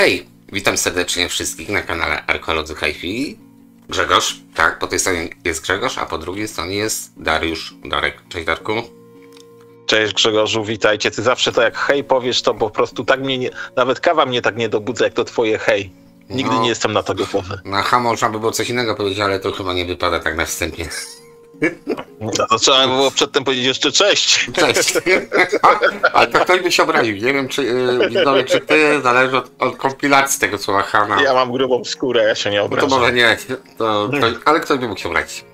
Hej, witam serdecznie wszystkich na kanale Archeolodzy Hi-Fi. Grzegorz, tak, po tej stronie jest Grzegorz, a po drugiej stronie jest Dariusz. Darek, cześć Darku. Cześć Grzegorzu, witajcie. Ty zawsze to jak hej powiesz, to po prostu tak mnie nie, nawet kawa mnie tak nie dobudza jak to twoje hej. Nigdy nie jestem na to gotowy. Na H można by było coś innego powiedzieć, ale to chyba nie wypada tak na wstępie. No to trzeba było przedtem powiedzieć jeszcze cześć. Cześć. Ale to ktoś by się obraził. Nie wiem, widzowie, czy ty, zależy od kompilacji tego słowa H. Ja mam grubą skórę, ja się nie To obrażam. może nie, ale ktoś by mógł się obrazić.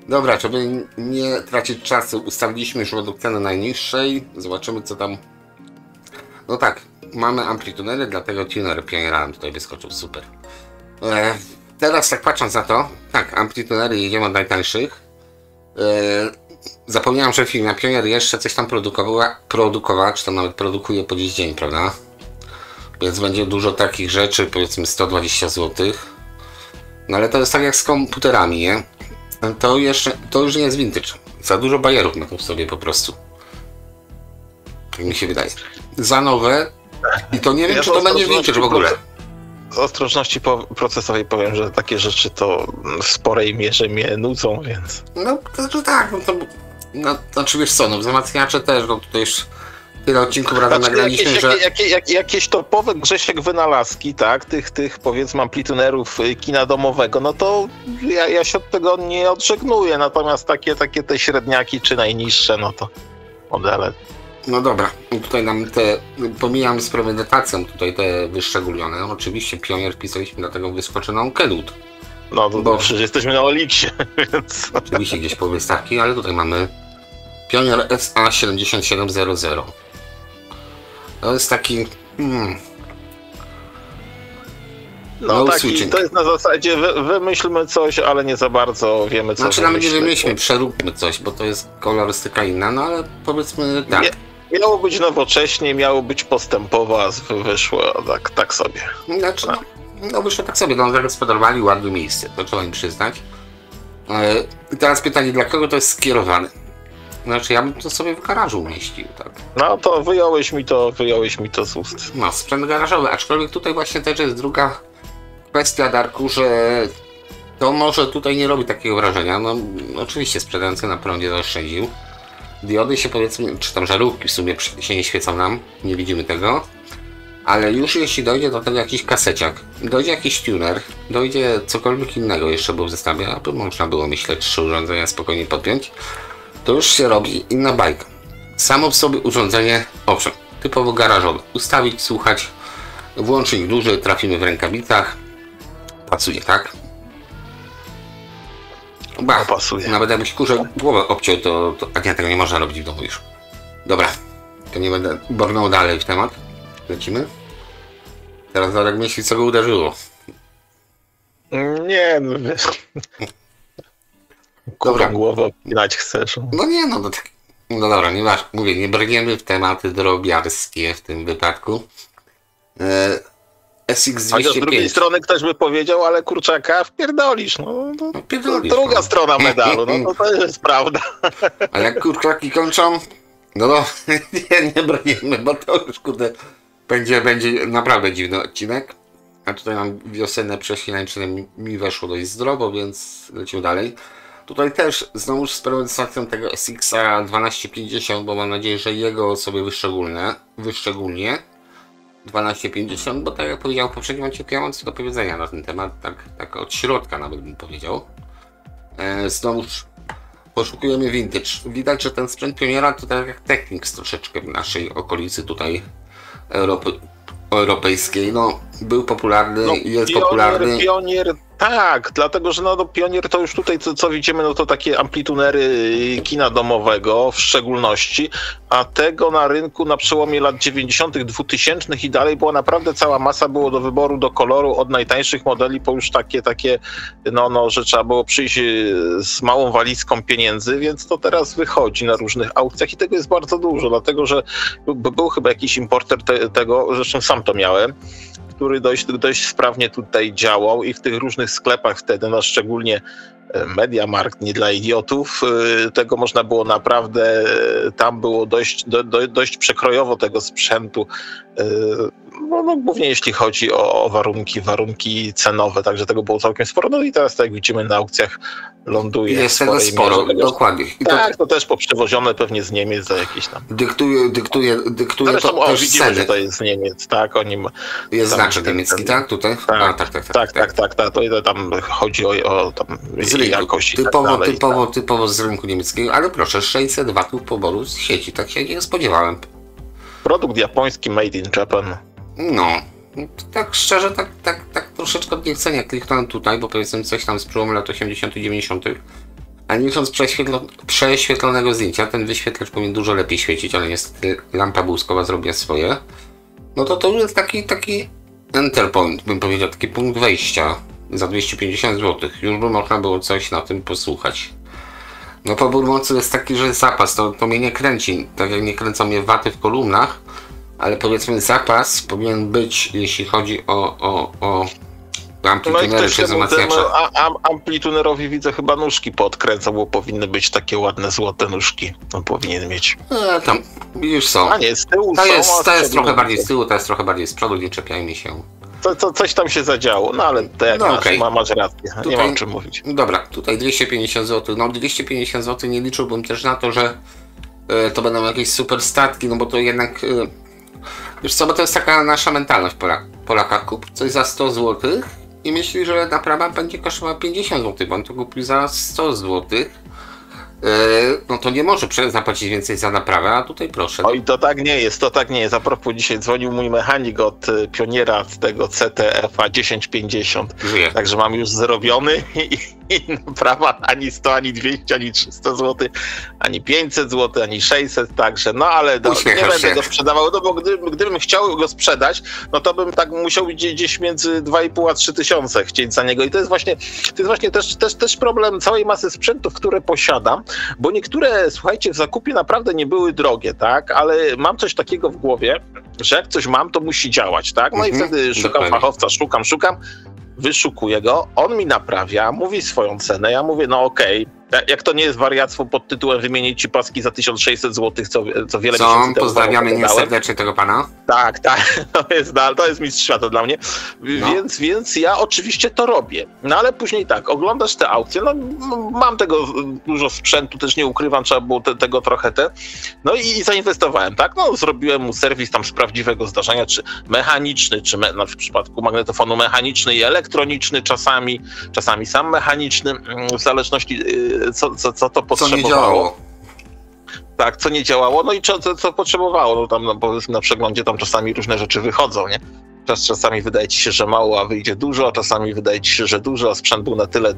Dobra, żeby nie tracić czasu, ustawiliśmy już według ceny najniższej. Zobaczymy, co tam. No tak, mamy amplitudery, dlatego tuner Pioniera tutaj wyskoczył, super. Teraz tak patrząc na to, tak, amplitudery jedziemy od najtańszych. Zapomniałem, że firma Pionier jeszcze coś tam produkowała, czy tam nawet produkuje po dziś dzień, prawda? Więc będzie dużo takich rzeczy, powiedzmy 120 zł. No ale to jest tak jak z komputerami, nie? To już nie jest vintage. Za dużo bajerów ma to w sobie po prostu. Tak mi się wydaje. Za nowe. I to nie wiem, czy to będzie vintage w ogóle. Z ostrożności procesowej powiem, że takie rzeczy to w sporej mierze mnie nudzą, więc... No to tak, znaczy wiesz co, wzmacniacze też, tutaj już tyle odcinków razem nagraliśmy, że... Jakieś topowe Grzesiek wynalazki, tak, tych powiedzmy amplitunerów kina domowego, no to ja się od tego nie odżegnuję, natomiast takie te średniaki czy najniższe, no to modele. No dobra, tutaj nam pomijam z premedytacją tutaj te wyszczególnione, oczywiście Pionier wpisaliśmy, dlatego wyskoczy nam Kenwood. No to przecież jesteśmy na Oliksie, więc... Oczywiście gdzieś po wystawki, ale tutaj mamy Pionier SA7700. To jest taki... No taki, to jest na zasadzie wymyślmy coś, ale nie za bardzo wiemy co nawet nie wymyślmy, przeróbmy coś, bo to jest kolorystyka inna, no ale powiedzmy tak. Miało być nowocześnie, miało być postępowo, a wyszło tak sobie. Znaczy, no wyszło tak sobie, zagospodarowali ładne miejsce, to trzeba im przyznać. I teraz pytanie, dla kogo to jest skierowane? Znaczy ja bym to sobie w garażu umieścił, tak. No to wyjąłeś mi to z ust. No, sprzęt garażowy, aczkolwiek tutaj właśnie też jest druga kwestia, Darku, że to może tutaj nie robi takiego wrażenia. No oczywiście sprzedający na prądzie zaoszczędził. Diody się powiedzmy, czy tam żarówki w sumie się nie świecą nam, nie widzimy tego. Ale już jeśli dojdzie do tego jakiś kaseciak, dojdzie jakiś tuner, dojdzie cokolwiek innego jeszcze było w zestawie, aby można było myśleć 3 urządzenia spokojnie podpiąć, to już się robi inna bajka. Samo w sobie urządzenie, owszem, typowo garażowe. Ustawić, słuchać, włącznik duży, trafimy w rękawicach, pasuje, tak? Pasuje. Nawet jakbyś kurze głowę obciął, to nie, tego nie można robić w domu już. Dobra, to nie będę bornął dalej w temat. Lecimy. Teraz Darek myśli, co go uderzyło. Nie, no wiesz. Dobra, głowę obcinać chcesz. No nie, no to tak. No dobra, nie masz, mówię, nie brniemy w tematy drobiarskie w tym wypadku. SX205. A z drugiej strony ktoś by powiedział, ale kurczaka wpierdolisz. Druga strona medalu, no to jest prawda. A jak kurczaki kończą, no nie brniemy, bo to już kurde będzie naprawdę dziwny odcinek. A tutaj nam wiosenne przesilanie mi weszło dość zdrowo, więc lecimy dalej. Tutaj też znowu z premedytacją tego SX-a 1250, bo mam nadzieję, że jego sobie wyszczególnie 1250, bo tak jak powiedziałem w poprzednim odcinku, ja mam coś do powiedzenia na ten temat, tak od środka nawet bym powiedział. Znowuż poszukujemy vintage. Widać, że ten sprzęt Pioniera to tak jak Technics troszeczkę w naszej okolicy tutaj europejskiej, no był popularny i jest popularny. Pionier, tak, dlatego że Pionier to już tutaj co widzimy, no to takie amplitunery kina domowego w szczególności, a tego na rynku na przełomie lat 90., 2000 i dalej była naprawdę cała masa, było do wyboru, do koloru, od najtańszych modeli po już takie że trzeba było przyjść z małą walizką pieniędzy, więc to teraz wychodzi na różnych aukcjach i tego jest bardzo dużo, dlatego że był chyba jakiś importer tego, zresztą sam to miałem, który dość sprawnie tutaj działał i w tych różnych sklepach wtedy, no szczególnie MediaMarkt, nie dla idiotów, tego można było naprawdę, tam było dość przekrojowo tego sprzętu, no głównie jeśli chodzi o warunki cenowe, także tego było całkiem sporo, no i teraz tak jak widzimy na aukcjach ląduje. Jest tego sporo, dokładnie. I tak, to też poprzewozione pewnie z Niemiec za jakieś tam. Dyktuje zresztą, to też widzimy, ceny. że to jest z Niemiec, tak, oni jest znaczek niemiecki, tak? Tutaj? Tak, to tam chodzi o tam z rynku. jakość. Typowo z rynku niemieckiego, ale proszę, 600 watów poboru z sieci, tak się nie spodziewałem. Produkt japoński made in Japan. No, tak szczerze, tak troszeczkę odniechcenia kliknąłem tutaj, bo powiedzmy coś tam z przełomu lat 80 i 90. A nie licząc prześwietlonego zdjęcia, ten wyświetlacz powinien dużo lepiej świecić, ale niestety lampa błyskowa zrobiła swoje. No to jest taki enter point, bym powiedział, taki punkt wejścia za 250 zł. Już by można było coś na tym posłuchać. No pobór mocy jest taki, że zapas, to mnie nie kręci, tak jak nie kręcą mnie waty w kolumnach, ale powiedzmy zapas powinien być, jeśli chodzi o amplitunery czy wzmacniacze. Amplitunerowi widzę chyba nóżki podkręcą, bo powinny być takie ładne złote nóżki. On powinien mieć. Tam już są. A nie, z tyłu to jest trochę bardziej z tyłu, to jest trochę bardziej z przodu, nie czepiajmy się. Coś tam się zadziało, no ale to jak masz rację, tutaj, nie ma o czym mówić. Dobra, tutaj 250 zł, no 250 zł nie liczyłbym też na to, że to będą jakieś super statki, no bo to jednak, wiesz co, bo to jest taka nasza mentalność Polaka, kup coś za 100 zł i myśli, że naprawa będzie kosztowała 50 zł, bo on to kupił za 100 zł. No to nie może zapłacić więcej za naprawę, a tutaj proszę. Oj, to tak nie jest. A propos, dzisiaj dzwonił mój mechanik od Pioniera z tego CTF-a 1050. Żyje. Także mam już zrobiony i naprawa ani 100, ani 200, ani 300 zł, ani 500 zł, ani 600, także no ale nie będę go sprzedawał, no bo gdybym chciał go sprzedać, no to bym tak musiał gdzieś między 2,5 a 3 tysiące chcieć za niego i to jest właśnie też problem całej masy sprzętów, które posiadam, bo niektóre, słuchajcie, w zakupie naprawdę nie były drogie, tak, ale mam coś takiego w głowie, że jak coś mam, to musi działać, tak, no i wtedy szukam fachowca, szukam, wyszukuję go, on mi naprawia, mówi swoją cenę, ja mówię, no okej, jak to nie jest wariactwo pod tytułem wymienić ci paski za 1600 zł, co wiele miesięcy temu pozdrawiamy serdecznie tego pana. Tak, to jest mistrz świata dla mnie, więc ja oczywiście to robię, no ale później tak, oglądasz te aukcje, no mam tego dużo sprzętu, też nie ukrywam, trzeba było tego trochę no i zainwestowałem, tak, no zrobiłem mu serwis tam z prawdziwego zdarzenia, czy mechaniczny, czy w przypadku magnetofonu mechaniczny i elektroniczny czasami sam mechaniczny, w zależności co to potrzebowało. Co nie działało. Tak, co nie działało, no i co potrzebowało. No tam powiedzmy na przeglądzie tam czasami różne rzeczy wychodzą, nie? Czasami wydaje ci się, że mało, a wyjdzie dużo, a czasami wydaje ci się, że dużo, a sprzęt był na tyle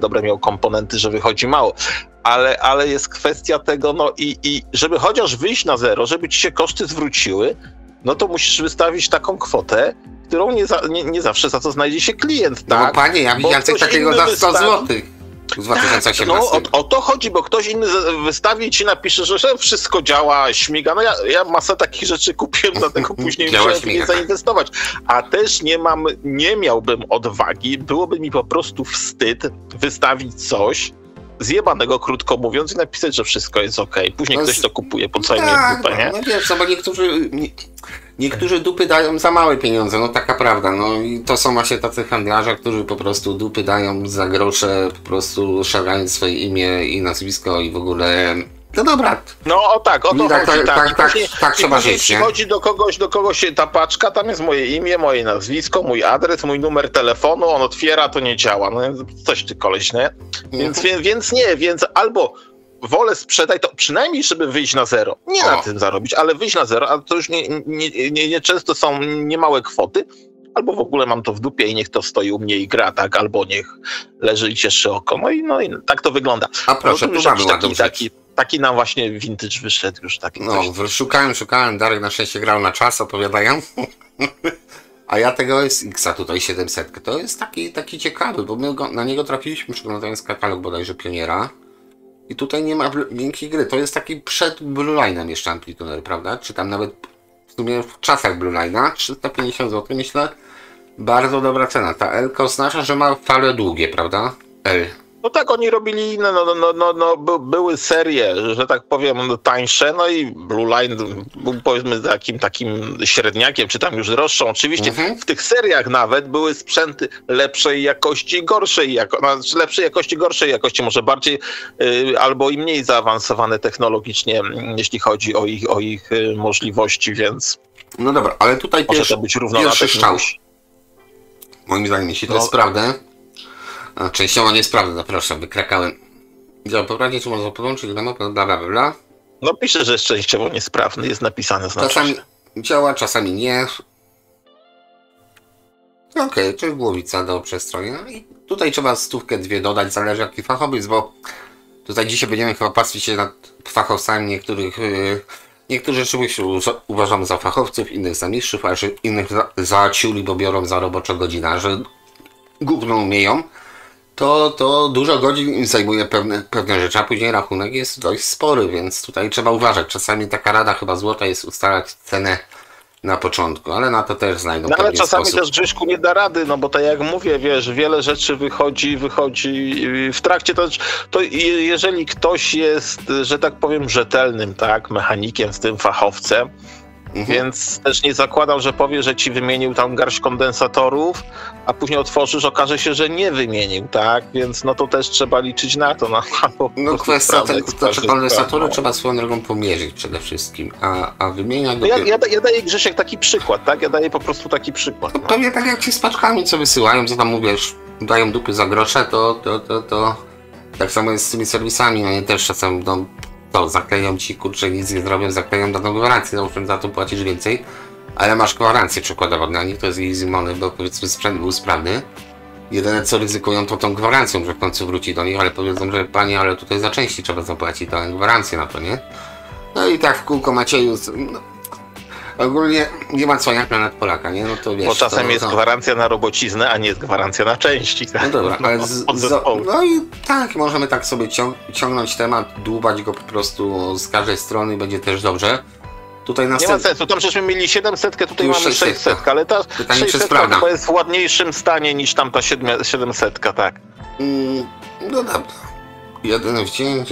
dobre miał komponenty, że wychodzi mało. Ale jest kwestia tego, no i żeby chociaż wyjść na zero, żeby ci się koszty zwróciły, no to musisz wystawić taką kwotę, którą nie zawsze za to znajdzie się klient, tak? No panie, ja widziałem coś takiego za 100 zł. W 2018. No o to chodzi, bo ktoś inny wystawi i ci napisze, że wszystko działa, śmiga. No ja masę takich rzeczy kupiłem, dlatego później musiałem nie zainwestować. A też nie miałbym odwagi, byłoby mi po prostu wstyd wystawić coś zjebanego, krótko mówiąc, i napisać, że wszystko jest okej. Później ktoś to kupuje po całej dupę, nie? No wiesz, bo niektórzy dupy dają za małe pieniądze, no taka prawda, no i to są właśnie tacy handlarze, którzy po prostu dupy dają za grosze, po prostu szarając swoje imię i nazwisko i w ogóle... No dobra. No o to chodzi, tak trzeba żyć, nie? Przychodzi do kogoś ta paczka, tam jest moje imię, moje nazwisko, mój adres, mój numer telefonu, on otwiera, to nie działa, no coś ty koleś, nie? Więc albo wolę sprzedać to przynajmniej, żeby wyjść na zero. Nie na tym zarobić, ale wyjść na zero, a to już nie często są niemałe kwoty, albo w ogóle mam to w dupie i niech to stoi u mnie i gra, tak, albo niech leży i cieszy oko. No i tak to wygląda. A proszę, tu mamy ładną taki nam właśnie vintage wyszedł już taki. No, szukałem, Darek na szczęście grał na czas, opowiadają. A ja tego SX-a tutaj 700. To jest taki ciekawy, bo my na niego trafiliśmy przeglądając katalog bodajże Pioniera. I tutaj nie ma miękkiej gry. To jest taki przed Blue Line'em jeszcze amplituner, prawda? Czy tam nawet w sumie w czasach Blue Line'a, 350 zł, myślę, bardzo dobra cena. Ta L oznacza, że ma fale długie, prawda? L. No tak, oni robili inne, były serie, że tak powiem, tańsze, no i Blue Line był powiedzmy takim średniakiem, czy tam już droższą. Oczywiście w tych seriach nawet były sprzęty lepszej jakości i gorszej jakości, znaczy lepszej jakości, gorszej jakości, może bardziej albo i mniej zaawansowane technologicznie, jeśli chodzi o ich możliwości, więc no dobra, ale tutaj może to być pierwszy strzał. Moim zdaniem, jeśli to jest prawda, a częściowo niesprawne, proszę, wykrakałem. Działa poprawnie, czy można podłączyć do mapy, bla bla bla. No pisze, że jest częściowo niesprawny, jest napisane czasami działa, czasami nie. Okej, czyli głowica do przestroju. No i tutaj trzeba 100-2 dodać, zależy jaki fachowy jest, bo tutaj dzisiaj będziemy chyba patrzeć się nad fachowcami niektórzy rzeczywiście uważam za fachowców, innych za mistrzów, a jeszcze innych za ciuli, bo biorą za robocze godzina, że gówno umieją. To dużo godzin im zajmuje pewne rzeczy, a później rachunek jest dość spory, więc tutaj trzeba uważać. Czasami taka rada chyba złota jest ustalać cenę na początku, ale na to też znajdą no, ale czasami sposób. też Grześku nie da rady, no bo tak jak mówię, wiesz, wiele rzeczy wychodzi w trakcie, to jeżeli ktoś jest, że tak powiem, rzetelnym, tak, mechanikiem, z tym fachowcem, więc też nie zakładam, że powie, że ci wymienił tam garść kondensatorów, a później otworzysz, okaże się, że nie wymienił, tak? Więc no to też trzeba liczyć na to. No kwestia kondensatory trzeba swoją drogą pomierzyć przede wszystkim, a wymieniać... No ja daję, Grzesiek, taki przykład, tak? Ja daję po prostu taki przykład. No. Pewnie tak jak ci z paczkami, co wysyłają, co tam mówisz, dają dupy za grosze, to tak samo jest z tymi serwisami, no nie też czasem, no to zakleją ci, kurczę, nic nie zrobią, zakleją, daną gwarancję, no za to płacisz więcej, ale masz gwarancję przykładowo na nich, to jest easy money, bo powiedzmy sprzęt był sprawny. Jedyne co ryzykują to tą gwarancją, że w końcu wróci do nich, ale powiedzą, że panie, ale tutaj za części trzeba zapłacić tę gwarancję na to, nie? No i tak w kółko Macieju, no, ogólnie nie ma co jak na nad Polaka, nie? No to wiesz. Bo czasem jest gwarancja na robociznę, a nie jest gwarancja na części. Tak? No dobra, ale no i tak, możemy tak sobie ciągnąć temat, dłubać go po prostu z każdej strony, będzie też dobrze. Tutaj nie ma sensu, tam żeśmy mieli 700, tutaj mamy 600, ale ta 600 chyba jest w ładniejszym stanie niż tamta 700, tak. No dobra. Jeden wdzięk,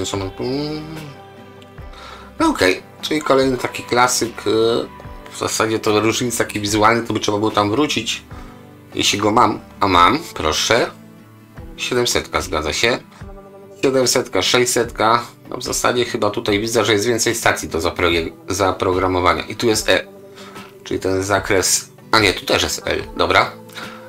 no okej, czyli kolejny taki klasyk. W zasadzie to różnic taki wizualny, to by trzeba było tam wrócić. Jeśli go mam, a mam, proszę. 700 zgadza się. 700, 600. No w zasadzie chyba tutaj widzę, że jest więcej stacji do zaprogramowania. I tu jest E. Czyli ten zakres... A nie, tu też jest L, dobra.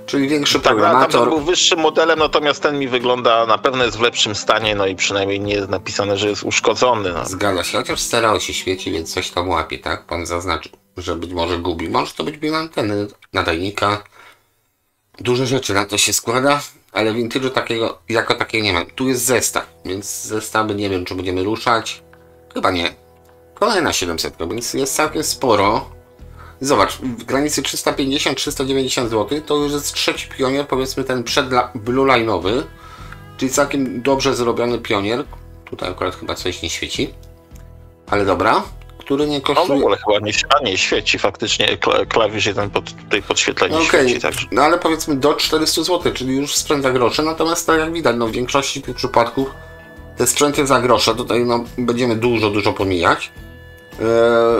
Czyli większy programator. Tam był wyższym modelem, natomiast ten mi wygląda, na pewno jest w lepszym stanie, no i przynajmniej nie jest napisane, że jest uszkodzony. No. Zgadza się, chociaż stereo się świeci, więc coś tam łapie, tak? Pan zaznaczył, że być może gubi. Może to być bieg anteny, nadajnika. Dużo rzeczy na to się składa, ale vintage'u takiego, jako takiego nie ma. Tu jest zestaw, więc zestawy nie wiem, czy będziemy ruszać. Chyba nie. Kolejna 700, więc jest całkiem sporo. Zobacz, w granicy 350-390 zł to już jest trzeci pionier, powiedzmy ten Blue Line'owy, czyli całkiem dobrze zrobiony pionier. Tutaj akurat chyba coś nie świeci, ale dobra, który nie kosztuje... No w ogóle chyba nie świeci faktycznie, klawisz jeden tutaj podświetlenie świeci. Także. No ale powiedzmy do 400 zł, czyli już sprzęt za grosze, natomiast tak jak widać, no w większości tych przypadków te sprzęty za grosze, tutaj no będziemy dużo pomijać.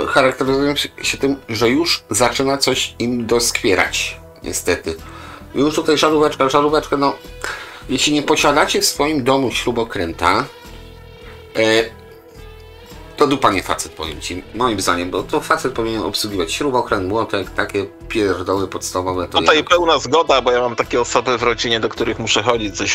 Charakteryzują się tym, że już zaczyna coś im doskwierać, niestety. Już tutaj żaróweczka, no jeśli nie posiadacie w swoim domu śrubokręta, to dupa nie facet, powiem ci, moim zdaniem, bo to facet powinien obsługiwać śrubokręt, młotek, takie pierdoły podstawowe. To tutaj pełna zgoda, bo ja mam takie osoby w rodzinie, do których muszę chodzić ze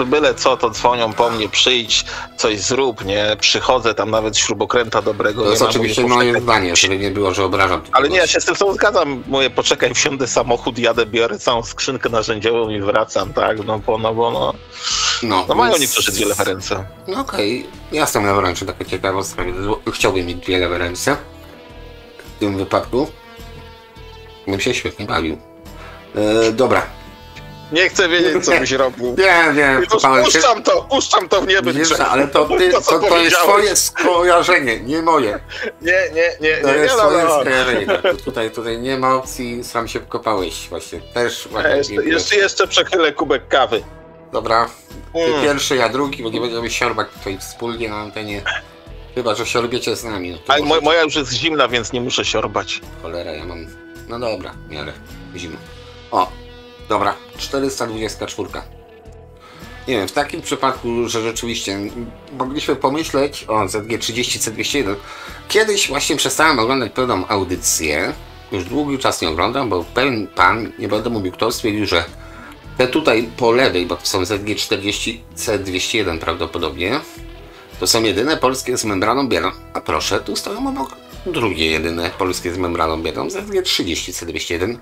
byle co, to dzwonią po mnie, przyjdź, coś zrób, nie, przychodzę, tam nawet śrubokręta dobrego. To jest oczywiście moje zdanie, żeby nie było, że obrażam. Ale nie, ja się z tym zgadzam, mówię, poczekaj, wsiądę samochód, jadę, biorę całą skrzynkę narzędziową i wracam, tak, no mają niektórzy dwie lewe ręce. No okej, ja jestem lewe ręce, taka ciekawostka, chciałbym mieć dwie lewe ręce. W tym wypadku bym się świetnie bawił. Dobra. Nie chcę wiedzieć, co byś robił. Wiem, Puszczam to w niebie. Wiesz, ale to jest twoje skojarzenie, nie moje. Nie. To jest twoje skojarzenie. Tutaj nie ma opcji, sam się wkopałeś właśnie. Też jeszcze przechylę kubek kawy. Dobra, ty pierwszy, ja drugi, bo nie będziemy siorbać tutaj wspólnie na antenie. Chyba, że siorbiecie z nami. Ale moja już jest zimna, więc nie muszę siorbać. Cholera, ja mam... No dobra, w miarę zimno. O, dobra, 424. Nie wiem, w takim przypadku, że rzeczywiście mogliśmy pomyśleć o ZG30 C201. Kiedyś właśnie przestałem oglądać pewną audycję. Już długi czas nie oglądam, bo pewien pan, nie będę mówił kto, stwierdził, że te tutaj po lewej, bo to są ZG40 C201 prawdopodobnie, to są jedyne polskie z membraną bielą. A proszę, tu stoją obok drugie jedyne polskie z membraną bielą, ZG30 C201.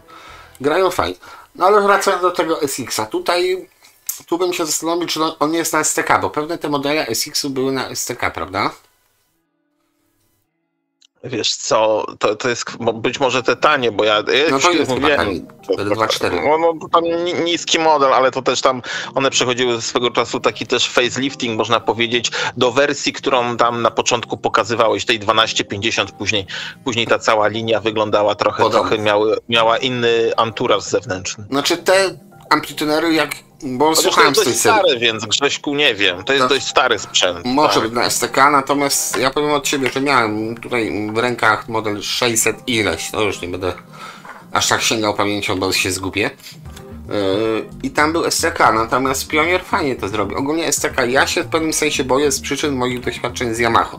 Grają fajnie. No ale wracając do tego SX-a, tu bym się zastanowił, czy on jest na STK, bo pewne te modele SX-u były na STK, prawda? Wiesz co, to jest być może te tanie, bo ja no to jest mówię, tani, 424. No tam niski model, ale to też tam one przechodziły ze swego czasu taki też facelifting, można powiedzieć, do wersji, którą tam na początku pokazywałeś, tej 1250, później ta cała linia wyglądała trochę miała inny anturaż zewnętrzny. Znaczy te amplitunery bo słuchałem to jest dość stary, więc Grześku nie wiem, to jest dość stary sprzęt. Może być na STK, natomiast ja powiem od siebie, że miałem tutaj w rękach model 600 ileś, to już nie będę aż tak sięgał pamięcią, bo się zgubię. I tam był STK, natomiast Pionier fajnie to zrobił. Ogólnie STK ja się w pewnym sensie boję z przyczyn moich doświadczeń z Yamaha.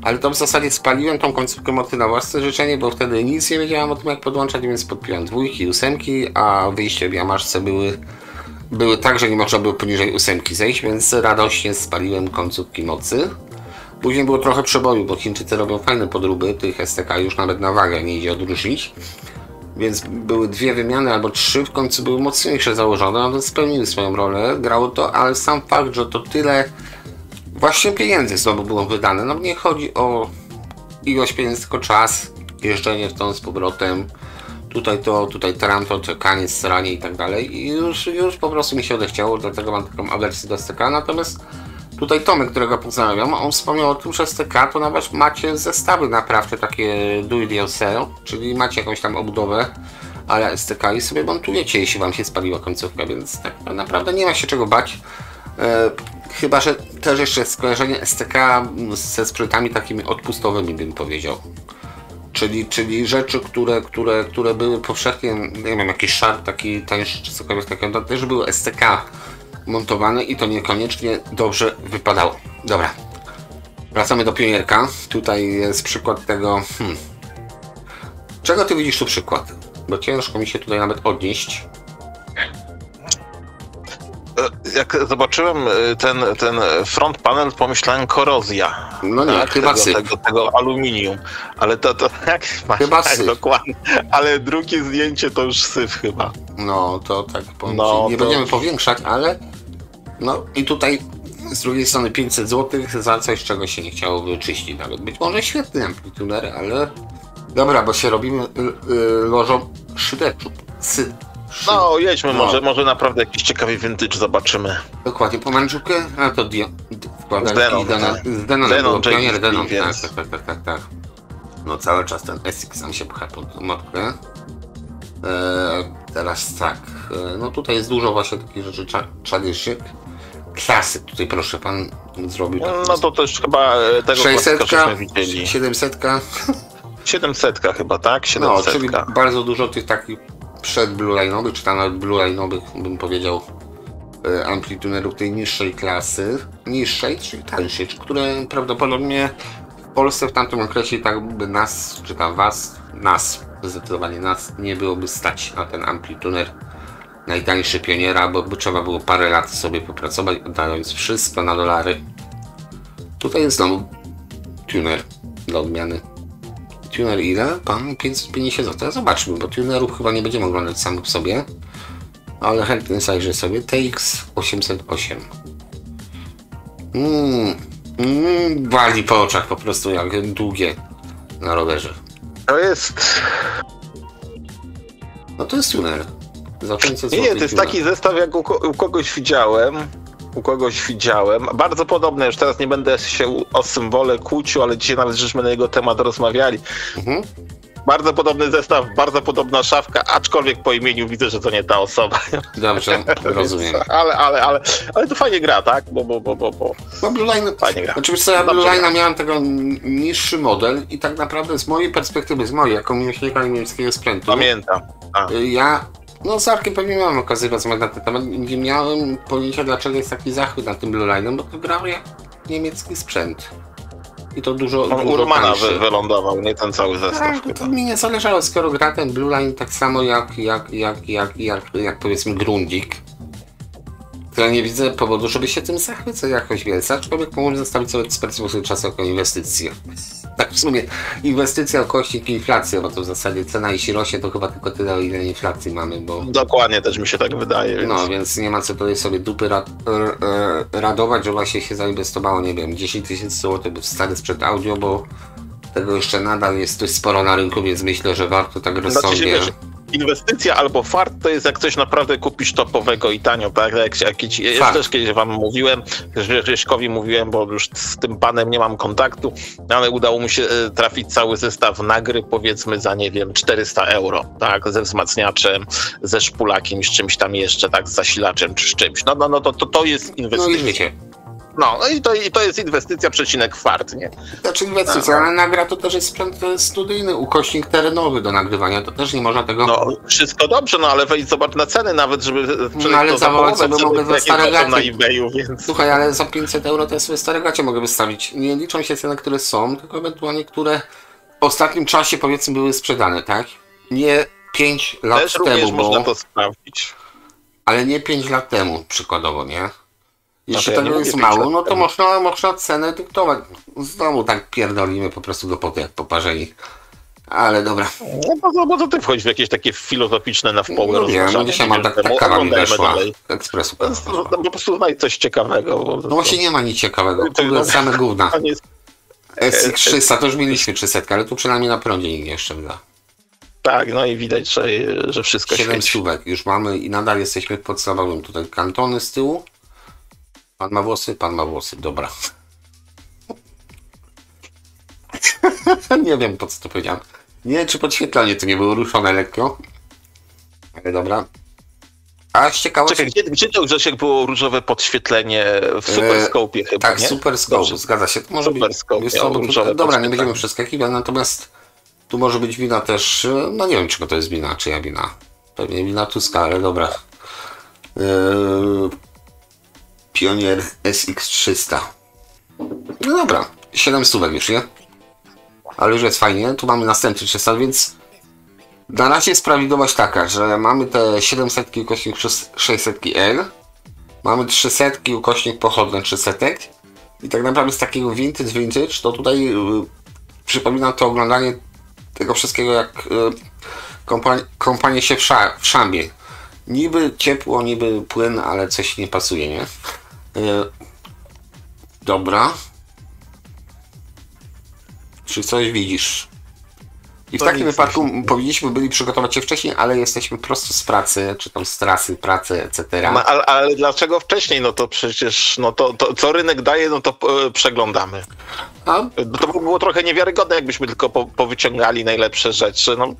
Ale to w zasadzie spaliłem tą końcówkę mocy na własne życzenie, bo wtedy nic nie wiedziałem o tym jak podłączać, więc podpiąłem 2 i 8, a wyjście w Yamaszce były tak, że nie można było poniżej 8 zejść, więc radośnie spaliłem końcówki mocy. Później było trochę przeboju, bo Chińczycy robią fajne podróby tych STK, już nawet na wagę nie idzie odróżnić. Więc były 2 wymiany albo 3, w końcu były mocniejsze założone, one spełniły swoją rolę, grało to, ale sam fakt, że to tyle właśnie pieniędzy znowu było wydane. No nie chodzi o ilość pieniędzy, tylko czas, jeżdżenie w tą z powrotem. Tutaj tamto, czekanie, stranie i tak dalej. I już po prostu mi się odechciało, dlatego mam taką awersję do STK. Natomiast tutaj Tomek, którego pozdrawiam, on wspomniał o tym, że STK to nawet macie zestawy naprawdę takie do it yourself, czyli macie jakąś tam obudowę ale STK i sobie montujecie, jeśli wam się spaliła końcówka, więc tak naprawdę nie ma się czego bać. Chyba że też jeszcze skojarzenie STK ze sprzętami takimi odpustowymi bym powiedział. Czyli rzeczy, które były powszechnie, nie wiem, jakiś szar taki tańszy czy cokolwiek takiego, to też były STK montowane i to niekoniecznie dobrze wypadało. Dobra, wracamy do Pionierka. Tutaj jest przykład tego, czego ty widzisz tu przykład? Bo ciężko mi się tutaj nawet odnieść. Jak zobaczyłem ten front panel, pomyślałem korozja. No nie, tak, chyba tego aluminium. Ale to jak chyba tak, syf. Dokładnie. Ale drugie zdjęcie to już syf chyba. No to tak powiem, nie będziemy powiększać, ale no i tutaj z drugiej strony 500 zł za coś, czego się nie chciało wyczyścić nawet. Być może świetny amplituner, ale dobra, bo się robimy lożą szyderczą. No jedźmy, może naprawdę jakiś ciekawy vintage zobaczymy. Dokładnie, pomarańczówkę, a to Denon, Pionier Denon, tak. No cały czas ten SX nam się pcha pod motkę. Teraz tak, no tutaj jest dużo właśnie takich rzeczy, czadyszek. Klasyk, tutaj proszę pan zrobił. No to też chyba tego 600, żeśmy widzieli. 700. 700 chyba, tak? 700. No, czyli bardzo dużo tych takich przed Blue-Line'owych, czy tam nawet Blue-Line'owych, bym powiedział, amplitunerów tej niższej klasy, czyli tańszej, które prawdopodobnie w Polsce w tamtym okresie tak by nas, czy tam nas, zdecydowanie nas, nie byłoby stać na ten amplituner najtańszy Pioniera, bo by trzeba było parę lat sobie popracować, oddając wszystko na dolary. Tutaj jest znowu tuner dla odmiany. Tuner ile? Pan 550 zł. Zobaczmy, bo tunerów chyba nie będziemy oglądać samych w sobie, ale chętnie zajrzę sobie. TX 808. Wali po oczach po prostu jak długie na rowerze. To jest... No to jest tuner. Za 500 Nie, zł. to jest taki zestaw, jak u kogoś widziałem. Bardzo podobne, już teraz nie będę się o symbole kłócił, ale dzisiaj nawet żeśmy na jego temat rozmawiali. Mhm. Bardzo podobny zestaw, bardzo podobna szafka, aczkolwiek po imieniu widzę, że to nie ta osoba. Dobrze, rozumiem. Ale to fajnie gra, tak? Bo No Blue Line, fajnie gra. oczywiście co ja Blue Line'a miałem tego niższy model i tak naprawdę z mojej perspektywy, jako miłośnika niemieckiego sprzętu, Pamiętam. ja, no z Arkiem pewnie miałem okazję rozmawiać na ten temat, nie miałem pojęcia dlaczego jest taki zachwyt nad tym Blue Line'em, bo to grał jak niemiecki sprzęt. I to dużo Urmana tańszy. wylądował, nie ten cały zestaw. Tak, to mi nie zależało, skoro gra ten Blue Line tak samo jak powiedzmy Grundig. To ja nie widzę powodu, żeby się tym zachwycać jakoś wielce, aczkolwiek może zostawić sobie z perspektywy czasu jako inwestycję. Tak w sumie inwestycja, kośnik i inflacja, bo to w zasadzie cena jeśli rośnie, to chyba tylko tyle, ile inflacji mamy, bo... Dokładnie, też mi się tak wydaje. Więc... No, więc nie ma co tutaj sobie dupy radować, że właśnie się zainwestowało, nie wiem, 10 000 zł w stary sprzęt audio, bo tego jeszcze nadal jest dość sporo na rynku, więc myślę, że warto tak rozsądnie... Inwestycja albo fart to jest jak coś naprawdę kupisz topowego i tanio, tak? Ja też kiedyś wam mówiłem, Grześkowi mówiłem, bo już z tym panem nie mam kontaktu, ale udało mu się trafić cały zestaw nagry, powiedzmy za, nie wiem, 400 euro, tak? Ze wzmacniaczem, ze szpulakiem, z czymś tam jeszcze, tak? Z zasilaczem czy z czymś. To jest inwestycja. No i wiecie. No i to jest inwestycja, przecinek fart, nie? Znaczy inwestycja, ale nagra to też jest sprzęt studyjny, ukośnik terenowy do nagrywania, to też nie można tego... No wszystko dobrze, no ale wejdź zobacz na ceny nawet, żeby... No ale zawołać sobie mogę za stare gacie. Na eBayu, więc... Słuchaj, ale za 500 euro to ja sobie stare gacie mogę wystawić. Nie liczą się ceny, które są, tylko ewentualnie które w ostatnim czasie powiedzmy były sprzedane, tak? Nie 5 lat też temu, również bo... można to sprawdzić. Ale nie 5 lat temu przykładowo, nie? Jeśli ja tego jest mało, no to można cenę dyktować. Znowu tak pierdolimy po prostu do poty jak poparzeni. Ale dobra. No bo to ty wchodzisz w jakieś takie filozoficzne na wpoły No wiem, no dzisiaj mam tak kawa mi weszła. Ekspresu. No, po prostu znajdź coś ciekawego. No właśnie nie ma nic ciekawego. Kurde, same gówna. SX300 to już mieliśmy 300, ale tu przynajmniej na prądzie nikt jeszcze da. Tak, no i widać, że wszystko 7 świeci. stówek już mamy i nadal jesteśmy w podstawowym. Tutaj kantony z tyłu. Pan ma włosy? Pan ma włosy, dobra. Nie wiem po co to powiedziałem. Nie wiem czy podświetlenie to nie było ruszone lekko. Ale dobra. A z ciekawości... Czekaj, gdzie to Grzesiek było różowe podświetlenie w Superscope'ie chyba, tak, nie? Superscope, zgadza się. To może być... Dobra, nie będziemy przeskakiwać, natomiast tu może być wina też... No nie wiem czego to jest wina, czyja wina. Pewnie wina Tuska, ale dobra. Pionier SX300. No dobra, 7 stówek już, nie? Ale już jest fajnie, tu mamy następny 300, więc na razie jest prawidłowość taka, że mamy te 700 ukośnik 600L, mamy 300 ukośnik pochodne 300 i tak naprawdę z takiego vintage, to tutaj przypomina to oglądanie tego wszystkiego jak kąpanie się w szambie. Niby ciepło, niby płyn, ale coś nie pasuje, nie? Dobra. Czy coś widzisz? I w takim wypadku powinniśmy byli przygotować się wcześniej, ale jesteśmy prosto z pracy, czy tam z trasy, pracy, etc. No, ale dlaczego wcześniej? No to przecież, no to co rynek daje, no to przeglądamy. To by było trochę niewiarygodne, jakbyśmy tylko powyciągali najlepsze rzeczy. No,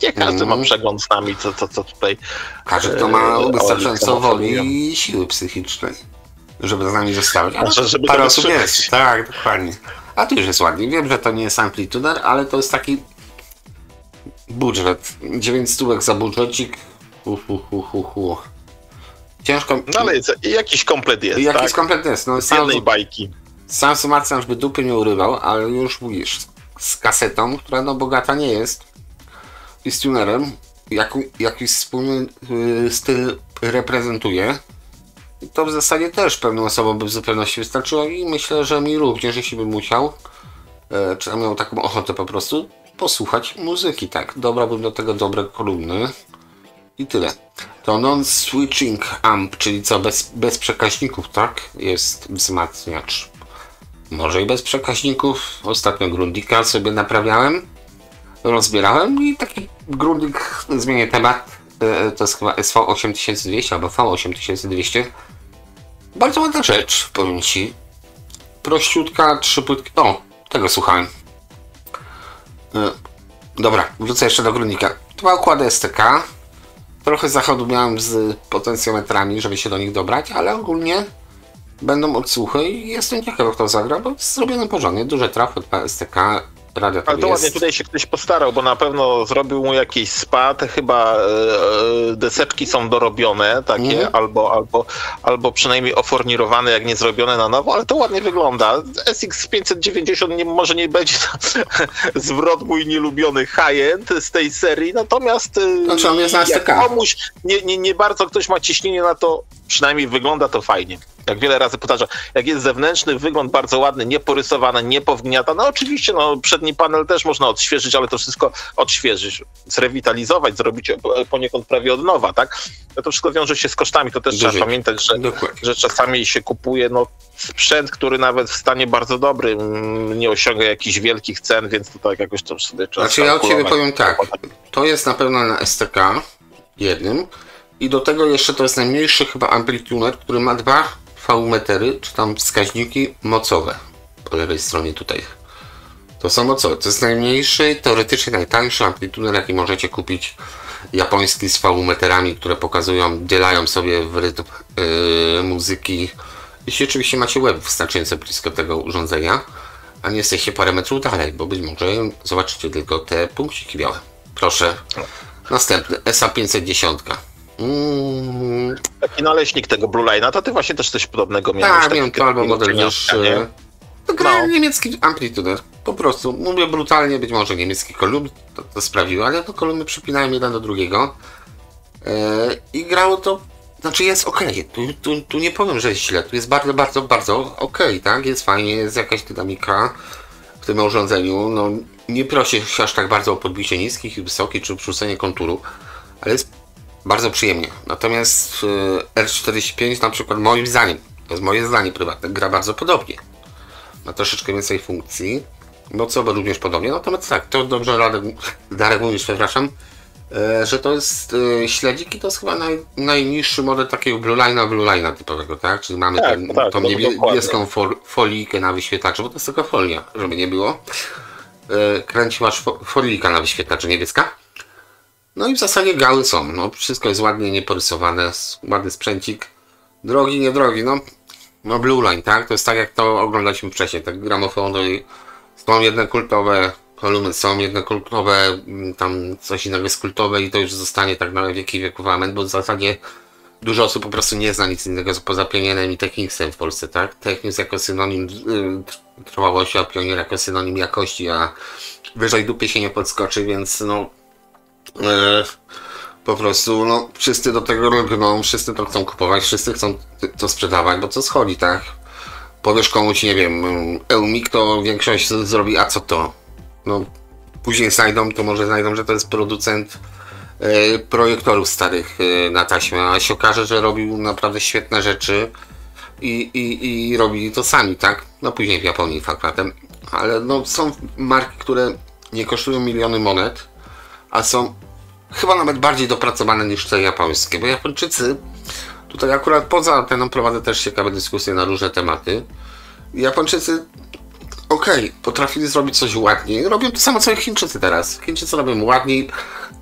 nie każdy ma przegląd z nami, co tutaj... Każdy to ma wystarczająco woli i siły psychicznej, żeby z nami zostać. Żeby parę osób jest. Tak, dokładnie. A tu już jest ładnie. Wiem, że to nie jest amplituner, ale to jest taki budżet. 9 stówek za budżecik. Ciężko... No ale jakiś komplet jest, jakiś tak? komplet jest. No, z jednej bajki. Sam Sumacjan, żeby dupy nie urywał, ale już mówisz, z kasetą, która no bogata nie jest, i z tunerem, jakiś wspólny styl reprezentuje. I to w zasadzie też pewną osobom by w zupełności wystarczyło i myślę, że mi również, jeśli bym musiał, czy miał taką ochotę po prostu, posłuchać muzyki, tak. Dobrałbym do tego dobre kolumny i tyle. To non-switching amp, czyli co, bez przekaźników, tak? Jest wzmacniacz. Może i bez przekaźników. Ostatnio Grundika sobie naprawiałem, rozbierałem i taki Grundik, zmienię temat, to jest chyba SV8200 albo V8200. Bardzo ładna rzecz, powiem Ci. Prościutka, 3 płytki. O, tego słuchałem. Dobra, wrócę jeszcze do grunnika. 2 układy STK. Trochę zachodu miałem z potencjometrami, żeby się do nich dobrać, ale ogólnie będą odsłuchy i jestem ciekaw, kto zagra, bo jest zrobione porządnie. Duże trafy, 2 STK. Radio Ale to jest. ładnie tutaj się ktoś postarał, bo na pewno zrobił mu jakiś spad, chyba deseczki są dorobione takie, albo przynajmniej ofornirowane, jak nie zrobione na nowo, ale to ładnie wygląda. SX 590 może nie będzie zwrot mój nielubiony high-end z tej serii, natomiast Znaczy on jest na jak STK. komuś nie bardzo ktoś ma ciśnienie na to, przynajmniej wygląda to fajnie. Jak wiele razy powtarzam, jak jest zewnętrzny wygląd bardzo ładny, nieporysowany, niepowgniatany, no oczywiście przedni panel też można odświeżyć, ale to wszystko odświeżyć, zrewitalizować, zrobić poniekąd prawie od nowa, tak? No to wszystko wiąże się z kosztami, to też trzeba pamiętać, że czasami się kupuje sprzęt, który nawet w stanie bardzo dobrym nie osiąga jakichś wielkich cen, więc to tak jakoś to sobie trzeba Znaczy ja od Ciebie powiem tak, to jest na pewno na STK jednym i do tego jeszcze to jest najmniejszy chyba amplituner, który ma 2 V-metery, czy tam wskaźniki mocowe po lewej stronie tutaj. To są mocowe. To jest najmniejszy, teoretycznie najtańszy amplituner, jaki możecie kupić, japoński z V-meterami, które pokazują, dzielają sobie w rytm muzyki. Jeśli oczywiście macie web wystarczająco blisko tego urządzenia, a nie jesteście parę metrów dalej, bo być może zobaczycie tylko te punkciki białe. Proszę. Następny, SA510. Taki naleśnik tego Blue Line'a, to ty właśnie też coś podobnego miałeś. Tak, wiem, to albo model wyższy. To niemiecki amplituner. Po prostu, mówię brutalnie, być może niemiecki kolumn to sprawiło, ale to kolumny przypinałem jeden do drugiego. I grało to, znaczy jest ok. Tu nie powiem, że jest źle, tu jest bardzo, bardzo, bardzo ok, tak? Jest fajnie, jest jakaś dynamika w tym urządzeniu. No, nie prosi się aż tak bardzo o podbicie niskich i wysokich, czy przerzucenie konturu, ale jest bardzo przyjemnie. Natomiast R45 na przykład moim zdaniem, to jest moje zdanie prywatne, gra bardzo podobnie. Ma troszeczkę więcej funkcji, bo również podobnie. Natomiast tak, to dobrze Darek mówisz, przepraszam, że to jest śledzik i to jest chyba najniższy model takiego Blue Line'a typowego, tak? Czyli mamy tą niebieską folijkę na wyświetlaczu, bo to jest tylko folia, żeby nie było. Kręci masz folika na wyświetlaczu niebieska. No i w zasadzie gały są, no wszystko jest ładnie nieporysowane, ładny sprzęcik, drogi, niedrogi, no Blue Line, tak, to jest tak jak to oglądaliśmy wcześniej, tak gramofony są jedne kultowe, kolumny są jedne kultowe, tam coś innego jest kultowe i to już zostanie tak na wieki wieków amen, bo w zasadzie dużo osób po prostu nie zna nic innego poza Pionierem i Technicsem w Polsce, tak, Technics jako synonim trwałości, a Pionier jako synonim jakości, a wyżej dupie się nie podskoczy, więc po prostu, wszyscy do tego lgną, wszyscy to chcą kupować, wszyscy chcą to sprzedawać, bo co schodzi, tak? Powiesz komuś, nie wiem, Eumik, to większość zrobi, a co to? Później może znajdą, że to jest producent projektorów starych na taśmę, a się okaże, że robił naprawdę świetne rzeczy i robili to sami, tak? Później w Japonii faktem, ale są marki, które nie kosztują miliony monet, a są chyba nawet bardziej dopracowane niż te japońskie, bo Japończycy, tutaj akurat poza anteną prowadzę też ciekawe dyskusje na różne tematy. Japończycy, potrafili zrobić coś ładniej, robią to samo co Chińczycy teraz. Chińczycy robią ładniej,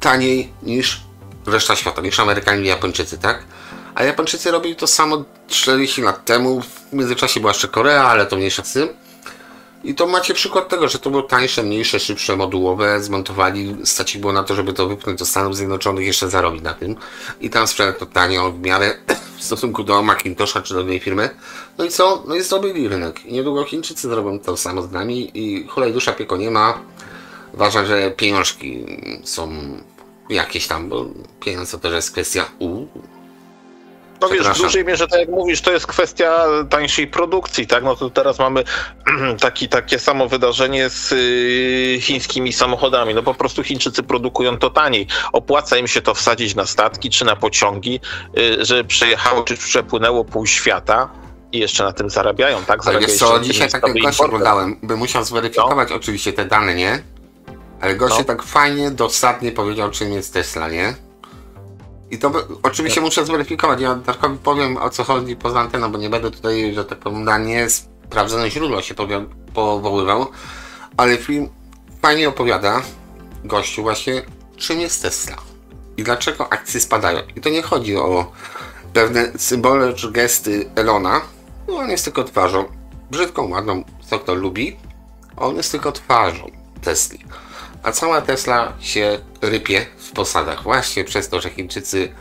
taniej niż reszta świata, niż Amerykanie i Japończycy, tak? A Japończycy robili to samo 40 lat temu, w międzyczasie była jeszcze Korea, ale to mniejsza z tym. I to macie przykład tego, że to było tańsze, mniejsze, szybsze, modułowe, zmontowali, stać ich było na to, żeby to wypchnąć do Stanów Zjednoczonych, jeszcze zarobić na tym. I tam sprzedać to tanio w miarę w stosunku do Macintosha czy do innej firmy. No i co? No i zrobili rynek. I niedługo Chińczycy zrobią to samo z nami i hulaj dusza pieko nie ma. Uważam, że pieniążki są jakieś tam, bo pieniądze to też jest kwestia No wiesz, w dużej mierze, tak jak mówisz, to jest kwestia tańszej produkcji, tak? No to teraz mamy takie samo wydarzenie z chińskimi samochodami. No po prostu Chińczycy produkują to taniej. Opłaca im się to wsadzić na statki czy na pociągi, żeby przejechało czy przepłynęło pół świata i jeszcze na tym zarabiają, tak? Ale wiesz co, dzisiaj takiego gościa oglądałem, bym musiał zweryfikować oczywiście te dane, nie? Ale goście tak fajnie, dosadnie powiedział, czym jest Tesla, nie? I to oczywiście muszę zweryfikować. Ja Darkowi powiem, o co chodzi poza anteną, bo nie będę tutaj, że tak powiem, na niesprawdzone źródło się powoływał. Ale film fajnie opowiada gościu właśnie, czym jest Tesla i dlaczego akcje spadają. I to nie chodzi o pewne symbole czy gesty Elona, no on jest tylko twarzą, brzydką, ładną, co kto lubi, on jest tylko twarzą Tesli. A cała Tesla się rypie w posadach właśnie przez to, że Chińczycy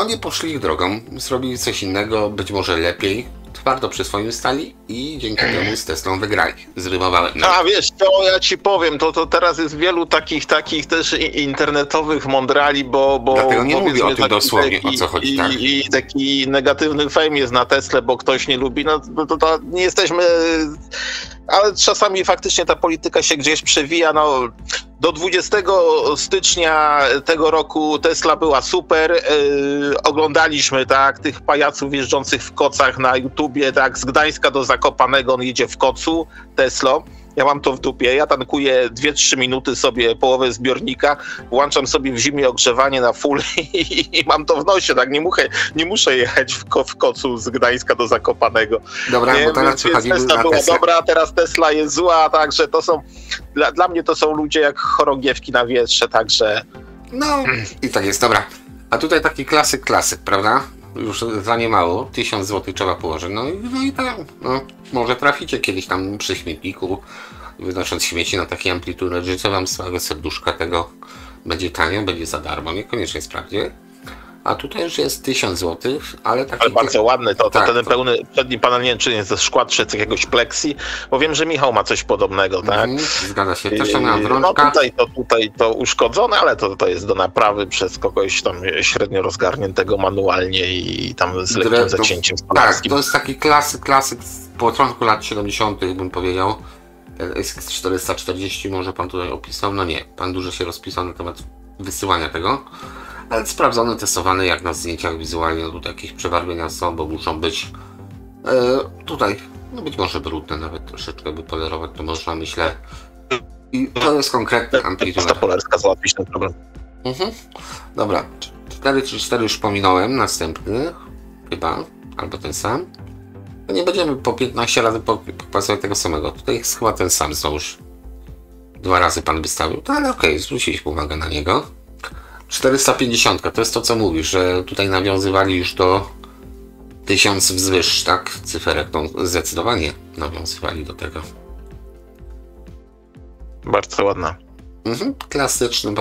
nie poszli ich drogą, zrobili coś innego, być może lepiej, twardo przy swoim stali i dzięki temu z Teslą wygrali. Zrymowałem. A wiesz, to ja ci powiem, to teraz jest wielu takich też internetowych mądrali, bo dlatego nie mówię o tym dosłownie, o co chodzi, tak? I taki negatywny fame jest na Teslę, bo ktoś nie lubi, to nie jesteśmy... Ale czasami faktycznie ta polityka się gdzieś przewija, do 20 stycznia tego roku Tesla była super, oglądaliśmy tych pajaców jeżdżących w kocach na YouTubie, z Gdańska do Zakopanego on jedzie w kocu Teslą. Ja mam to w dupie, ja tankuję 2-3 minuty sobie połowę zbiornika, włączam sobie w zimie ogrzewanie na full i mam to w nosie, nie muszę jechać w kocu z Gdańska do Zakopanego. Dobra, bo teraz przechodzimy Tesla na była Tesla. dobra, a teraz Tesla jest zła, także to są, dla mnie to są ludzie jak chorągiewki na wietrze, także... I tak jest, dobra. A tutaj taki klasyk, prawda? Już za nie mało, 1000 zł trzeba położyć. I tak, może traficie kiedyś tam przy śmietniku, wynosząc śmieci na takiej amplitudy. Życzę wam z całego serduszka tego. Będzie tanio, będzie za darmo, niekoniecznie sprawdzie. A tutaj już jest 1000 zł, ale taki... Ale bardzo ładny, tak, ten pełny przedni panel, nie wiem, czy nie jest ze szkła, czy z jakiegoś plexi, bo wiem, że Michał ma coś podobnego, tak? Zgadza się, też to miałem w rączkach. Tutaj to uszkodzone, ale to jest do naprawy przez kogoś tam średnio rozgarniętego manualnie i tam z lekkim zacięciem spalarskim. Tak, to jest taki klasyk z początku lat 70. bym powiedział. SX 440 może pan tutaj opisał, nie, pan dużo się rozpisał na temat wysyłania tego. Ale sprawdzony, testowany jak na zdjęciach wizualnie, tutaj jakieś przebarwienia są, bo muszą być tutaj, być może brudne nawet troszeczkę, by polerować to można, myślę. I to jest konkretny amplituda. Ta polerska załatwić ten problem. Dobra, 434 już pominąłem, następny chyba, albo ten sam. Nie będziemy po 15 razy pokazywać tego samego, tutaj jest chyba ten sam znowuż. 2 razy pan wystawił, ale okej, zwróciliśmy uwagę na niego. 450 to jest to, co mówisz, że tutaj nawiązywali już do 1000 wzwyż, tak? Cyferek, zdecydowanie nawiązywali do tego. Bardzo ładna. Klasyczny,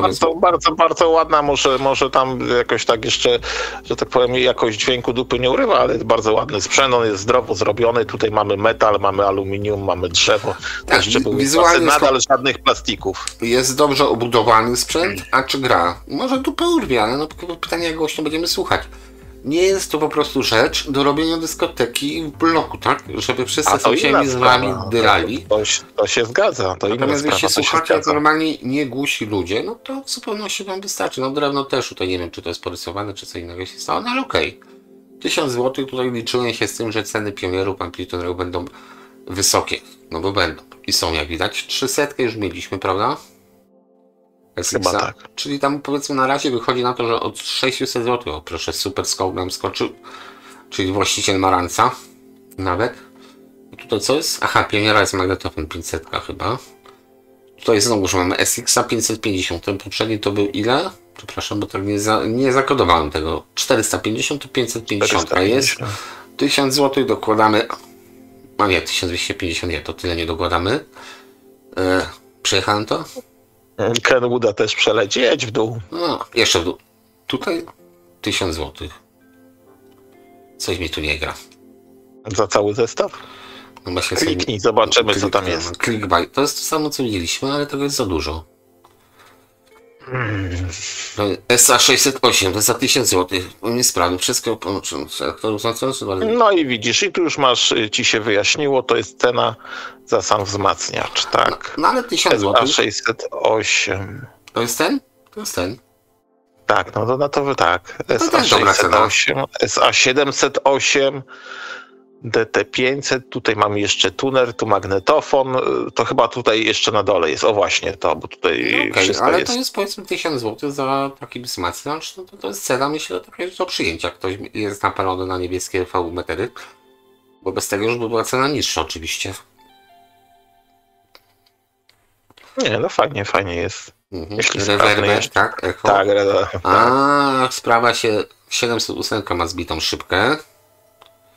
bardzo ładna, może tam jakoś tak jeszcze, że tak powiem, jakość dźwięku dupy nie urywa, ale jest bardzo ładny sprzęt, on jest zdrowo zrobiony, tutaj mamy metal, mamy aluminium, mamy drzewo, tak, wizualnie nadal żadnych plastików. Jest dobrze obudowany sprzęt, a czy gra? Może dupę urwie, ale pytanie, jak głośno będziemy słuchać. Nie jest to po prostu rzecz do robienia dyskoteki w bloku, tak? Żeby wszyscy sąsiedzi z wami dyrali. To się zgadza. Natomiast jeśli słuchacie, jak normalnie nie głusi ludzie, to w zupełności wam wystarczy. Drewno też tutaj nie wiem, czy to jest porysowane, czy co innego się stało, ale okej. 1000 zł, tutaj liczyłem się z tym, że ceny pionierów, amplitunerów będą wysokie. Bo będą. I są, jak widać. 300 już mieliśmy, prawda? Chyba tak. Czyli tam powiedzmy na razie wychodzi na to, że od 600 zł, proszę, Super Scope nam skoczył, czyli właściciel Maranca nawet. I tutaj co jest? Aha, Pioniera jest magnetofon 500 chyba. Tutaj znowu mamy SX 550, ten poprzedni to był ile? Przepraszam, bo tak nie zakodowałem tego. 450 to 550, a jest 1000 zł dokładamy, a nie, 1250 nie, to tyle nie dokładamy. Przejechałem to? Kenwooda też przeleci, jedź w dół. Jeszcze w dół. Tutaj 1000 zł. Coś mi tu nie gra. Za cały zestaw? Kliknij, zobaczymy co tam jest. Clickbait. To jest to samo co widzieliśmy, ale tego jest za dużo. SA608 to jest za 1000 zł. Nie sprawdzę, wszystko połączone. No i widzisz, i tu już ci się wyjaśniło, to jest cena za sam wzmacniacz, tak? Ale 1000 zł. SA608. To jest ten? To jest ten. Tak, tak. SA608, SA708. DT500, tutaj mamy jeszcze tuner, tu magnetofon, to chyba tutaj jeszcze na dole jest, o właśnie to, bo tutaj wszystko ale jest. to jest powiedzmy 1000 zł za taki wzmacniacz, no to jest cena, myślę, trochę do przyjęcia. Ktoś jest napalony na niebieskie V-metry, bo bez tego już by była cena niższa oczywiście. Nie, no fajnie jest. Jeśli Reverber, tak? Echo. Tak, A, sprawa się 708 ma zbitą szybkę.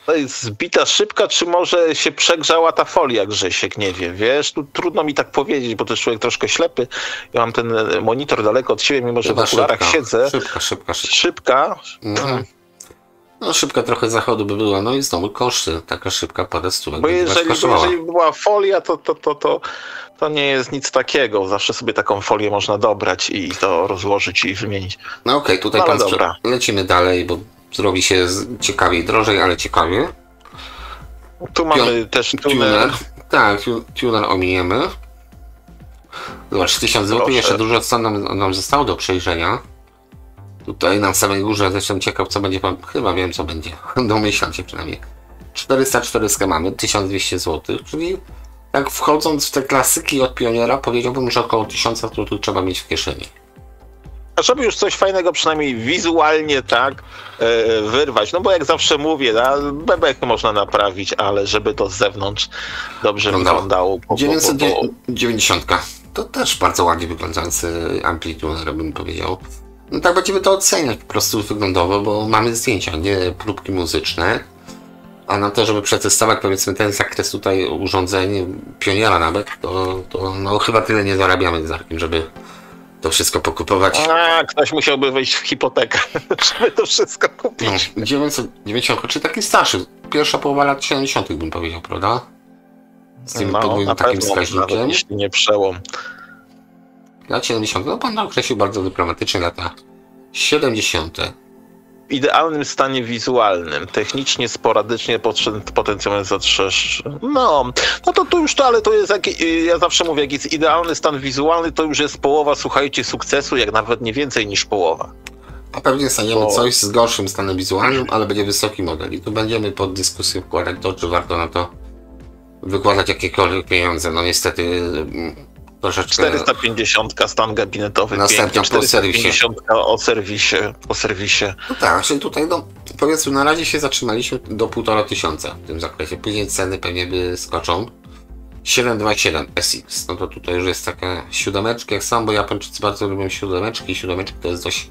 To jest zbita szybka, czy może się przegrzała ta folia, Grzesiek, nie wiem, wiesz, tu trudno mi tak powiedzieć, bo też człowiek troszkę ślepy, ja mam ten monitor daleko od siebie, mimo że w okularach siedzę. Szybka? No szybka trochę zachodu by była, no i znowu koszty, taka szybka parę stówek. Bo jeżeli była folia, to nie jest nic takiego, zawsze sobie taką folię można dobrać i to rozłożyć i wymienić. No okej, tutaj pan lecimy dalej, bo zrobi się ciekawiej, drożej, ale ciekawie. Tu mamy też tuner. Tak, tuner ominiemy. Zobacz, 1000 zł, jeszcze dużo co nam zostało do przejrzenia. Tutaj na samej górze, zresztą ciekaw co będzie, chyba wiem co będzie, domyślam się przynajmniej. 404 mamy, 1200 zł, czyli tak wchodząc w te klasyki od Pioniera, powiedziałbym, że około 1000 zł trzeba mieć w kieszeni. A żeby już coś fajnego, przynajmniej wizualnie, tak, wyrwać, no bo jak zawsze mówię, bebek można naprawić, ale żeby to z zewnątrz dobrze wyglądało. 990, to też bardzo ładnie wyglądający amplituner, bym powiedział. No tak będziemy to oceniać po prostu wyglądowo, bo mamy zdjęcia, nie próbki muzyczne. A na to, żeby przetestować powiedzmy ten zakres tutaj urządzeń Pioniera nawet, to no chyba tyle nie zarabiamy z Arkiem, żeby to wszystko pokupować. A, ktoś musiałby wejść w hipotekę, żeby to wszystko kupić. No, 990, czy taki starszy, pierwsza połowa lat 70 bym powiedział, prawda? Z tym podwójnym takim wskaźnikiem. Jeśli nie przełom. Lat 70, no pan określił bardzo dyplomatycznie lata 70. W idealnym stanie wizualnym, technicznie, sporadycznie potencjalnie zatrzeszczy. No to już to, ale to jest, ja zawsze mówię, jak jest idealny stan wizualny, to już jest połowa, słuchajcie, sukcesu, jak nawet nie więcej niż połowa. A pewnie staniemy coś z gorszym stanem wizualnym, ale będzie wysoki model i tu będziemy pod dyskusję wkładać to, czy warto na to wykładać jakiekolwiek pieniądze. No niestety troszeczkę... 450 stan gabinetowy, następnie po serwisie. O serwisie. No tak, czyli tutaj no, powiedzmy na razie się zatrzymaliśmy do 1500 w tym zakresie. Później ceny pewnie wyskoczą. 727 SX, no to tutaj już jest taka siódemeczka, jak sam, bo Japończycy bardzo lubią siódemeczki. Siódemeczki to jest dość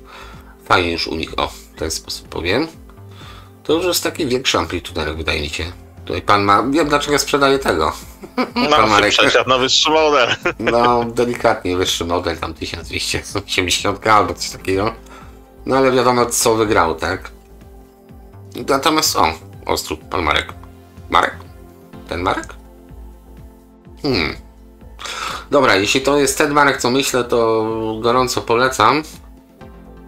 fajnie już u nich, o, w ten sposób powiem. To już jest taki większy amplituderek, wydaje mi się. Tutaj pan ma, wiem dlaczego sprzedaje tego. Pan Marek przesiadł na wyższy model. No, delikatnie wyższy model, tam 1280 albo coś takiego. No ale wiadomo co wygrał, tak? Natomiast, ostróg, pan Marek. Marek? Ten Marek? Dobra, jeśli to jest ten Marek, co myślę, to gorąco polecam.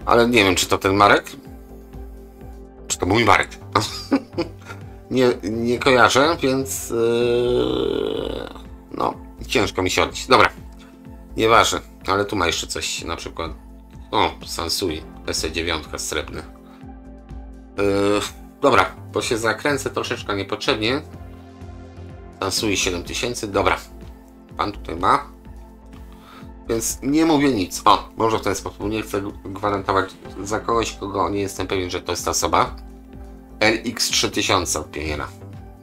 Ale nie wiem, czy to ten Marek? Czy to mój Marek? nie kojarzę, więc no, ciężko mi się odnieść. Dobra, nieważne, ale tu ma jeszcze coś, na przykład Sansui SE9 srebrny. Dobra, bo się zakręcę troszeczkę niepotrzebnie. Sansui 7000, dobra. Pan tutaj ma. Więc nie mówię nic. Może w ten sposób. Nie chcę gwarantować za kogoś, kogo nie jestem pewien, że to jest ta osoba. RX3000 od Pioniera.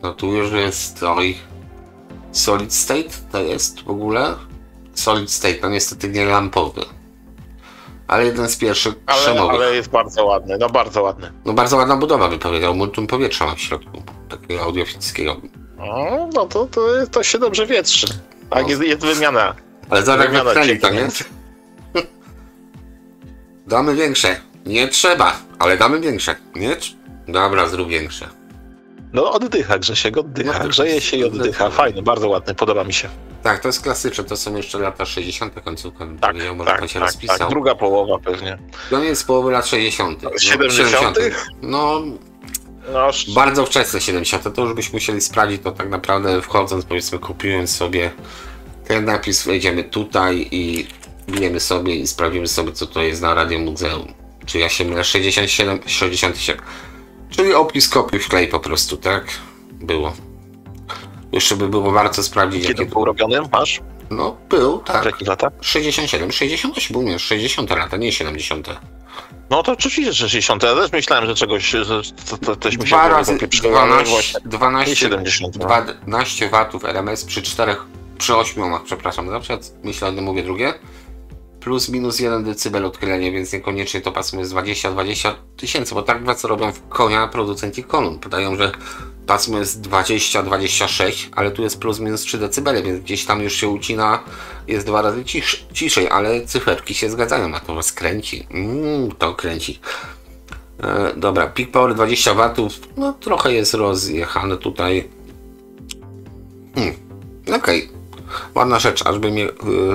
No tu już jest Solid State, to jest w ogóle. Solid State, to niestety nie lampowy. Ale jeden z pierwszych krzemowych. Ale jest bardzo ładny, no bardzo ładny. No bardzo ładna budowa, by powiedział. Multum powietrza ma w środku. Takiego audiofizyckiego. No to się dobrze wietrzy. Tak, jest wymiana. Ale zaraz wypchnęli to, nie? Damy większe. Nie trzeba, ale damy większe. Nie? Dobra, zrób większe. No oddycha, Grzesiek, oddycha. No, grzeje się i oddycha. Fajny, bardzo ładny, podoba mi się. Tak, to jest klasyczne, to są jeszcze lata 60. końcówka. Tak, pan się rozpisał. Tak, druga połowa pewnie. To nie jest połowy lat 60. 70. No, bardzo wczesne 70. To już byśmy musieli sprawdzić, to tak naprawdę wchodząc, powiedzmy, kupując sobie ten napis, wejdziemy tutaj i bijemy sobie i sprawdzimy sobie, co to jest na Radio Muzeum. Czy ja się mylę? 67, 67. Czyli opis, kopiuj, wklej po prostu, tak? było. Jeszcze by było warto sprawdzić, Kiedy jakie był robiony? Masz? No, był, W tak. jakich latach? 67, 68 był, nie, 60 lata, nie 70. No to oczywiście 60. Ja też myślałem, że czegoś, że to też mi się Dwa razy popieprzyło, ale właśnie 12 70. 12 watów RMS przy 8 ohmach, przepraszam, na przykład myślę, że mówię drugie. Plus minus 1 dB odchylenie, więc niekoniecznie to pasmo jest 20 tysięcy, bo tak co robią w konia producenci kolumn. Podają, że pasmo jest 20-26, ale tu jest plus minus 3 dB, więc gdzieś tam już się ucina, jest 2 razy ciszej, ale cyferki się zgadzają, a to was kręci. To kręci. Dobra, peak power 20 watów, no trochę jest rozjechane tutaj. Okej. Ładna rzecz, ażby mnie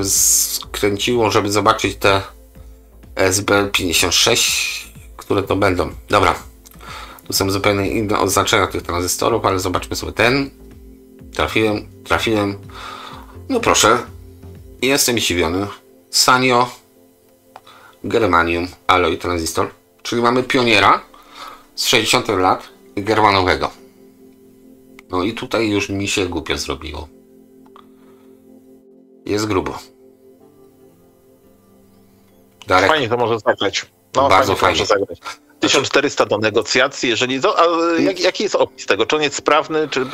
skręciło, żeby zobaczyć te SB56, które to będą. Dobra, tu są zupełnie inne oznaczenia tych tranzystorów, ale zobaczmy sobie ten. Trafiłem. No proszę, jestem zdziwiony. Sanyo Germanium Alloy tranzystor, czyli mamy pioniera z 60 lat germanowego. No i tutaj już mi się głupio zrobiło. Jest grubo. Darek. Fajnie to może zagrać. No, Bardzo fajnie. To może zagrać. 1400 do negocjacji, jeżeli. Jaki jest opis tego? Czy on jest sprawny, czy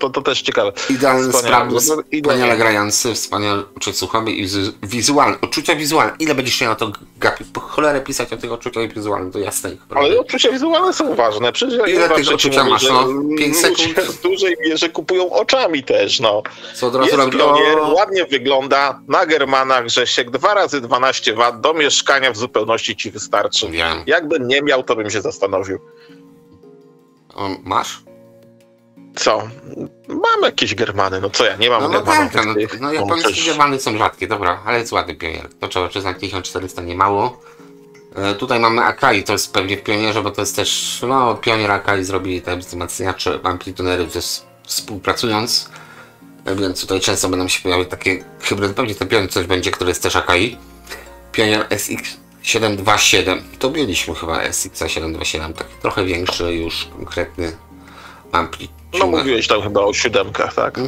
bo to też ciekawe. Idealny, sprawny, wspaniale grający, wspaniale słuchamy i wizualny. Uczucia wizualne. Ile będziesz się na to gapił? Po cholerę pisać o tych uczuciach wizualnych, to jasne. Ale uczucia wizualne są ważne. Przecież ile tych uczucia masz? No, 5 sekund. W dużej mierze kupują oczami też, no. Co od razu jest robi? pionier, ładnie wygląda, na Germanach, że się 2 razy 12 W do mieszkania w zupełności ci wystarczy. Wiem. Jakbym nie miał, to bym się zastanowił. Masz? Co? Mam jakieś Germany, no co ja, nie mam Germanów. No japońskie Germany są rzadkie, dobra, ale jest ładny pionier. To trzeba przyznać, 1400 nie mało. Tutaj mamy Akai, to jest pewnie w pionierze, bo to jest też, no pionier Akai zrobili te wzmacniacze, amplitunery współpracując. Więc tutaj często będą się pojawiać takie hybrydy, pewnie ten pionier coś będzie, który jest też Akai. Pionier SX727, to mieliśmy chyba SX727, taki trochę większy już konkretny amplitude. No mówiłeś tam chyba o 7, tak?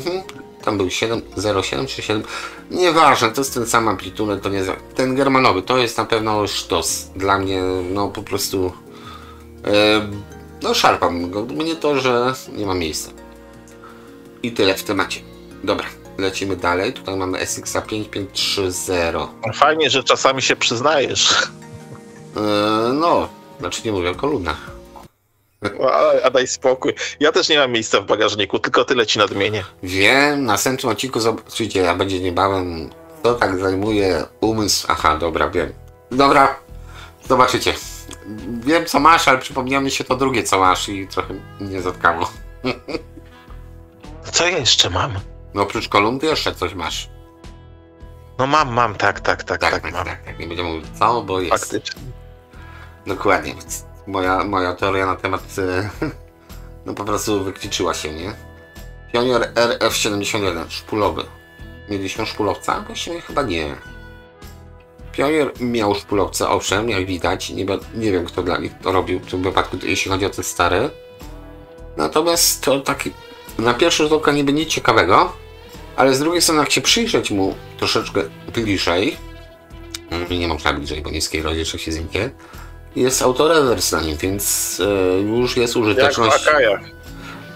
Tam był 07 czy 7, nieważne, to jest ten sam amplitude, to nie ten germanowy, to jest na pewno sztos. Dla mnie, no po prostu, no szarpam go, mnie to, że nie ma miejsca. I tyle w temacie. Dobra, lecimy dalej, tutaj mamy SX 5530. Fajnie, że czasami się przyznajesz. No, znaczy nie mówię o kolumnach. A daj spokój. Ja też nie mam miejsca w bagażniku, tylko tyle ci nadmienię. Wiem, w następnym odcinku zobaczycie, a będzie niebawem, to tak zajmuje umysł. Aha, dobra, wiem. Dobra, zobaczycie. Wiem co masz, ale przypomniało mi się to drugie co masz i trochę mnie zatkało. Co ja jeszcze mam? No oprócz kolumn ty jeszcze coś masz. No mam, mam, tak, mam. Tak, nie będziemy mówić co, bo jest. Faktycznie. Dokładnie. Moja teoria na temat no po prostu wykliczyła się, nie? Pionier RF71, szpulowy. Mieliśmy szpulowca? Właściwie chyba nie. Pionier miał szpulowce, owszem, jak widać. Nie wiem, kto dla nich to robił w tym wypadku, jeśli chodzi o te stare. Natomiast to taki na pierwszy rzut oka niby nic ciekawego, ale z drugiej strony jak się przyjrzeć mu troszeczkę bliżej, nie można bliżej, bo niskiej rozdzielczości zdjęcie, jest autorewers na nim, więc już jest użyteczność. Jak w Akajach.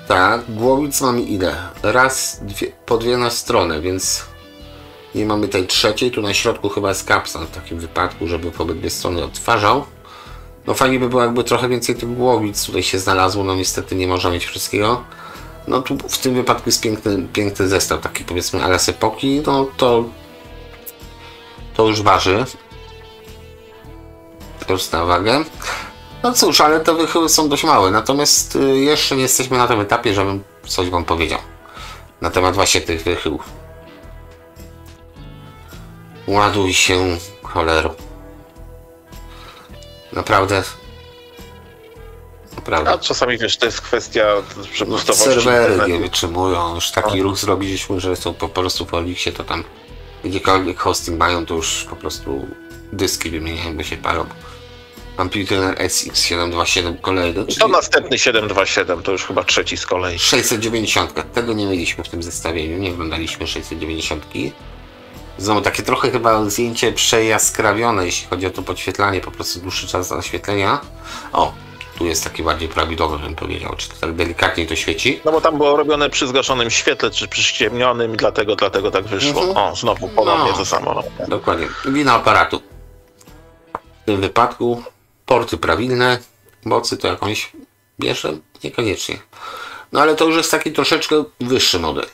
Tak, głowic mamy ile? Raz, po dwie na stronę, więc nie mamy tej trzeciej, tu na środku chyba jest kapstan w takim wypadku, żeby po obydwie strony odtwarzał. No fajnie by było, jakby trochę więcej tych głowic tutaj się znalazło, no niestety nie można mieć wszystkiego. No tu w tym wypadku jest piękny zestaw, taki powiedzmy ale z epoki, no to już waży. To już na wagę. No cóż, ale te wychyły są dość małe, natomiast jeszcze nie jesteśmy na tym etapie, żebym coś wam powiedział na temat właśnie tych wychyłów. Ładuj się, cholero. Naprawdę. A czasami wiesz, to jest kwestia przepustowości. Serwery nie wytrzymują, już taki ruch zrobiliśmy, że są po prostu w Olixie, to tam gdziekolwiek hosting mają, to już po prostu dyski wymieniają, bo się palą. Amplituner SX727 kolejny, I czyli to następny 727, to już chyba trzeci z kolei. 690. Tego nie mieliśmy w tym zestawieniu, nie oglądaliśmy 690. Znowu takie trochę chyba zdjęcie przejaskrawione, jeśli chodzi o to podświetlanie, po prostu dłuższy czas naświetlenia. O, tu jest taki bardziej prawidłowy, bym powiedział, czy to tak delikatniej to świeci. No bo tam było robione przy zgaszonym świetle, czy przy ściemnionym, dlatego tak wyszło. O, znowu ponownie to samo. Dokładnie. Wina aparatu. W tym wypadku porty prawilne, mocy to jakąś bierze? Niekoniecznie. No ale to już jest taki troszeczkę wyższy model.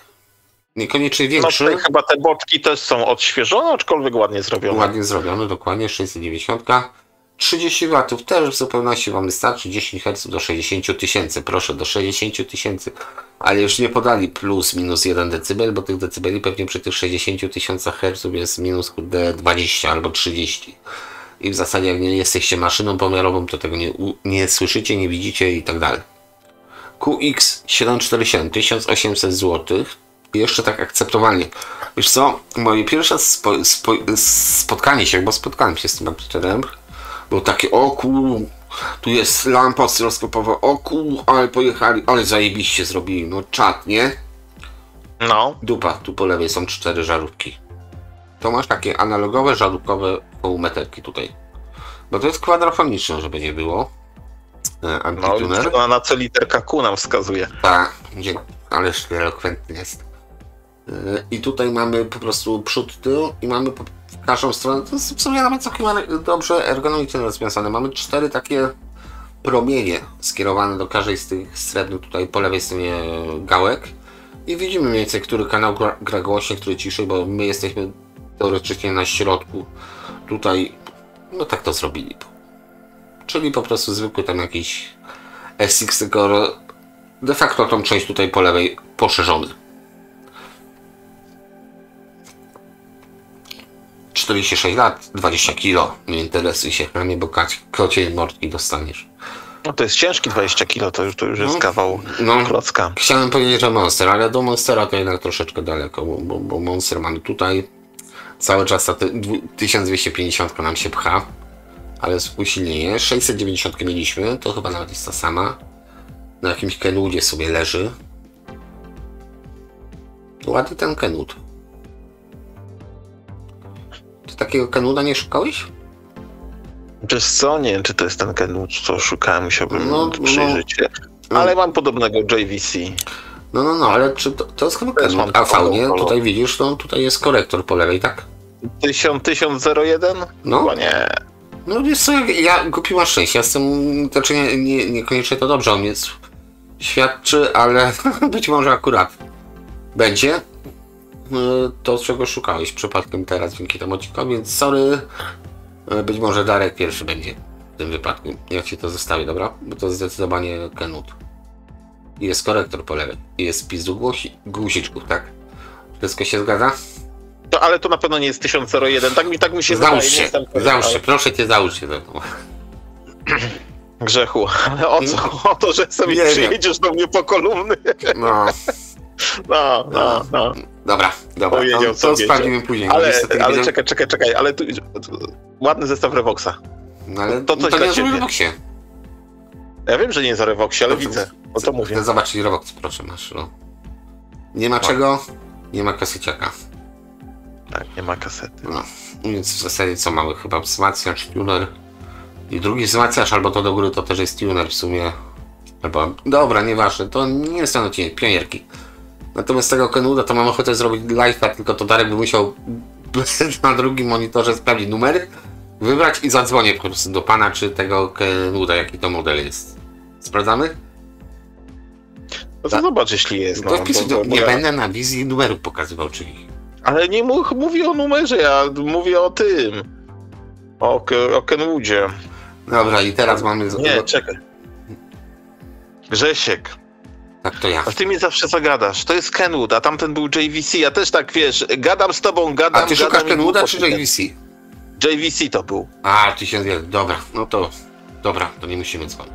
Niekoniecznie No większy. tutaj chyba te botki też są odświeżone, aczkolwiek ładnie zrobione. Ładnie zrobiony, dokładnie, 690. 30 W też w zupełności Wam wystarczy, 10 Hz do 60 tysięcy, proszę, do 60 tysięcy, ale już nie podali plus minus 1 dB, bo tych decybeli pewnie przy tych 60 tysiącach Hz jest minus 20 albo 30. I w zasadzie jak nie jesteście maszyną pomiarową, to tego nie słyszycie, nie widzicie i tak dalej. QX747, 1800 zł. I jeszcze tak akceptowalnie. Wiesz co, moje pierwsze spotkanie się, bo spotkałem się z tym amplituderem, było takie, o kur, tu jest lampa oscyloskopowa, o kur, ale pojechali, ale zajebiście zrobili, no czad, nie? No. Dupa, tu po lewej są 4 żarówki. To masz takie analogowe, żarówkowe półmeterki tutaj. Bo to jest kwadrafoniczne, żeby nie było. Amplituner. No, na co literka Q nam wskazuje. Tak, ależ elokwentny jest. I tutaj mamy po prostu przód, tył i mamy w każdą stronę, to jest w sumie nawet całkiem dobrze ergonomicznie rozwiązane. Mamy 4 takie promienie skierowane do każdej z tych srebrnych tutaj po lewej stronie gałek i widzimy mniej więcej, który kanał gra głośniej, który ciszej, bo my jesteśmy teoretycznie na środku. Tutaj, no tak to zrobili. Czyli po prostu zwykły tam jakiś SX, tylko de facto tą część tutaj po lewej poszerzony. 46 lat, 20 kg. Nie interesuj się chramie, bo kocie mordki dostaniesz. No to jest ciężki 20 kg, to już jest kawał klocka. Chciałem powiedzieć, że Monster, ale do Monstera to jednak troszeczkę daleko, bo Monster mamy tutaj. Cały czas ta 1250 nam się pcha, ale jest usilnienie. 690 mieliśmy, to chyba nawet jest ta sama. Na jakimś Kenwoodzie sobie leży. Ładny ten Kenwood. Ty takiego Kenwooda nie szukałeś? Wiesz co, nie wiem, czy to jest ten Kenwood, co szukałem, musiałbym przyjrzeć się. Ale mam podobnego JVC. No, ale czy to jest chyba Kenwood AV, nie? Tutaj widzisz, no tutaj jest korektor po lewej, tak? 1001? No. Chyba nie. No wiesz co, ja głupi masz szczęście, ja jestem, znaczy niekoniecznie to dobrze o mnie świadczy, ale być może akurat będzie to, czego szukałeś przypadkiem teraz dzięki temu odcinkowi, więc sorry, być może Darek pierwszy będzie w tym wypadku, jak ci to zostawi, dobra? Bo to zdecydowanie Kenwood. I jest korektor po lewej, i jest wpis do guziczków, tak? Wszystko się zgadza? Ale to na pewno nie jest 1001, tak mi się załóż wydaje. Załóż się, proszę cię, załóż się ze mną. Grzechu, ale o co? O to, że sobie przyjedziesz do mnie po kolumny. No. No. Dobra, to sprawdzimy później. Ale czekaj, ale tu ładny zestaw Revoxa. No, ale to coś to dla nie ciebie. jest Revoxie. Ja wiem, że nie jest o Revoxie, ale widzę. O to mówię. Zobacz, Revox, proszę, masz. No. Nie ma czego, nie ma kaseciaka. Tak, nie ma kasety. No, więc w zasadzie co mamy? Chyba wzmacniacz, tuner i drugi wzmacniacz, albo to do góry to też jest tuner w sumie. Albo, dobra, nieważne, to nie jest ten odcinek, pionierki. Natomiast tego Kenwooda to mam ochotę zrobić live'a, tylko to Darek by musiał na drugim monitorze sprawdzić numery, wybrać i zadzwonię po prostu do pana, czy tego Kenwooda, jaki to model jest. Sprawdzamy? No to zobacz, jeśli jest. To wpisuj, nie będę na wizji numerów pokazywał, czyli. Ale nie mówię o numerze, ja mówię o tym. O Kenwoodzie. Dobra, i teraz mamy. Nie, czekaj. Grzesiek. Tak, to ja. A ty mnie zawsze zagadasz. To jest Kenwood, a tamten był JVC. Ja też tak, wiesz, gadam z tobą, gadam. A ty szukasz Kenwooda czy JVC? JVC to był. A, 1001, dobra, no to. Dobra, to nie musimy dzwonić.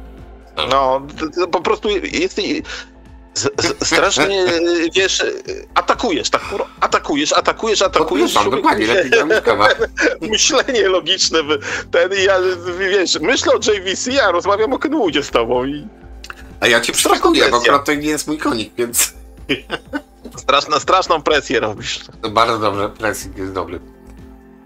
No, to po prostu jest. Strasznie, wiesz, atakujesz, tak, atakujesz. Podpisam, dokładnie, lepiej zamykam. Myślenie logiczne, ja, wiesz, myślę o JVC, a rozmawiam o Kenwoodzie z tobą i... A ja cię przekonuję, bo akurat to nie jest mój konik, więc... Straszną presję robisz. To bardzo dobrze, pressing jest dobry.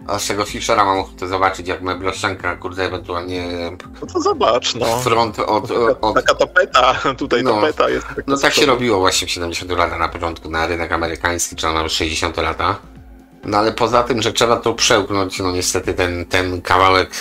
A z tego Fischera mam ochotę zobaczyć, jak meblościanka, kurde, ewentualnie... No to zobacz, no. Front od... Taka tapeta, tutaj tapeta jest. No tak się robiło właśnie w 70 latach na początku na rynek amerykański, czy nawet 60 lata. No ale poza tym, że trzeba to przełknąć, no niestety ten kawałek...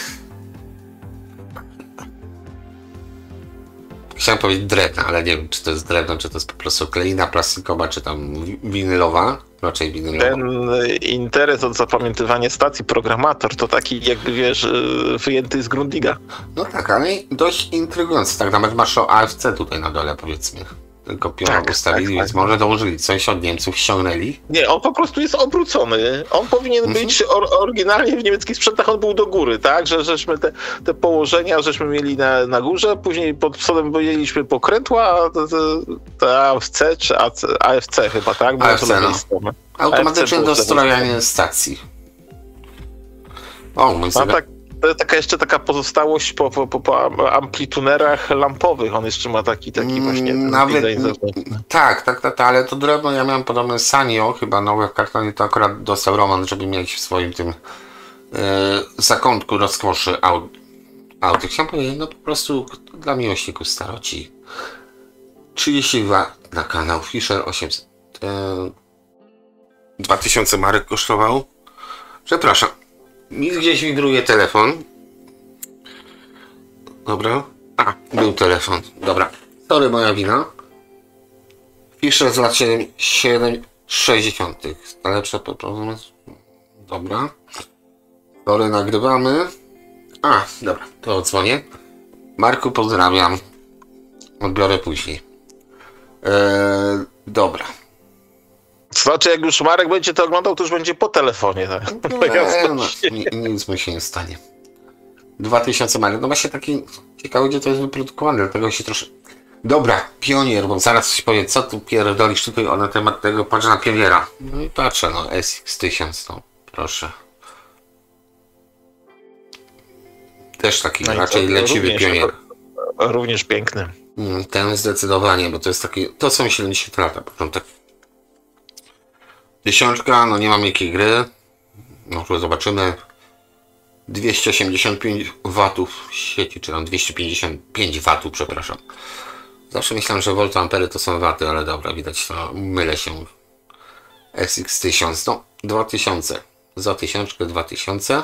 Chciałem powiedzieć drewna, ale nie wiem, czy to jest drewno, czy to jest po prostu kleina plastikowa, czy tam winylowa. Raczej winylowa. Ten interes od zapamiętywania stacji programator to taki, jakby wiesz, wyjęty z Grundiga. No tak, ale dość intrygujący. Tak nawet masz o AFC tutaj na dole, powiedzmy. Tylko piorą ustawili, więc może dołożyli coś od Niemców, ściągnęli. Nie, on po prostu jest obrócony. On powinien być oryginalnie w niemieckich sprzętach, on był do góry, tak? Że żeśmy te położenia żeśmy mieli na górze, później pod przodem mieliśmy pokrętła, te AFC czy AFC chyba, tak? Było AFC, no. Automatyczne dostrojanie stacji. O, mój sobie... To jest jeszcze taka pozostałość po amplitunerach lampowych. On jeszcze ma taki właśnie nawet, tak, ale to drewno, ja miałem podobne Sanyo, chyba nowe w kartonie, to akurat dostał Roman, żeby mieć w swoim tym zakątku rozkoszy auty. Chciałem powiedzieć, no po prostu dla miłośników staroci. 32 na kanał, Fischer 800. 2000 marek kosztował. Przepraszam. Mi gdzieś wibruje telefon. Dobra. A, był telefon. Dobra. Sorry, moja wina. Fischer z lat 60. Lepsze performance. Dobra. Sorry, nagrywamy. A, dobra. To odzwonię. Marku, pozdrawiam. Odbiorę później. Dobra. Znaczy, jak już Marek będzie to oglądał, to już będzie po telefonie. Tak? Nic mu się nie stanie. 2000 marek. No właśnie taki ciekawy, gdzie to jest wyprodukowane, dlatego się troszkę... Dobra, Pionier, bo zaraz coś powie, co tu pierdolisz tutaj na temat tego, patrz na Pioniera. No i patrzę, no SX1000, no proszę. Też taki no raczej leciwy Pionier. Również piękny. Ten zdecydowanie, bo to jest taki, to są 70 lata, początek. Tysiączka, no nie mam jakiej gry. No tu zobaczymy. 285 watów sieci, czy tam 255 watów, przepraszam. Zawsze myślałem, że voltampery to są waty, ale dobra, widać, to mylę się. SX1000, no 2000. Za tysiączkę 2000.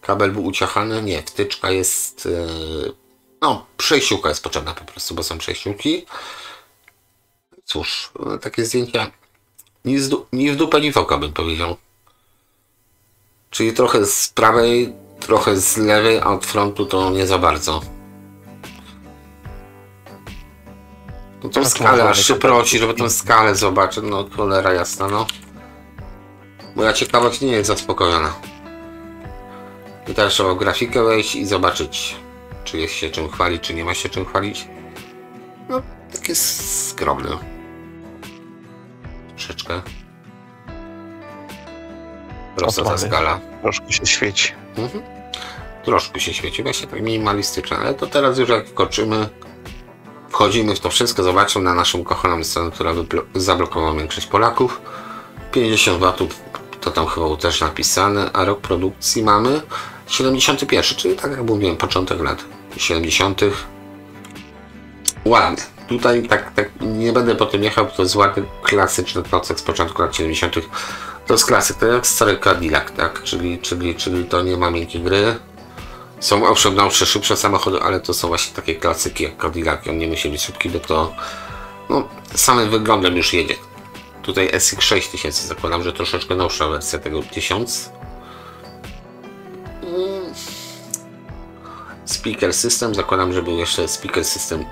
Kabel był uciachany, nie, wtyczka jest... no, przejściówka jest potrzebna po prostu, bo są przejściówki. Cóż, takie zdjęcia ni w dupę, ni w oko, bym powiedział. Czyli trochę z prawej, trochę z lewej, a od frontu to nie za bardzo. No tą skalę aż się prosi, żeby tą skalę zobaczyć. No cholera jasna, no. Moja ciekawość nie jest zaspokojona. I teraz trzeba w grafikę wejść i zobaczyć, czy jest się czym chwalić, czy nie ma się czym chwalić. No, takie skromne. Troszeczkę. Prosta ta skala. Troszkę się świeci. Troszkę się świeci, właśnie tak minimalistyczne, ale to teraz już jak wchodzimy w to wszystko, zobaczymy na naszą kochaną stronę, która zablokowała większość Polaków. 50 watów, to tam chyba też napisane, a rok produkcji mamy 71, czyli tak jak mówiłem, początek lat 70. Ładny. Tutaj tak nie będę po tym jechał, to jest ładny, klasyczny procek z początku lat 70. To jest klasyk, to jak stary Cadillac, tak? Czyli to nie ma miękkiej gry. Są owszem nowsze, szybsze samochody, ale to są właśnie takie klasyki jak Cadillac. On nie musi być szybki, bo to no, samym wyglądem już jedzie. Tutaj SX6000, zakładam, że troszeczkę nowsza wersja tego 1000. Speaker System, zakładam, że był jeszcze Speaker System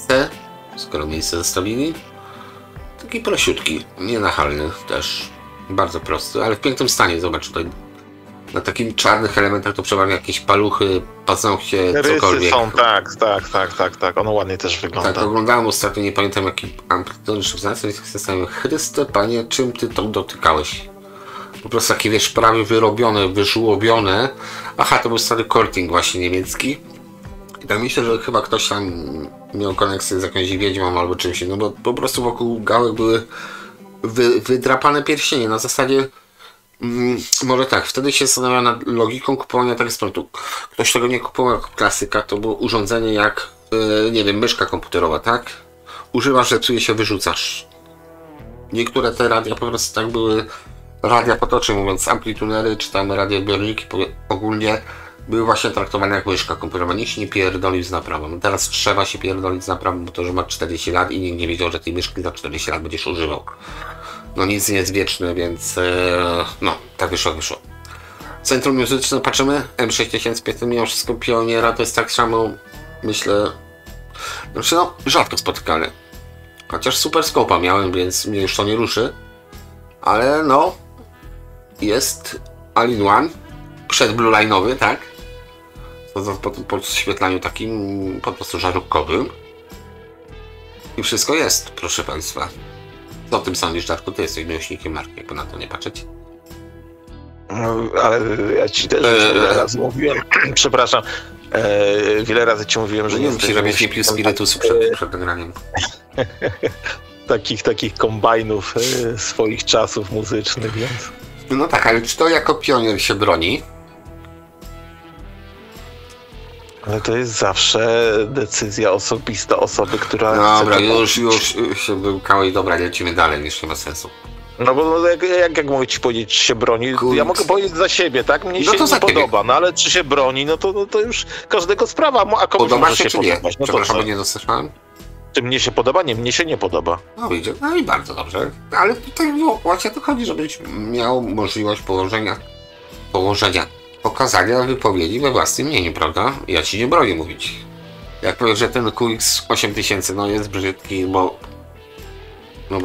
C, skoro miejsce zostawili. Taki prosiutki, nienachalny też. Bardzo prosty, ale w pięknym stanie. Zobacz tutaj. Na takim czarnych elementach to przeważnie jakieś paluchy, paznokcie, Rysy cokolwiek. są, tak. Ono ładnie też wygląda. Tak, oglądałem ostatnio, nie pamiętam jaki amplitudyczny znalazłem i się zastanawiam, Chryste, Panie, czym ty to dotykałeś? Po prostu takie, wiesz, prawie wyrobione, wyżłobione. Aha, to był stary Korting właśnie niemiecki. I tak myślę, że chyba ktoś tam miał koneksję z jakąś wiedźmą albo czymś, no bo po prostu wokół gałek były wydrapane pierścienie na zasadzie może tak, wtedy się zastanawiam nad logiką kupowania tego sprzętu. Ktoś tego nie kupował jako klasyka, to było urządzenie jak, nie wiem, myszka komputerowa, tak? Używasz, zepsuje się, wyrzucasz. Niektóre te radia po prostu tak były, radia potocznie mówiąc, amplitunery czy tam radioodbiorniki ogólnie były właśnie traktowane jak myszka komputerowa. Nikt się nie pierdolił z naprawą. Teraz trzeba się pierdolić z naprawą, bo to, że ma 40 lat i nikt nie wiedział, że tej myszki za 40 lat będziesz używał. No nic nie jest wieczne, więc no, tak wyszło. Centrum muzyczne patrzymy, M6500 mimo wszystko pioniera, to jest tak samo, myślę, znaczy no, rzadko spotykane. Chociaż super scope'a miałem, więc mnie już to nie ruszy. Ale no, jest all-in-one, przed blue line'owy, tak? Po podświetlaniu takim po prostu żarówkowym. I wszystko jest, proszę Państwa. Co o tym sądzisz, Darku? Ty jesteś miłośnikiem marki, jakby na to nie patrzeć. No, ale ja ci też wiele razy mówiłem, przepraszam, wiele razy ci mówiłem, że nie wiem, żebyś nie pił spirytusu przed nagraniem. Takich kombajnów swoich czasów muzycznych, więc... No tak, ale czy to jako pionier się broni? Ale to jest zawsze decyzja osobista osoby, która... Dobra, już się wyłkałeś, dobra, lecimy dalej, już nie ma sensu. No bo jak mogę ci powiedzieć, czy się broni? Ja mogę powiedzieć za siebie, tak? Mnie no się to nie podoba, no ale czy się broni, no to już każdego sprawa, a komuś podoba może się czy podobać. Nie? Przepraszam, bo nie dostrzegłem. Czy mnie się podoba? Nie, mnie się nie podoba. No idzie, no i bardzo dobrze. Ale tutaj właśnie o to chodzi, żebyś miał możliwość pokazania wypowiedzi we własnym imieniu, prawda? Ja ci nie bronię mówić. Jak powiesz, że ten QX 8000 no jest brzydki, bo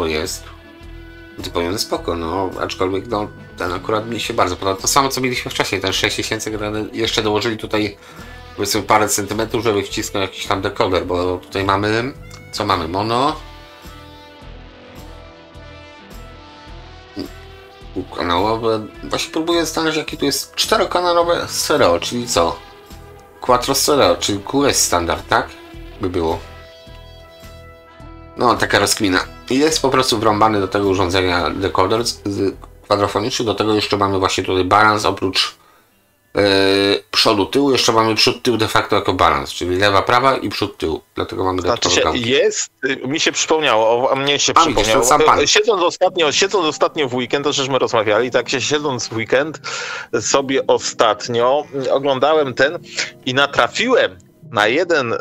jest. To powiem spoko, no aczkolwiek no ten akurat mi się bardzo podoba. To samo co mieliśmy wcześniej, ten 6000, jeszcze dołożyli tutaj powiedzmy parę centymetrów, żeby wcisnął jakiś tam dekoder, bo tutaj mamy, co mamy, mono, kanałowe, właśnie próbuję znaleźć jaki tu jest czterokanałowe stereo, czyli co? Quattro stereo, czyli QS standard, tak? By było. No, taka rozkmina. I jest po prostu wrąbany do tego urządzenia dekoder kwadrofoniczny, do tego jeszcze mamy właśnie tutaj balans, oprócz przodu, tyłu, jeszcze mamy przód, tył de facto jako balans, czyli lewa, prawa i przód, tył. Dlatego mamy mi się przypomniało, siedząc ostatnio w weekend, to żeśmy rozmawiali, tak się siedząc w weekend sobie ostatnio oglądałem i natrafiłem na jeden,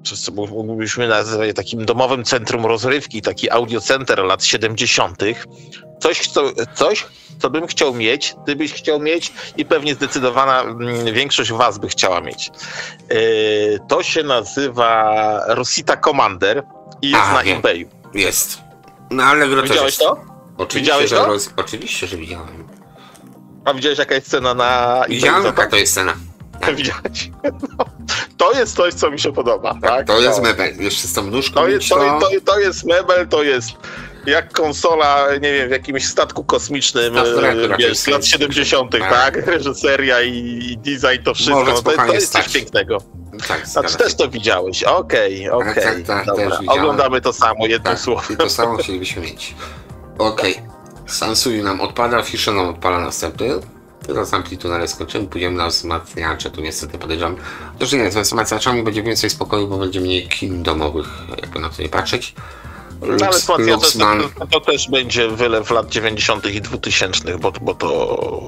co mógłbyśmy nazwać takim domowym centrum rozrywki, taki audiocenter lat 70. Coś, co bym chciał mieć, ty byś chciał mieć i pewnie zdecydowana większość was by chciała mieć. To się nazywa Rosita Commander i jest na eBayu. Jest. No ale widziałeś to? Oczywiście, że widziałem. A widziałeś jaka jest cena na eBayu? Widziałem jaka to jest cena. Tak. Widziałeś? No, to jest coś, co mi się podoba. Tak? To jest mebel. Jeszcze z tą nóżką. To jest mebel, to jest jak konsola, nie wiem, w jakimś statku kosmicznym z lat 70., tak? Reżyseria i design, to wszystko. No, to jest coś pięknego. Tak, znaczy też to widziałeś. Okej. Dobra. Oglądamy to samo, jedno słowo. I to samo chcielibyśmy mieć. Sansui nam odpada, Fisher nam odpala następny. Teraz amplitudę skończymy, pójdziemy na wzmacniacze, tu niestety podejrzewam. Też nie, z wzmacniaczami będzie więcej spokoju, bo będzie mniej kin domowych, jakby na to nie patrzeć. No, ale wzmacniacze to też będzie wylew lat 90. i 2000, bo to...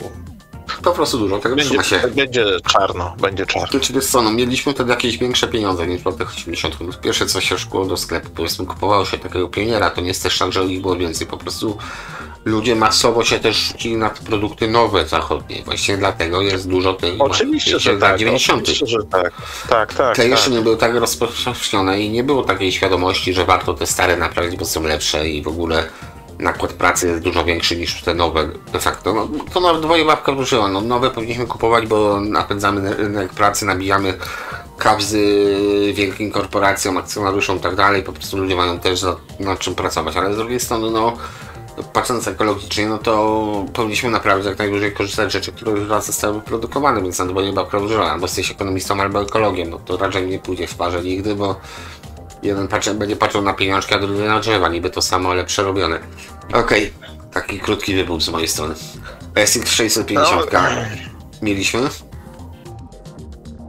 Po prostu dużo, tego trzyma się. Będzie czarno. Czyli wiesz co, no, mieliśmy wtedy jakieś większe pieniądze niż w latach 80. Pierwsze co się szło do sklepu, powiedzmy kupowało się takiego pioniera, to nie jest też tak, że ich było więcej, po prostu ludzie masowo się też rzucili na te produkty nowe zachodnie. Właśnie dlatego jest dużo tych oczywiście, że tak, 90. Oczywiście, że tak. Te jeszcze nie były tak rozpowszechnione i nie było takiej świadomości, że warto te stare naprawić, bo są lepsze i w ogóle nakład pracy jest dużo większy niż te nowe de facto. No, to nawet dwoje babka wróżyła. No, nowe powinniśmy kupować, bo napędzamy rynek pracy, nabijamy kabzy wielkim korporacjom, akcjonariuszom i tak dalej. Po prostu ludzie mają też nad czym pracować. Ale z drugiej strony, no, patrząc ekologicznie, no to powinniśmy naprawdę jak najdłużej korzystać z rzeczy, które już raz zostały wyprodukowane, więc na dwoje babka wróżyła. Albo jesteś ekonomistą, albo ekologiem. No to raczej nie pójdzie w parze nigdy, bo jeden będzie patrzył na pieniążki, a drugi na drzewa. Niby to samo, ale przerobione. Okej, taki krótki wybuch z mojej strony. SX 650 mieliśmy?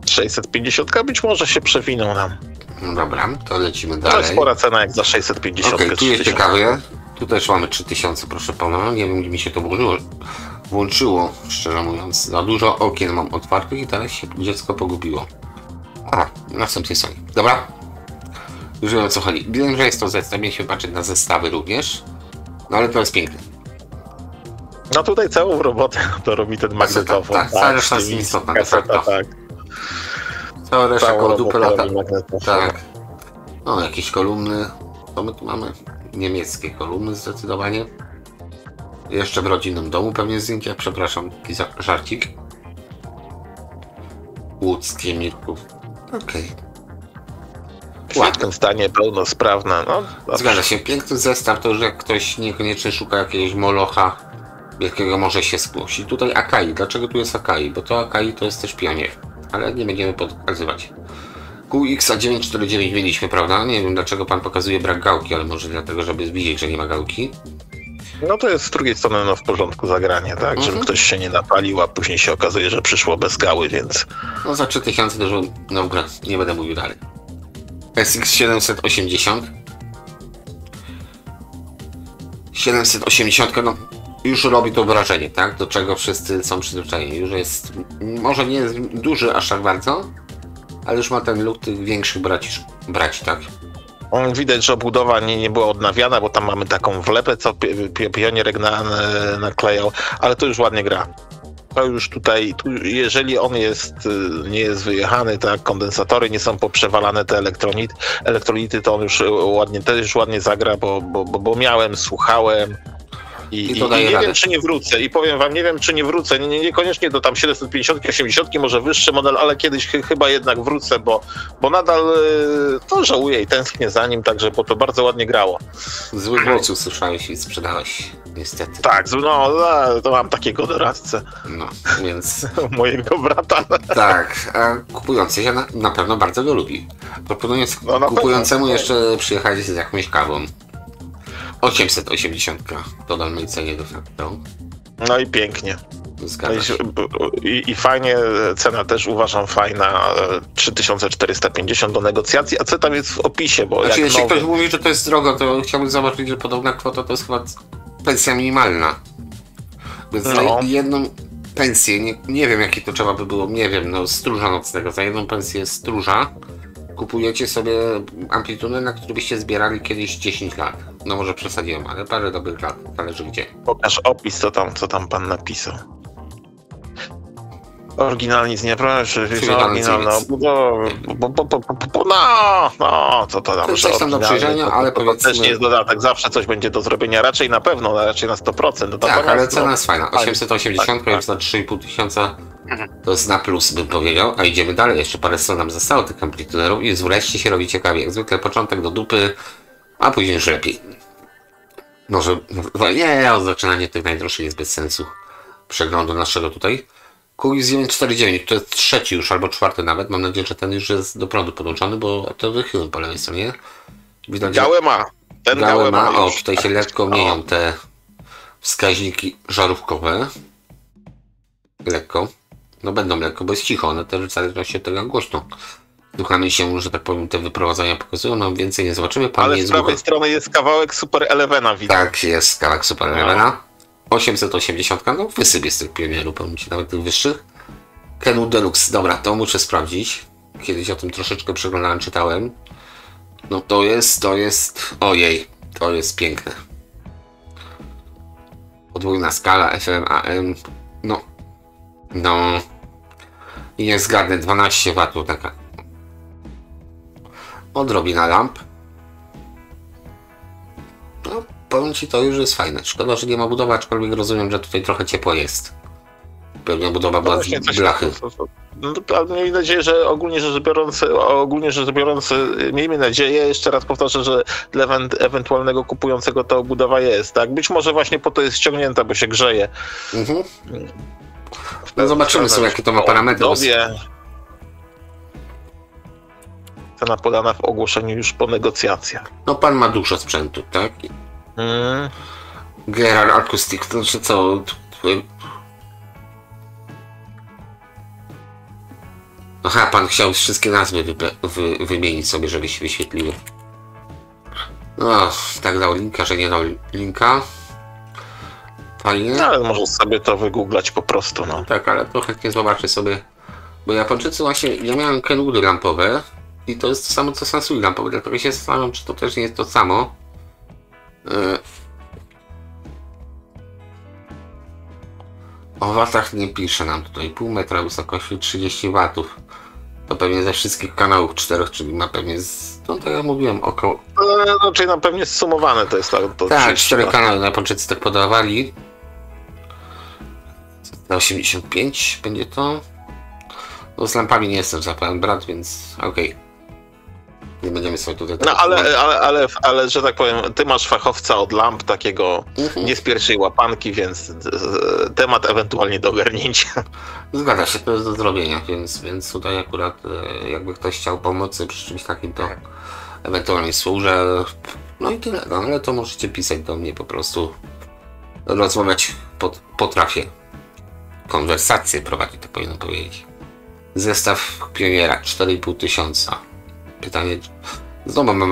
650 być może się przewinął nam. No dobra, to lecimy To dalej. jest spora cena jak za 650. Okej, tu jest ciekawie. Tu też mamy 3000, proszę pana. Nie wiem, gdzie mi się to włączyło, szczerze mówiąc. Za dużo okien mam otwartych i teraz się dziecko pogubiło. A, na następnej stronie. Dobra. Już wiem, o co chodzi. Wiem, że jest to zestaw, mieliśmy patrzeć na zestawy również. No ale to jest piękne. No tutaj całą robotę to robi ten magnetofon. Tak, cała reszta jest nieistotna, de facto. Tak. Cała reszta Całą koło dupy robotę lata. robi magnetofon. Tak. No, jakieś kolumny. Co my tu mamy? Niemieckie kolumny zdecydowanie. Jeszcze w rodzinnym domu pewnie zdjęcia. Przepraszam, taki żarcik. Łódzkie Mirków. Okej. W świetnym stanie, pełnosprawna. No, Zgadza się. Piękny zestaw, to już jak ktoś niekoniecznie szuka jakiegoś molocha, jakiego może się skłosić. Tutaj Akai. Dlaczego tu jest Akai? Bo to Akai to jest też pionier. Ale nie będziemy pokazywać. QX 949 mieliśmy, prawda? Nie wiem dlaczego pan pokazuje brak gałki, ale może dlatego, żeby widzieć, że nie ma gałki. No to jest z drugiej strony no, w porządku zagranie, tak? Żeby ktoś się nie napalił, a później się okazuje, że przyszło bez gały, więc... No za 3000 też, no dobra, nie będę mówił dalej. SX 780. 780, no już robi to wrażenie, tak? Do czego wszyscy są przyzwyczajeni. Już jest, może nie jest duży aż tak bardzo, ale już ma ten look tych większych braci, tak? Widać, że obudowa nie była odnawiana, bo tam mamy taką wlepę, co pionierek naklejał, ale to już ładnie gra. To już tutaj, jeżeli on nie jest wyjechany, tak, kondensatory nie są poprzewalane, te elektrolity, to on już ładnie zagra, bo miałem, słuchałem. I nie wiem, czy nie wrócę. I powiem wam, nie wiem, czy nie wrócę. Niekoniecznie do tam 750, 80, może wyższy model, ale kiedyś chyba jednak wrócę, bo nadal to żałuję i tęsknię za nim, także bo to bardzo ładnie grało. Zły głos usłyszałeś i sprzedałeś, niestety. Tak, no to mam takiego doradcę. No, więc... mojego brata. Tak, a kupujący się na pewno bardzo go lubi. Proponuję kupującemu jeszcze przyjechać z jakąś kawą. 880 w dodalnej cenie de facto. No i pięknie. Zgadza się. I fajnie, cena też uważam fajna, 3450 do negocjacji, a co tam jest w opisie, bo Znaczy, jak jeśli nowy... ktoś mówi, że to jest drogo, to chciałbym zobaczyć, że podobna kwota to jest chyba pensja minimalna. Więc za jedną pensję, nie wiem jakie to trzeba by było, nie wiem, no stróża nocnego, za jedną pensję stróża kupujecie sobie amplitudę, na który byście zbierali kiedyś 10 lat. No może przesadziłem, ale parę dobrych lat, zależy gdzie. Pokaż opis, co tam pan napisał. Oryginalnie nic nie proszę, oryginalna obudowa, no, co to tam, to coś tam do przejrzenia, ale powiedzmy... też nie jest dodatek, zawsze coś będzie do zrobienia, raczej na pewno, raczej na 100%. No tak, ale cena jest fajna, 880 tak. Za 3500 to jest na plus, bym powiedział, a idziemy dalej, jeszcze parę stron nam zostało tych amplituderów i wreszcie się robi ciekawie, jak zwykle początek do dupy, a później już lepiej. Może, nie, zaczynanie tych najdroższych jest bez sensu przeglądu naszego tutaj. QX 949, to jest trzeci już, albo czwarty nawet. Mam nadzieję, że ten już jest do prądu podłączony, bo to wychyłem po lewej stronie. Widać, gałę ma. Ten gałę ma. O, tutaj się lekko mienią te wskaźniki żarówkowe. Lekko. No będą lekko, bo jest cicho. One też w zależności od tego jak głośno. Słuchamy się, że tak powiem, te wyprowadzania pokazują. No więcej nie zobaczymy. Pan ale z prawej strony jest kawałek Super Elevena, widzę. Tak, jest kawałek Super Elevena. 880, no wysyp jest tych pionierów, powiem ci, nawet tych wyższych. Kenwood Deluxe, dobra, to muszę sprawdzić. Kiedyś o tym troszeczkę przeglądałem, czytałem. No to jest, ojej, to jest piękne. Podwójna skala, FM, AM, no. I nie zgadnę, 12 W taka. Odrobina lamp. No, powiem ci, to już jest fajne. Szkoda, że nie ma budowy, aczkolwiek rozumiem, że tutaj trochę ciepło jest. Pewnie budowa była z blachy. No, ale miejmy nadzieję, że ogólnie rzecz biorąc, miejmy nadzieję, jeszcze raz powtarzę, że dla ewentualnego kupującego ta budowa jest, tak? Być może właśnie po to jest ściągnięta, bo się grzeje. No zobaczymy sobie, jakie to ma parametry. Cena podana w ogłoszeniu już po negocjacjach. No pan ma dużo sprzętu, tak? Gerard Acoustic, to znaczy co? Aha, pan chciał wszystkie nazwy wymienić sobie, żeby się wyświetliły. No, tak dał linka, że nie dał linka. Fajnie. No, ale może sobie to wygooglać po prostu, no. Tak, ale to chętnie zobaczę sobie. Bo Japończycy właśnie, ja miałem Kenwoody lampowe i to jest to samo co Sansui lampowe, dlatego się zastanawiam, czy to też nie jest to samo. O watach nie pisze nam tutaj, pół metra wysokości 30 watów. To pewnie ze wszystkich kanałów 4, czyli ma pewnie no tak jak mówiłem, około... No, czyli na pewnie zsumowane to jest to tak, 4 kanały Japończycy tak podawali. 85 będzie to. No z lampami nie jestem za pełen brat, więc okej. Nie będziemy sobie tutaj... No ale, że tak powiem, ty masz fachowca od lamp, takiego nie z pierwszej łapanki, więc temat ewentualnie do ogarnięcia. Zgadza się, to jest do zrobienia, więc tutaj akurat jakby ktoś chciał pomocy przy czymś takim, to ewentualnie służę. No i tyle, no, ale to możecie pisać do mnie po prostu. Rozmawiać potrafię. Konwersacje prowadzić, to powinno powiedzieć. Zestaw Pioniera 4500. Pytanie, znowu ma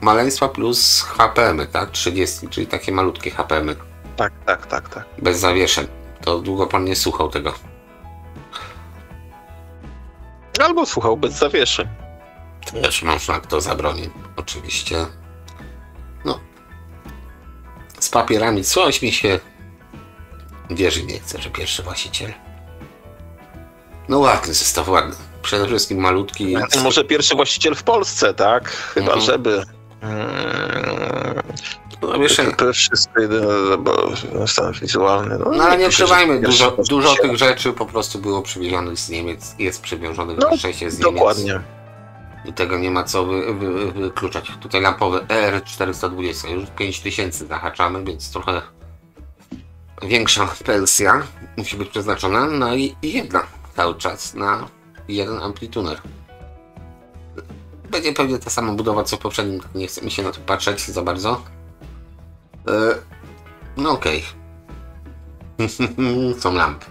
maleństwa plus HPM, tak? 30, czyli takie malutkie HPM. Tak. Bez zawieszeń. To długo pan nie słuchał tego. Albo słuchał bez zawieszeń. Też można, kto zabroni, oczywiście. No. Z papierami coś mi się wierzy nie chce, że pierwszy właściciel. No ładny zestaw, ładny. Przede wszystkim malutki. Może pierwszy właściciel w Polsce, tak? Chyba, żeby... No, wiesz, to wszystko jedyne, bo stan wizualny. No ale nie ukrywajmy, dużo tych rzeczy po prostu było przywiezionych z Niemiec, jest przywiązanych na szczęście z Niemiec. Dokładnie. I tego nie ma co wykluczać. Tutaj lampowy ER420, już 5000 zahaczamy, więc trochę większa pensja musi być przeznaczona na jedna cały czas, na jeden amplituner. Będzie pewnie ta sama budowa co w poprzednim, nie chce mi się na to patrzeć za bardzo. No okej. Są lampy.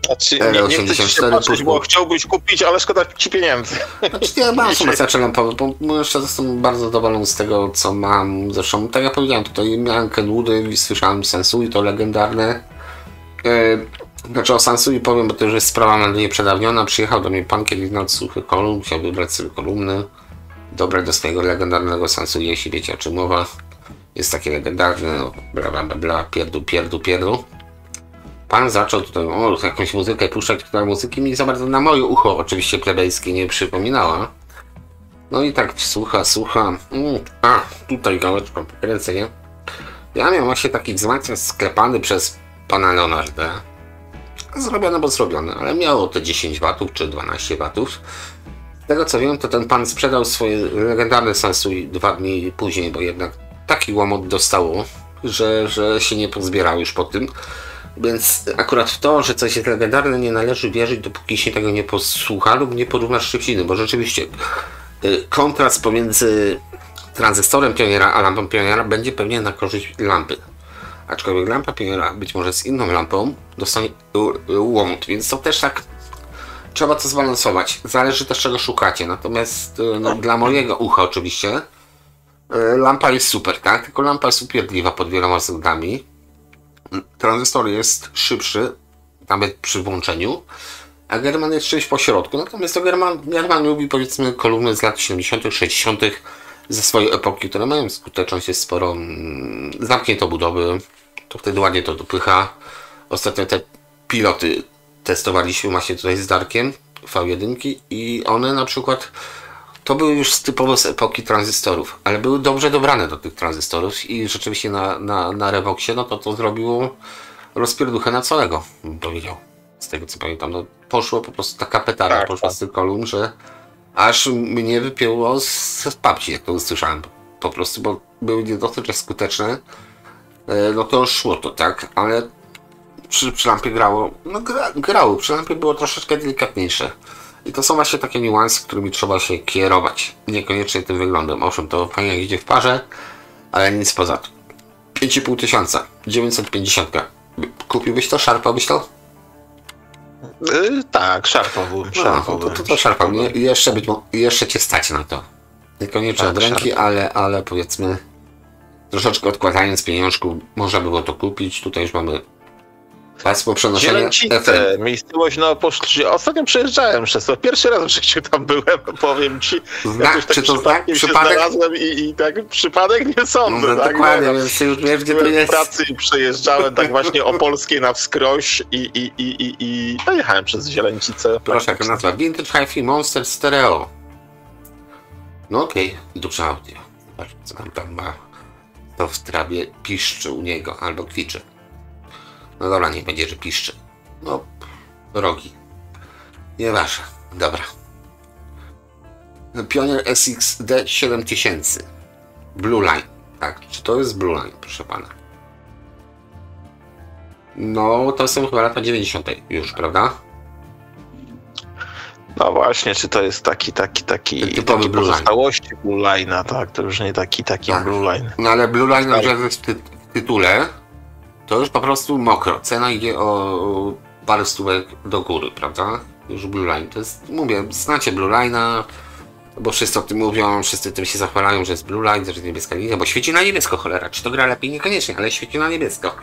Znaczy, nie chcę się patrzeć, bo chciałbyś kupić, ale szkoda ci pieniędzy. Znaczy nie mam sumacacze lampowe, bo jeszcze jestem bardzo zadowolony z tego, co mam. Zresztą, tak jak powiedziałem, tutaj miałem Kenwoody, słyszałem Sansui, to legendarne. Znaczy o Sansui powiem, bo to już jest sprawa na mnie przedawniona. Przyjechał do mnie pan kiedyś na Suchy Kolumn, chciał wybrać sobie kolumny. Dobre do swojego legendarnego Sansui, jeśli wiecie o czym mowa. Jest takie legendarne, no, bla, pierdu. Pan zaczął tutaj jakąś muzykę puszczać, która muzyki mi za bardzo na moje ucho oczywiście plebejskie nie przypominała. No i tak słucha. Tutaj gałeczką kręcenie. Ja miałem właśnie taki wzmacniacz sklepany przez pana Leonarda. Zrobione, bo zrobione, ale miało te 10 watów czy 12 watów. Z tego co wiem, to ten pan sprzedał swoje legendarne Sansui 2 dni później, bo jednak taki łomot dostało, że się nie pozbierał już po tym. Więc akurat w to, że coś jest legendarne, nie należy wierzyć, dopóki się tego nie posłucha lub nie porówna szczypciny, bo rzeczywiście kontrast pomiędzy tranzystorem Pioniera a lampą Pioniera będzie pewnie na korzyść lampy. Aczkolwiek lampa Pioniera być może z inną lampą dostanie łomot, więc to też tak trzeba to zbalansować. Zależy też czego szukacie, natomiast no, dla mojego ucha oczywiście lampa jest super, tak? Tylko lampa jest upierdliwa pod wieloma względami. Tranzystor jest szybszy, nawet przy włączeniu, a German jest czymś po środku. Natomiast to German lubi powiedzmy kolumny z lat 70., 60. ze swojej epoki, które mają skuteczność, jest sporo zamknięto budowy, to wtedy ładnie to dopycha. Ostatnio te piloty testowaliśmy właśnie tutaj z Darkiem V1 i one na przykład to były już typowo z epoki tranzystorów, ale były dobrze dobrane do tych tranzystorów i rzeczywiście na Revoxie, no to zrobiło rozpierduchę na całego, bym powiedział. Z tego co pamiętam, no poszło po prostu taka petara, Tak, poszła tak. z tych kolumn, że aż mnie wypięło z papci, jak to usłyszałem. Po prostu, bo były nie dosyć skuteczne, no to szło to, tak, ale przy lampie grało, no grało, przy lampie było troszeczkę delikatniejsze. I to są właśnie takie niuanse, którymi trzeba się kierować. Niekoniecznie tym wyglądem. Owszem, to fajnie jak idzie w parze, ale nic poza tym. 5,5 tysiąca, 950. Kupiłbyś to? Szarpałbyś to? Tak, szarpałbym. No, to szarpam. Jeszcze cię stać na to. Niekoniecznie Tak, od ręki, ale powiedzmy troszeczkę odkładając pieniążku można było to kupić. Tutaj już mamy pasmo przenoszenia. Zielęcice, miejscowość na Oposzczy. Ostatnio przejeżdżałem przez to. Pierwszy raz w życiu tam byłem, powiem ci. Znak, czy to znak? Przypadek? Znalazłem i tak przypadek nie sądzę. No, tak? dokładnie, więc już wiesz, gdzie to Byłem w jest. pracy i przejeżdżałem tak właśnie opolskie na wskroś i jechałem przez Zielęcicę. Proszę, jaka nazwa? Vintage Hi-Fi Monster Stereo. No okej, duże audio. Zobacz, co tam ma. To w trawie piszczy u niego, albo kwiczy. No dobra, nie będzie, że piszczy. No, rogi. Nieważne. Dobra. Pioneer SXD 7000. Blue Line. Tak, czy to jest Blue Line, proszę pana? No, to są chyba lata 90. już, prawda? No właśnie, czy to jest taki Typowy Blue Line. pozostałości Blue Line'a, tak? To już nie taki Tak. Blue Line. No ale Blue Line, że jest w tytule, to już po prostu mokro. Cena idzie o parę stówek do góry, prawda? Już Blue Line. To jest, mówię, znacie Blue Line'a, bo wszyscy o tym mówią, wszyscy tym się zachwalają, że jest Blue Line, że jest niebieska linia, bo świeci na niebiesko, cholera. Czy to gra lepiej? Niekoniecznie, ale świeci na niebiesko.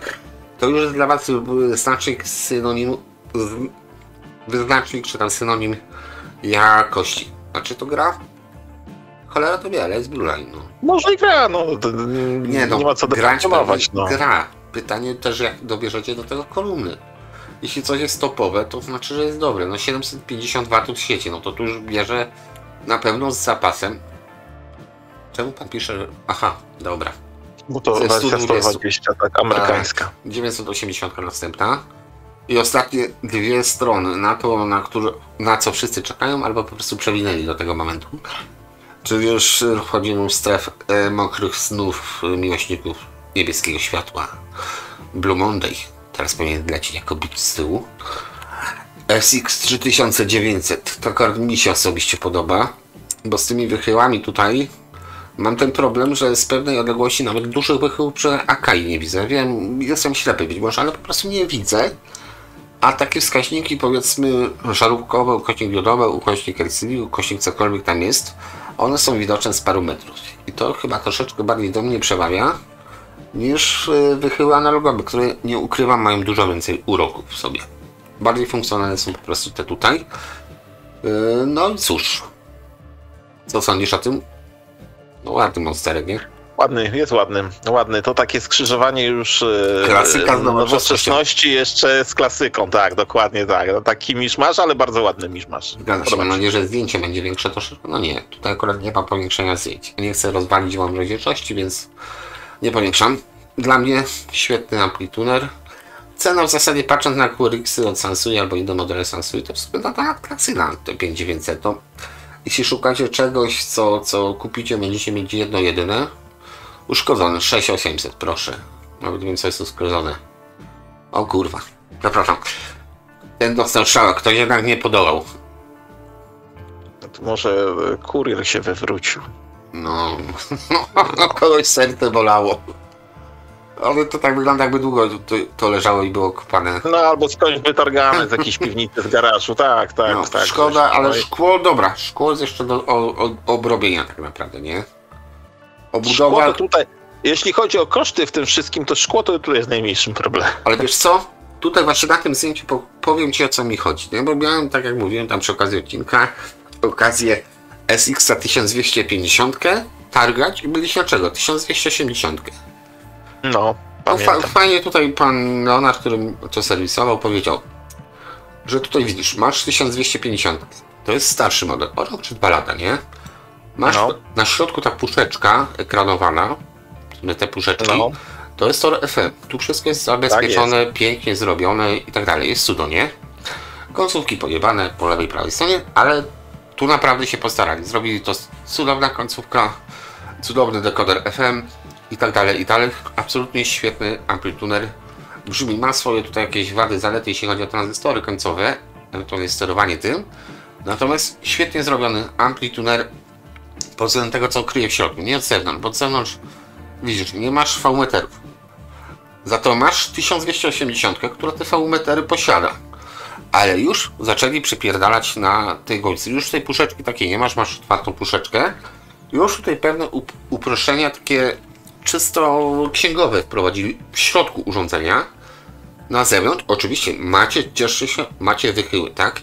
To już jest dla was znacznik synonim, wyznacznik, czy tam synonim jakości. A czy to gra? Cholera to wie, ale jest Blue Line, no. Może i gra, no. Nie ma co grać definiować, no. gra. Pytanie też, jak dobierzecie do tego kolumny. Jeśli coś jest topowe, to znaczy, że jest dobre. No 750 W sieci, no to tu już bierze na pewno z zapasem. Czemu pan pisze, że... Aha, dobra. Bo to Ze wersja 120. 120, tak, amerykańska. 980 następna. I ostatnie dwie strony na to, na co wszyscy czekają, albo po prostu przewinęli do tego momentu. Czyli już wchodzimy w strefę mokrych snów miłośników niebieskiego światła. Blue Monday. Teraz powinien lecieć jako bit z tyłu. SX 3900. To kart mi się osobiście podoba, bo z tymi wychyłami tutaj mam ten problem, że z pewnej odległości nawet dużych wychyłów przy Akai nie widzę. Wiem, jestem ślepy być może, ale po prostu nie widzę. A takie wskaźniki, powiedzmy, żarówkowe, ukośnik diodowy, ukośnik LCD, ukośnik cokolwiek tam jest, one są widoczne z paru metrów. I to chyba troszeczkę bardziej do mnie przemawia niż wychyły analogowe, które, nie ukrywam, mają dużo więcej uroku w sobie. Bardziej funkcjonalne są po prostu te tutaj. No i cóż. Co sądzisz o tym? No ładny monsterek, nie? Ładny, jest ładny, ładny. To takie skrzyżowanie już Klasyka z nowoczesności jeszcze z klasyką, tak, dokładnie tak. No, taki miszmasz, ale bardzo ładny miszmasz. Zgadza się, mam nadzieję, że zdjęcie będzie większe troszeczkę. No nie, tutaj akurat nie ma powiększenia zdjęć. Nie chcę rozwalić wam rozdzielczości, więc nie powiększam. Dla mnie świetny amplituner. Cena w zasadzie, patrząc na QRX-y od Sansui albo inne modele Sansui, to w sumie ta klasyna, te 5900. To jeśli szukacie czegoś, co kupicie, będziecie mieć jedno jedyne, uszkodzone, 6800, proszę. Nawet wiem, co jest uszkodzone. O kurwa, przepraszam. Ten dostał strzała, ktoś jednak nie podołał. To może kurier się wywrócił. No, kogoś serce bolało. Ale to tak wygląda, jakby długo to leżało i było kopane. No albo skądś wytargane z jakiejś piwnicy, z garażu, tak, No, tak. szkoda, ale No i szkło, dobra, szkło jest jeszcze do obrobienia tak naprawdę, nie? szkło Obudowa, to tutaj, jeśli chodzi o koszty w tym wszystkim, to szkło to tu jest najmniejszym problemem. ale wiesz co? Tutaj właśnie na tym zdjęciu powiem ci, o co mi chodzi, nie? Bo miałem, tak jak mówiłem tam przy okazji odcinka, okazję SX 1250 targać i byliśmy czego? 1280. No, No, pamiętam. fajnie tutaj pan Leonard, który to serwisował, powiedział, że tutaj widzisz, masz 1250. To jest starszy model, o rok czy 2 lata, nie? Masz na środku ta puszeczka ekranowana, te puszeczki, to jest Tor FM. Tu wszystko jest zabezpieczone, tak jest. Pięknie zrobione i tak dalej. Jest cudownie. Końcówki pojebane po lewej i prawej stronie, ale tu naprawdę się postarali. Zrobili to cudowna końcówka, cudowny dekoder FM i tak dalej, i dalej. Absolutnie świetny amplituner. Brzmi, ma swoje tutaj jakieś wady, zalety, jeśli chodzi o tranzystory końcowe, ewentualnie sterowanie tym. Natomiast świetnie zrobiony amplituner pod względem tego, co kryje w środku, nie od zewnątrz, bo od zewnątrz widzisz, nie masz V-meterów. Za to masz 1280, która te V-metery posiada. Ale już zaczęli przypierdalać na tej głowicy. Już tej puszeczki takiej nie masz, masz otwartą puszeczkę. Już tutaj pewne uproszczenia takie czysto księgowe wprowadzili w środku urządzenia. Na zewnątrz oczywiście macie, cieszcie się, macie wychyły, tak?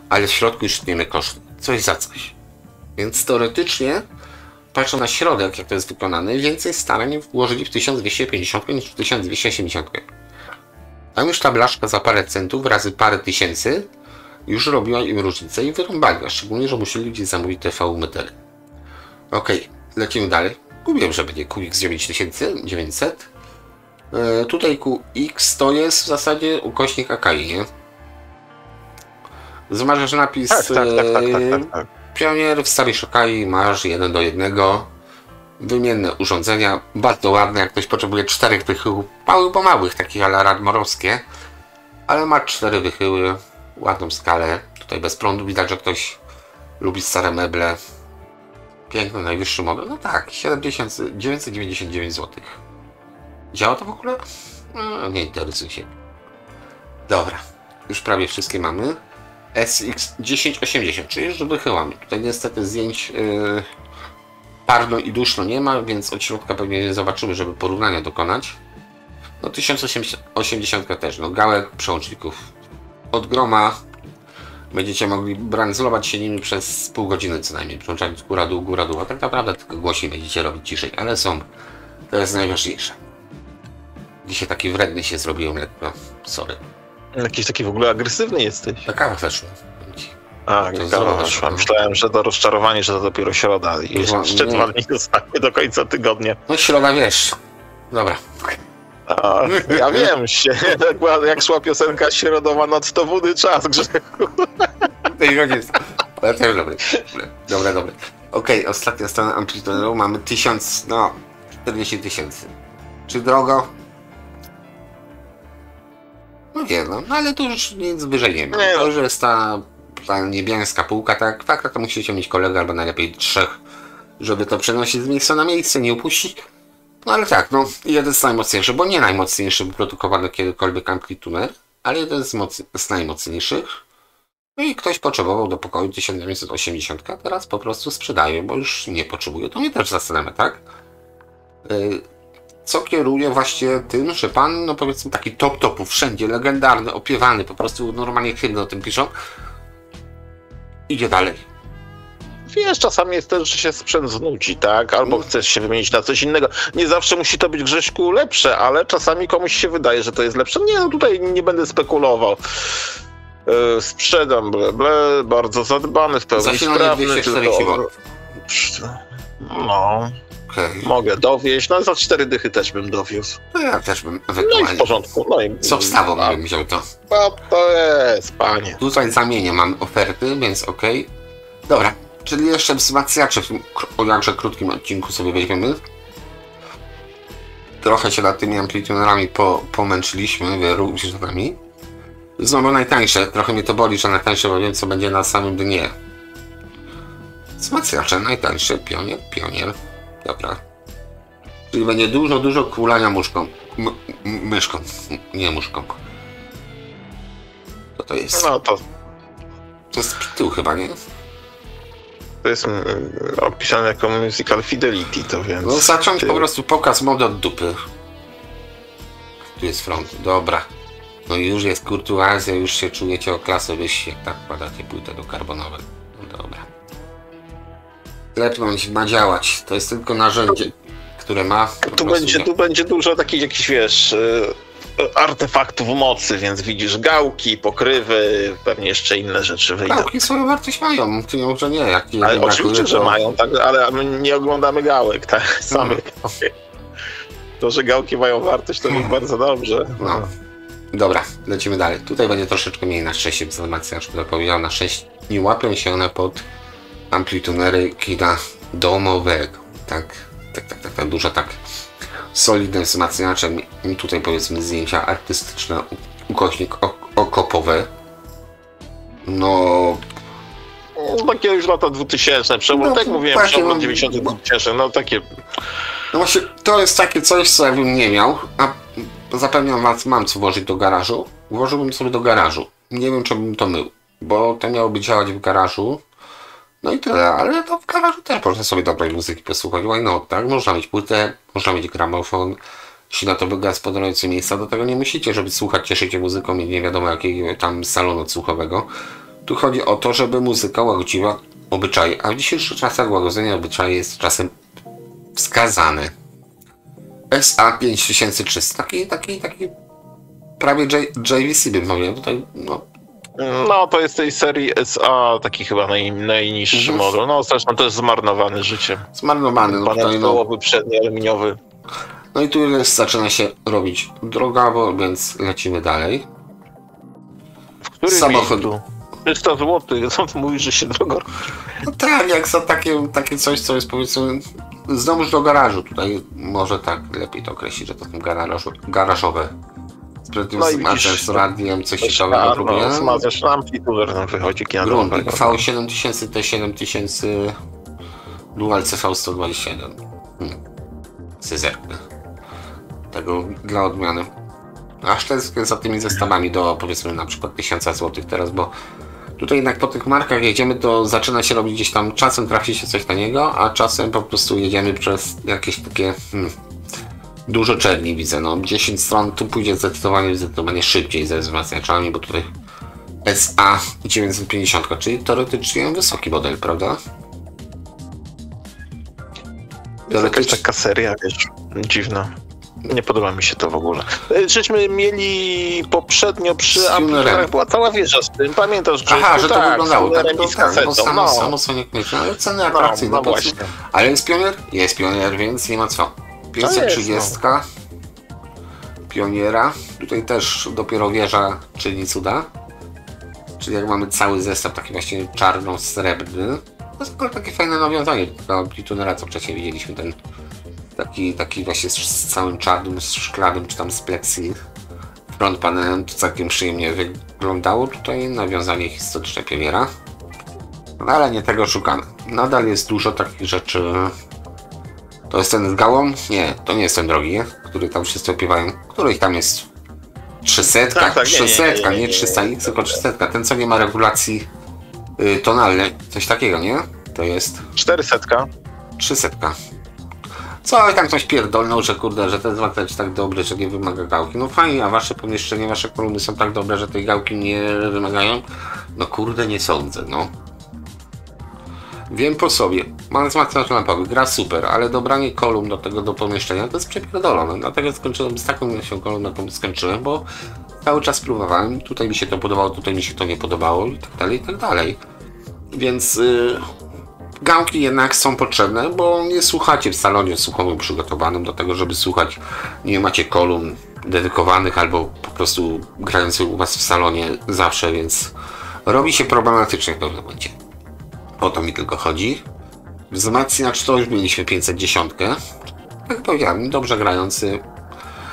Ale w środku już nie ma koszty. Coś za coś. Więc teoretycznie, patrząc na środek, jak to jest wykonane, więcej starań włożyli w 1250 niż w 1280. Tam już ta blaszka za parę centów razy parę tysięcy już robiła im różnicę i wyrąbali, a szczególnie, że musieli gdzieś zamówić te V-metery. Ok, lecimy dalej. Mówiłem, że będzie QX 9900. Tutaj QX to jest w zasadzie ukośnik AKI, nie? Zmarzesz napis tak. Pionier w starej AKI, masz 1:1. Wymienne urządzenia, bardzo ładne, jak ktoś potrzebuje 4 wychyłów, małych, bo małych, takich ala radmorowskie, ale ma 4 wychyły, ładną skalę, tutaj bez prądu, widać, że ktoś lubi stare meble, piękny, najwyższy model, no tak, 7999 zł. Działa to w ogóle? No, nie interesuje się. Dobra, już prawie wszystkie mamy. SX 1080, czyli już wychyłamy, tutaj niestety zdjęć parno i duszno nie ma, więc od środka pewnie nie zobaczymy, żeby porównania dokonać. No 1080 też, no gałek przełączników od groma. Będziecie mogli brandzlować się nimi przez pół godziny co najmniej, przełączając góra dół, a tak naprawdę tylko głośniej będziecie robić ciszej, ale są, to jest najważniejsze. Dzisiaj taki wredny się zrobiłem lekko, sorry. Jakiś taki w ogóle agresywny jesteś. Ta kawa weszła. Kawa weszła. Myślałem, że to rozczarowanie, że to dopiero środa i jeszcze 2 dni zostanie do końca tygodnia. No środa, wiesz. Dobra. Ja wiem, jak szła piosenka środowa noc, to wody czas, Grzechu. Ale też dobry. Okej, ostatnia strona amplituneru, mamy 40 tysięcy. Czy drogo? No nie, no ale tu już nic wyżej nie ma. To już jest ta niebiańska półka, tak? Fakt, to musicie mieć kolegę albo najlepiej 3, żeby to przenosić z miejsca na miejsce, nie upuścić. No ale tak, no jeden z najmocniejszych, bo nie najmocniejszy wyprodukowany kiedykolwiek amplituner, ale jeden z najmocniejszych. No i ktoś potrzebował do pokoju 1980, a teraz po prostu sprzedaje, bo już nie potrzebuje. To mnie też zastanawia, tak? Co kieruje właśnie tym, że pan, no powiedzmy taki top-topów, wszędzie, legendarny, opiewany, po prostu normalnie hymny o tym piszą, idzie dalej. Wiesz, czasami jest też, że się sprzęt znudzi, tak? Albo chcesz się wymienić na coś innego. Nie zawsze musi to być, Grześku, lepsze, ale czasami komuś się wydaje, że to jest lepsze. Nie, no tutaj nie będę spekulował. Sprzedam, bardzo zadbany, w pełni sprawny. Tylko... No, mogę dowieść, no za 4 dychy też bym dowiózł. No ja też bym ewentualnie. No i w porządku. No i... Co wstawą bym wziął to? No to jest, panie. Tutaj zamienię, mam oferty, więc okej. Dobra. Czyli jeszcze wzmacniacze w tym jakże krótkim odcinku sobie weźmiemy. Trochę się nad tymi amplitunerami pomęczyliśmy, wy również z nami. Znowu najtańsze, trochę mnie to boli, że najtańsze, bo wiem co będzie na samym dnie. Wzmacniacze, najtańsze, pionier. Dobra. Czyli będzie dużo kulania muszką. Myszką, nie muszką. Co to jest? No to jest tył chyba, nie? To jest opisane jako Musical Fidelity, to więc... No zacząć po prostu pokaz mody od dupy. Tu jest front, dobra. No i już jest kurtuazja, już się czujecie o klasę wyżsi, jak tak wkładacie płytę do karbonowej. No dobra. Klepnąć ma działać, to jest tylko narzędzie, które ma... Tu będzie dużo takich jakichś, wiesz, artefaktów mocy, więc widzisz gałki, pokrywy, pewnie jeszcze inne rzeczy wyjdą. Gałki swoją wartość mają, czy może nie, jak nie Ale brakuje, oczywiście, że mają, tak, ale my nie oglądamy gałek, tak? Samych. To, że gałki mają wartość, to jest bardzo dobrze. No. Dobra, lecimy dalej. Tutaj będzie troszeczkę mniej na 6 wzmacniacz, jak powiedział, na 6. Nie łapią się one pod amplitunery kina domowego. Tak, dużo tak solidnym wzmacniaczem. I tutaj powiedzmy zdjęcia artystyczne, ukośnik okopowe. No... Takie już lata 2000, przełom, tak mówiłem, przełom 90 2000, no takie... No właśnie, to jest takie coś, co ja bym nie miał, a zapewniam was, mam co włożyć do garażu. Włożyłbym sobie do garażu. Nie wiem, czy bym to mył, bo to miałoby działać w garażu. No i tyle, ale to w garażu też można sobie dobrej muzyki posłuchać. Why not, tak? Można mieć płytę, można mieć gramofon. Jeśli na to wygospodarujecie miejsca, do tego nie musicie, żeby słuchać, cieszyć się muzyką i nie wiadomo jakiego tam salonu odsłuchowego. Tu chodzi o to, żeby muzyka łagodziła obyczaje, a w dzisiejszych czasach łagodzenie obyczaje jest czasem wskazane. SA5300, taki prawie JVC bym powiedział. Tutaj, no to jest tej serii SA taki chyba najniższy model. No zresztą to jest zmarnowany życiem. Zmarnowany. No tutaj stołowy, przedni, aluminiowy. No i tu już zaczyna się robić drogawo, więc lecimy dalej. W którym samochód? 300 zł, co ty mówisz, że się drogo robi? No tak, jak za takie coś, co jest powiedzmy znowuż do garażu. Tutaj może tak lepiej to określić, że to są garażowe. No z radiem, coś ciekawego próbuję. Zmazasz amplituder, nam wychodzi Grundig V7000 T7000 Dual CV121. Scyzerkę. Tego dla odmiany. Aż tęsknię za tymi zestawami do powiedzmy na przykład 1000 zł teraz, bo tutaj jednak po tych markach jedziemy, to zaczyna się robić gdzieś tam, czasem trafi się coś taniego, a czasem po prostu jedziemy przez jakieś takie dużo czerni widzę, no 10 stron, tu pójdzie zdecydowanie szybciej ze wzmacniaczami, bo tutaj SA 950, czyli teoretycznie wysoki model, prawda? Teoretycznie taka seria, wiesz, dziwna. Nie podoba mi się to w ogóle. Żeśmy mieli poprzednio przy ampliturach, była cała wieża z tym, pamiętasz? Aha, że to tak, wyglądało tak, bo samo Sonic Mix, ale ceny atrakcyjne. No właśnie. Ale jest Pionier? Jest Pionier, więc nie ma co. 530 Pioniera, tutaj też dopiero wieża czyni cuda. Czyli jak mamy cały zestaw taki właśnie czarno-srebrny. To jest akurat takie fajne nawiązanie do amplitunera, co wcześniej widzieliśmy, ten taki właśnie z całym czarnym, szklanym, czy tam z plexi front panelem, to całkiem przyjemnie wyglądało. Tutaj nawiązanie historyczne Pioniera. No ale nie tego szukamy. Nadal jest dużo takich rzeczy. To jest ten z gałą? Nie, to nie jest ten drogi, który tam wszyscy opiewają. Których tam jest 300, 300, nie 300X, tylko 300. Ten, co nie ma regulacji tonalnej, coś takiego, nie? To jest 400. 300. Co tam ktoś pierdolnął, że kurde, że ten wzmacniacz tak dobry, że nie wymaga gałki. No fajnie, a wasze pomieszczenie, wasze kolumny są tak dobre, że tej gałki nie wymagają? No kurde, nie sądzę, no. Wiem po sobie, mam wzmacniacz lampowy, gra super, ale dobranie kolumn do pomieszczenia to jest przepierdolone. Dlatego skończyłem z taką ilością kolumn, na którą skończyłem, bo cały czas próbowałem, tutaj mi się to podobało, tutaj mi się to nie podobało i tak dalej, i tak dalej. Więc gałki jednak są potrzebne, bo nie słuchacie w salonie słuchowym przygotowanym do tego, żeby słuchać, nie macie kolumn dedykowanych albo po prostu grających u was w salonie zawsze, więc robi się problematycznie w pewnym momencie. O to mi tylko chodzi. Wzmacniacz to już mieliśmy 510. Jak powiedziałem, dobrze grający.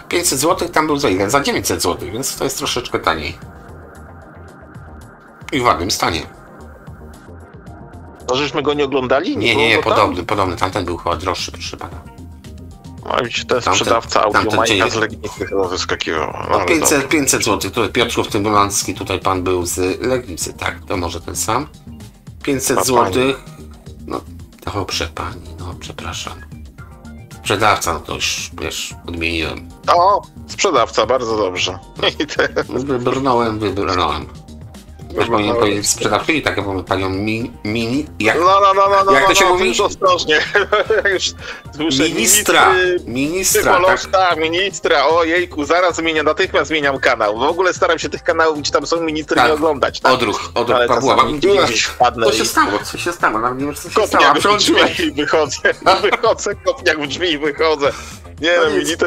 500 zł tam był za ile? Za 900 zł, więc to jest troszeczkę taniej. I w ładnym stanie. To żeśmy go nie oglądali? Nie, podobny. Tamten był chyba droższy, proszę pana. No i ten sprzedawca Audiomajka z Legnicy chyba wyskakiwał. No 500 zł. Tutaj Piotrków Tymulanski, tutaj pan był z Legnicy, tak, to może ten sam. 500 zł. No, dobrze pani, no przepraszam. Sprzedawca, no to już, wiesz, odmieniłem. O, sprzedawca, bardzo dobrze. Wybrnąłem. też powinien powiedzieć sprzedawczyni, tak jak mamy panią mini, jak to się mówi? Już ostrożnie. Już słyszę, Ministra, tak? Ministra, ojejku, zaraz zmieniam, natychmiast zmieniam kanał. W ogóle staram się tych kanałów, gdzie tam są ministry, nie oglądać. Tak? Odruch Pawła. Co się stało? Nawet nie wiesz, co się stało. Wychodzę, kopniak w drzwi, wychodzę. Nie no, mini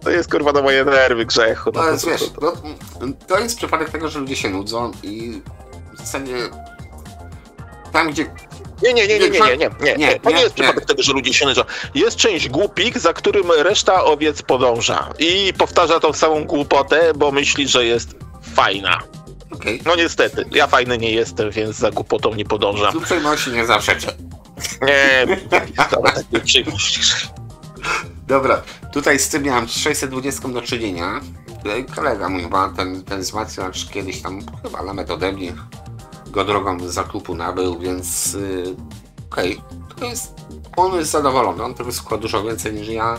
to jest kurwa na moje nerwy grzechu. No, ale wiesz, to jest przypadek tego, że ludzie się nudzą i w zasadzie tam, gdzie... Nie. To nie jest przypadek tego, że ludzie się nudzą. Jest część głupik, za którym reszta owiec podąża i powtarza tą samą głupotę, bo myśli, że jest fajna. Okay. No niestety, ja fajny nie jestem, więc za głupotą nie podążam. Z uprzejmości nie zaprzeczę. Nie, takie uprzejmości. Dobra, tutaj z tym miałem 620 do czynienia. Kolega mój chyba, ten wzmacniacz kiedyś tam, chyba nawet ode mnie, go drogą z zakupu nabył, więc okej. To jest, on jest zadowolony, on tego słucha dużo więcej niż ja.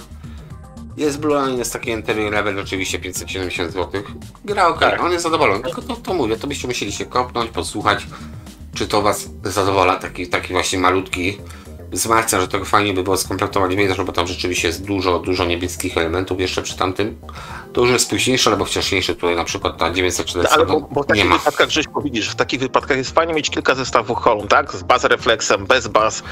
Jest Blue, jest taki entry level, oczywiście 570 zł. Gra okej, tak. On jest zadowolony, tylko to mówię, to byście musieli się kopnąć, posłuchać, czy to was zadowala, taki właśnie malutki wzmacniacz, że tego fajnie by było skompletować więcej, bo tam rzeczywiście jest dużo niebieskich elementów jeszcze przy tamtym. To już jest późniejsze, albo wcześniejsze, tutaj na przykład ta 940 ale bo w takich wypadkach, Grześku, widzisz, w takich wypadkach jest fajnie mieć kilka zestawów kolumn, tak? Z baz refleksem, bez baz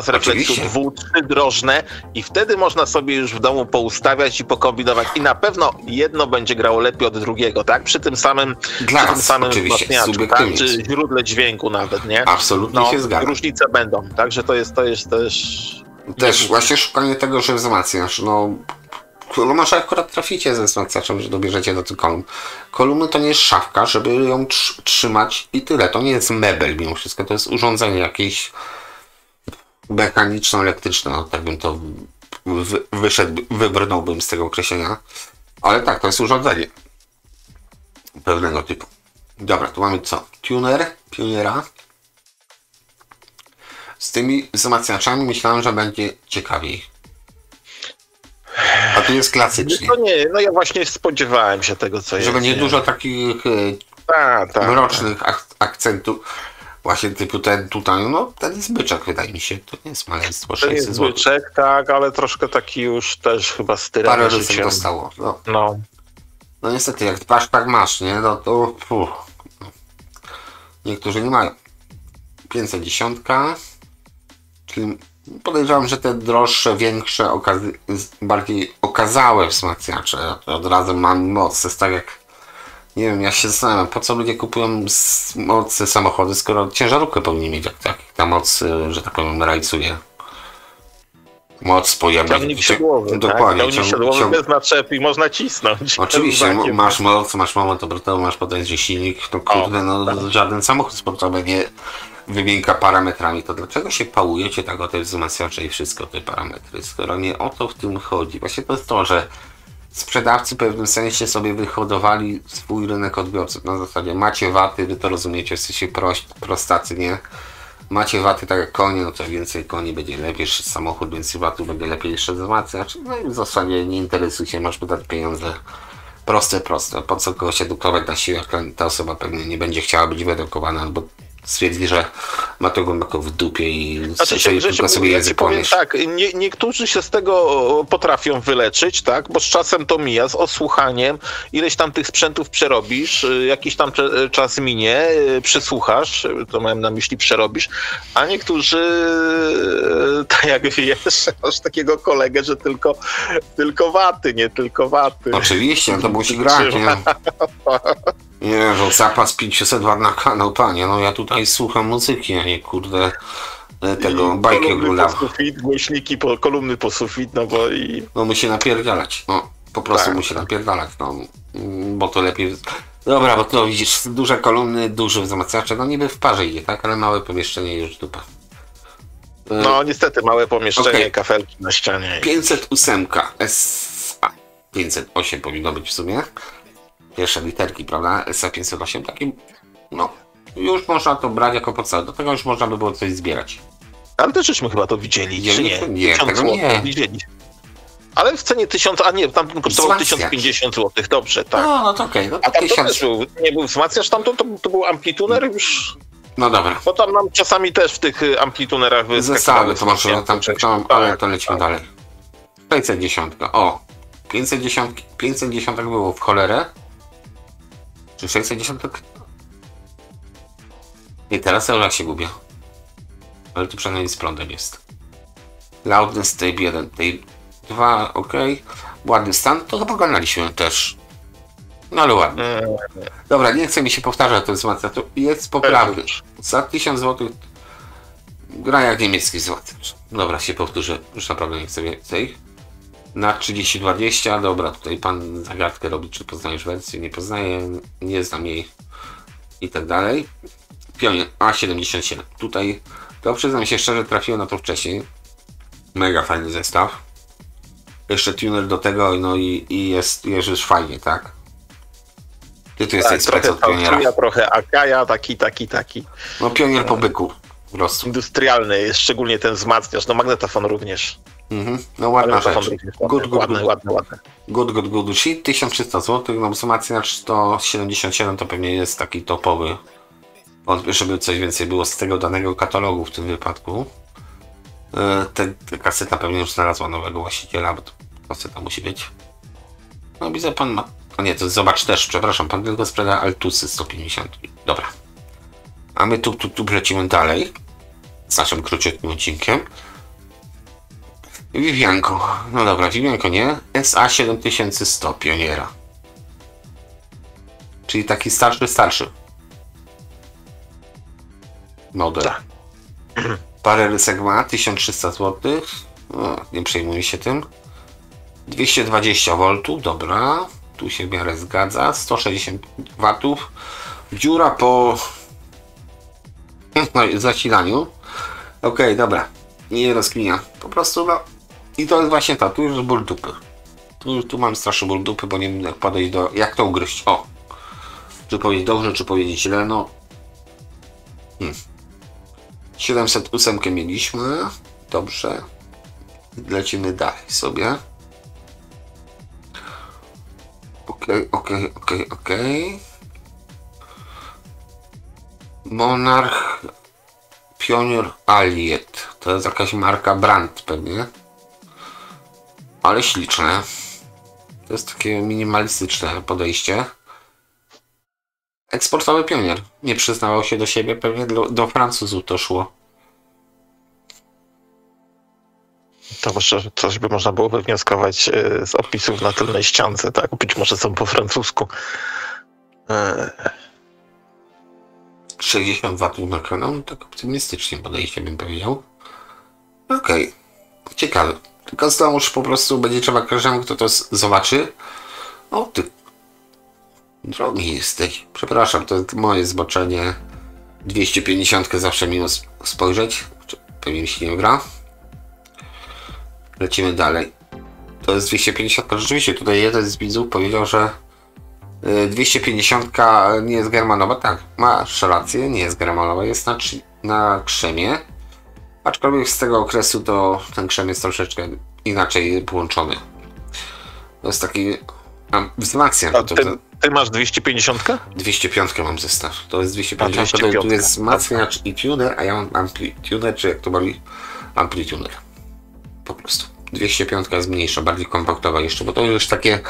refleksu, 2-3 drożne i wtedy można sobie już w domu poustawiać i pokombinować i na pewno jedno będzie grało lepiej od drugiego, tak? Przy tym samym wzmacniaczu, tak? Czy źródle dźwięku nawet, nie? Absolutnie się zgadzam. Różnice będą, także to jest też właśnie szukanie tego, że wzmacniasz, może akurat traficie ze wzmacniaczem, że dobierzecie do tych kolumn. Kolumny to nie jest szafka, żeby ją trzymać i tyle. To nie jest mebel mimo wszystko, to jest urządzenie jakieś mechaniczno-elektryczne, tak bym to wybrnąłbym z tego określenia. Ale tak, to jest urządzenie pewnego typu. Dobra, tu mamy co? Pioniera. Z tymi wzmacniaczami myślałem, że będzie ciekawiej. A tu jest klasycznie. No ja właśnie spodziewałem się tego, co jest. Że będzie dużo takich mrocznych akcentów. Właśnie typu ten tutaj, ten jest byczek, wydaje mi się. To nie jest maleństwo, 600 zł. To jest byczek, tak, ale troszkę taki już też chyba styrany. Parę rysek dostało. No niestety, jak dbasz, tak masz, nie? Niektórzy nie mają. 510. Czyli podejrzewam, że te droższe, większe, bardziej okazałe wzmacniacze od razu mam moc. To jest tak jak, nie wiem, ja się zastanawiam, po co ludzie kupują mocy samochody, skoro ciężarówkę powinni mieć, jak ta moc, że tak powiem, rajcuje. Moc pojemna. Ciągnik siodłowy, dokładnie. Tak? Ciągnik siodłowy bez naczep i można cisnąć. Oczywiście, masz moc, masz moment obrotowy, masz potężny silnik, żaden samochód sportowy nie wymienka parametrami, to dlaczego się pałujecie tak o te wzmacniacze i wszystko te parametry, skoro nie o to w tym chodzi. Właśnie to jest to, że sprzedawcy w pewnym sensie sobie wyhodowali swój rynek odbiorców. Na zasadzie macie waty, wy to rozumiecie, jesteście prostacy, nie? Macie waty tak jak konie, no to więcej koni będzie lepiej, samochód, więcej watów będzie lepiej jeszcze wzmacniacz. No i w zasadzie nie interesuj się, masz wydać pieniądze. Proste. Po co kogoś edukować na siłę, jak ta osoba pewnie nie będzie chciała być wyedukowana, albo stwierdzi, że ma to głęboko w dupie i tylko sobie język powiesz. Tak, niektórzy się z tego potrafią wyleczyć, tak, bo z czasem to mija, z osłuchaniem, ileś tam tych sprzętów przerobisz, jakiś tam czas minie, przysłuchasz, to miałem na myśli przerobisz, a niektórzy, tak jak wiesz, masz takiego kolegę, że tylko waty, nie tylko waty. Oczywiście, no to musi grać, nie? Nie, że zapas 500 W na kanał, panie, ja tutaj słucham muzyki, a nie kurde tego bajki oglądam. Głośniki, kolumny po sufit, No musi napierdalać, po prostu musi napierdalać, bo to lepiej... Dobra, bo to widzisz, duże kolumny, duży wzmacniacze, niby w parze idzie, tak, ale małe pomieszczenie już dupa. Niestety małe pomieszczenie, kafelki na ścianie. 508 SA, 508 powinno być w sumie. Pierwsze literki, prawda? SA508, taki, już można to brać jako podstawę. Do tego już można by było coś zbierać. Ale też żeśmy chyba to widzieli, czy nie? Nie, tego nie. Widzieli. Ale w cenie 1000, a nie, tamten kosztował Wzmacniacz. 1050 zł, dobrze, tak. No to okej, no to A tam to 1000. też nie był wzmacniacz, tam to był amplituner już. No dobra. Bo tam nam czasami też w tych amplitunerach Zestawy to może wzmacniacze. tam czekałem, ale to lecimy tak. dalej. 510. O! 510 było w cholerę. Czy 610? I teraz ja się gubię. Ale tu przynajmniej z prądem jest. Loudness tape 1, tape 2, ok. Ładny stan, to chyba oglądaliśmy też. No ale ładnie. Dobra, nie chcę mi się powtarzać, to wzmacnia, to jest poprawny. Za 1000 zł gra jak niemiecki złoty. Dobra, się powtórzę, już naprawdę nie chcę więcej. Na 3020, dobra, tutaj pan zagadkę robi, czy poznajesz wersję, nie poznaję, nie znam jej i tak dalej. Pionier A77, tutaj to przyznam się szczerze, trafiłem na to wcześniej. Mega fajny zestaw. Jeszcze tuner do tego, no i jest już fajnie, tak? Ty tu jesteś spec od pioniera. Trochę Akaja, taki. No pionier po byku, po prostu. Industrialny, szczególnie ten wzmacniacz, no magnetofon również. No ładna rzecz. Ładne. Good shit, 1300 zł, no wzmacniacz to 77 to pewnie jest taki topowy. Wątpię, żeby coś więcej było z tego danego katalogu w tym wypadku. Ta kaseta pewnie już znalazła nowego właściciela, bo to kaseta musi być. No widzę, pan ma... O nie, to zobacz też, przepraszam, pan tylko sprzeda Altusy 150. Dobra. A my tu lecimy dalej z naszym króciutkim odcinkiem. Vivianko. No dobra, Vivianko nie. SA7100 Pioniera. Czyli taki starszy. Model. Tak. Parę rysek ma, 1300 zł. No, nie przejmuję się tym. 220 V, dobra. Tu się w miarę zgadza. 160 W. Dziura po zasilaniu. Okej, dobra. Nie rozkminia. Po prostu no. I to jest właśnie to. Tu już ból dupy. Tu mam straszny ból dupy, bo nie wiem jak podejść do... Jak to ugryźć? O! Czy powiedzieć dobrze, czy powiedzieć źle? No. 708 mieliśmy. Dobrze. Lecimy dalej sobie. Okej. Monarch Pionier Allied. To jest jakaś marka brand pewnie. Ale śliczne. To jest takie minimalistyczne podejście. Eksportowy pionier. Nie przyznawał się do siebie, pewnie do Francuzów to szło. To może coś by można było wywnioskować z opisów na tylnej ściance, tak? Być może są po francusku. 60 W na kanał, tak optymistycznie podejście bym powiedział. Okej. Ciekawe. Tylko znowuż po prostu będzie trzeba każdemu, kto to zobaczy. O ty. Drogi jesteś. Przepraszam, to jest moje zboczenie. 250 zawsze miło spojrzeć. Pewnie mi się nie gra. Lecimy dalej. To jest 250. Rzeczywiście tutaj jeden z widzów powiedział, że 250 nie jest germanowa. Tak, masz rację, nie jest germanowa. Jest na krzemie. Aczkolwiek z tego okresu to ten krzem jest troszeczkę inaczej połączony. To jest taki wzmacniacz. Ty masz 250? 205 mam zestaw. To jest 250. Tu jest wzmacniacz i tuner, a ja mam amplituner, czy jak to boli, amplituner. Po prostu. 205 jest mniejsza, bardziej kompaktowa jeszcze, bo to już takie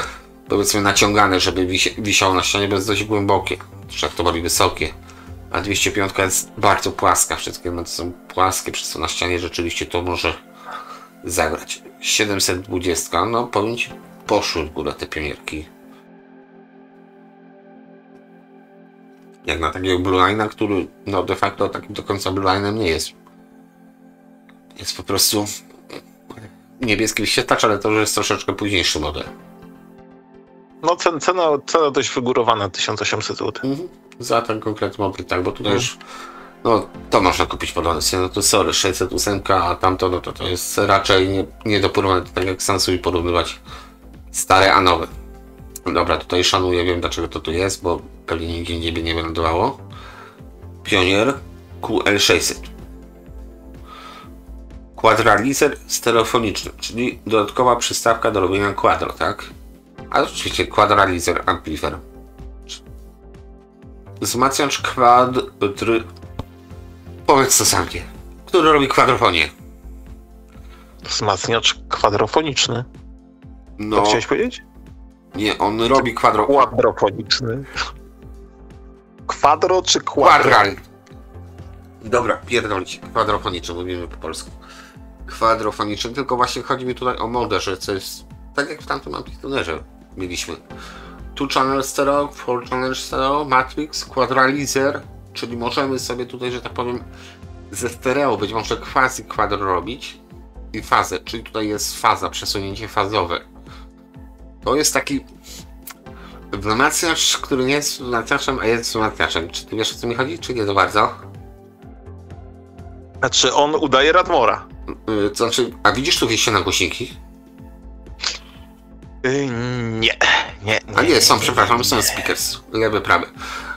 powiedzmy naciągane, żeby wisiało na ścianie, bo jest dość głębokie. Czy jak to boli, wysokie. A 205 jest bardzo płaska. Wszystkie to są płaskie, przez co na ścianie rzeczywiście to może zagrać. 720, no powiem ci, poszły w górę te pionierki. Jak na takiego Blue Line'a, który no de facto takim do końca Blue Line'em nie jest. Jest po prostu niebieski wyświetlacz, ale to już jest troszeczkę późniejszy model. No cena dość wygórowana, 1800 zł. Za ten konkretny model, tak, bo tutaj już no to można kupić po donacji, no to sorry, 608, a tamto no to jest raczej nie do porównania, tak jak Samsung i porównywać stare a nowe. Dobra, tutaj szanuję, wiem dlaczego to tu jest, bo pewnie nigdzie indziej by nie wylądowało. Pionier QL600. quadralizer stereofoniczny, czyli dodatkowa przystawka do robienia quadro, tak? Ale oczywiście quadralizer amplifier. Wzmacniacz kwadry... Powiedz to sam nie. Który robi kwadrofonię. Wzmacniacz kwadrofoniczny. No, To chciałeś powiedzieć? nie, on robi Kwadrofoniczny. Kwadro czy kwadro? Quadral. Dobra, pierdolić. Kwadrofoniczny, mówimy po polsku. Kwadrofoniczny, tylko właśnie chodzi mi tutaj o moderze, co jest tak jak w tamtym amplitunerze mieliśmy. 2-channel stereo, 4-channel stereo, matrix, quadralizer, czyli możemy sobie tutaj, że tak powiem, ze stereo być może quasi quadro robić i fazę, czyli tutaj jest faza, przesunięcie fazowe. To jest taki wzmacniacz, który nie jest wzmacniaczem, a jest wzmacniaczem. Czy ty wiesz, o co mi chodzi, czy nie za bardzo? Znaczy on udaje Radmora. To znaczy, a widzisz tu wyjście na głośniki? Nie. A nie, są, przepraszam, są speakers, lewy, prawy.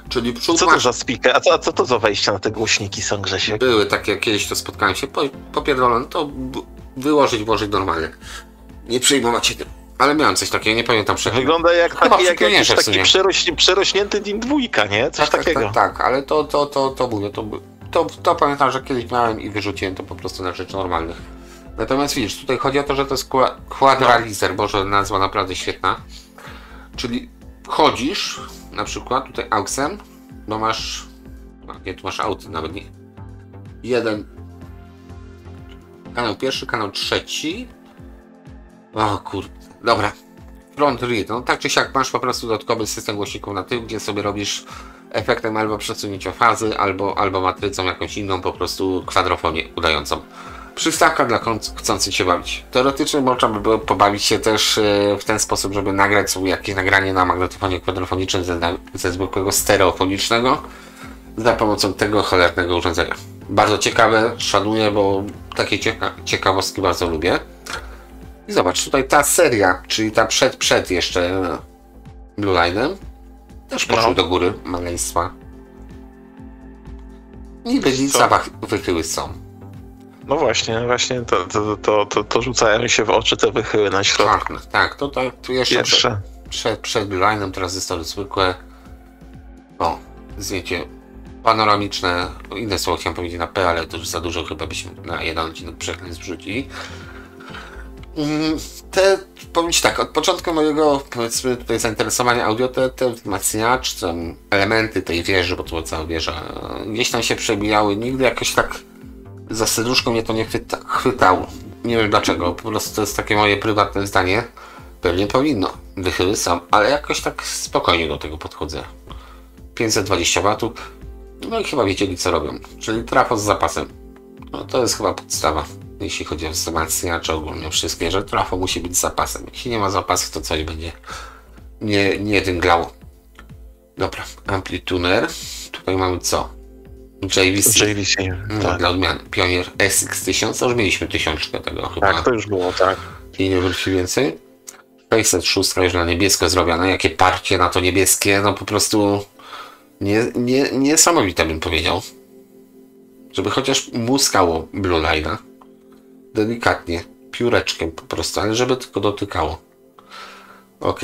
Czyli przód Co to masz... za speaker? A co to za wejścia na te głośniki są, Grzesiek? Były takie, kiedyś to spotkałem się, popierdolone, to wyłożyć, włożyć normalnie. Nie przejmować się tym. Ale miałem coś takiego, nie pamiętam przecież. Wygląda jak jakiś w sumie. taki przerośnięty DIN 2, nie? Coś takiego. Tak, ale to mówię, to pamiętam, że kiedyś miałem i wyrzuciłem to po prostu na rzeczy normalnych. Natomiast widzisz, tutaj chodzi o to, że to jest quadralizer, Boże, nazwa naprawdę świetna. Czyli wchodzisz, na przykład tutaj auxem, bo masz, nie, tu masz auty nawet nie. Jeden, kanał pierwszy, kanał trzeci. O kurde, dobra. Front read, no tak czy siak masz po prostu dodatkowy system głośników na tył, gdzie sobie robisz efektem albo przesunięcia fazy, albo matrycą jakąś inną, po prostu kwadrofonię udającą. Przystawka dla chcących się bawić. Teoretycznie można by było pobawić się też w ten sposób, żeby nagrać sobie jakieś nagranie na magnetofonie kwadrofonicznym ze zwykłego stereofonicznego za pomocą tego cholernego urządzenia. Bardzo ciekawe, szanuję, bo takie ciekawostki bardzo lubię. I zobacz, tutaj ta seria, czyli ta przed jeszcze Blue Line'em, też poszły do góry maleństwa. Niby nic, a wychyły są. No właśnie to rzucają się w oczy te wychyły na środku. Tak, tu jeszcze przed Blue Line'em, tranzystory zwykłe. O, zdjęcie panoramiczne, inne słowo chciałem powiedzieć na P, ale to już za dużo, chyba byśmy na jeden odcinek przegląd zrzucili. Powiem ci tak, od początku mojego, powiedzmy, tutaj zainteresowania audio, te wzmacniacze, elementy tej wieży, bo to była cała wieża, gdzieś tam się przebijały, nigdy jakoś tak za serduszko mnie to nie chwytało. Nie wiem dlaczego, po prostu to jest takie moje prywatne zdanie. Pewnie powinno, wychyły są, ale jakoś tak spokojnie do tego podchodzę. 520 W, no i chyba wiedzieli co robią, czyli trafo z zapasem. No to jest chyba podstawa, jeśli chodzi o wzmacniacze ogólnie wszystkie, że trafo musi być z zapasem. Jeśli nie ma zapasu, to coś będzie nie dęglało. Dobra, amplituner. Tutaj mamy co? JVC. No, tak. Dla odmiany. Pionier SX1000, to już mieliśmy 1000 tego chyba. Tak, to już było, tak. I nie wróci więcej. 606 już na niebiesko zrobione. Jakie parcie na to niebieskie, no po prostu niesamowite bym powiedział. Żeby chociaż muskało Blue Line'a. Delikatnie, pióreczkiem po prostu, ale żeby tylko dotykało. Ok.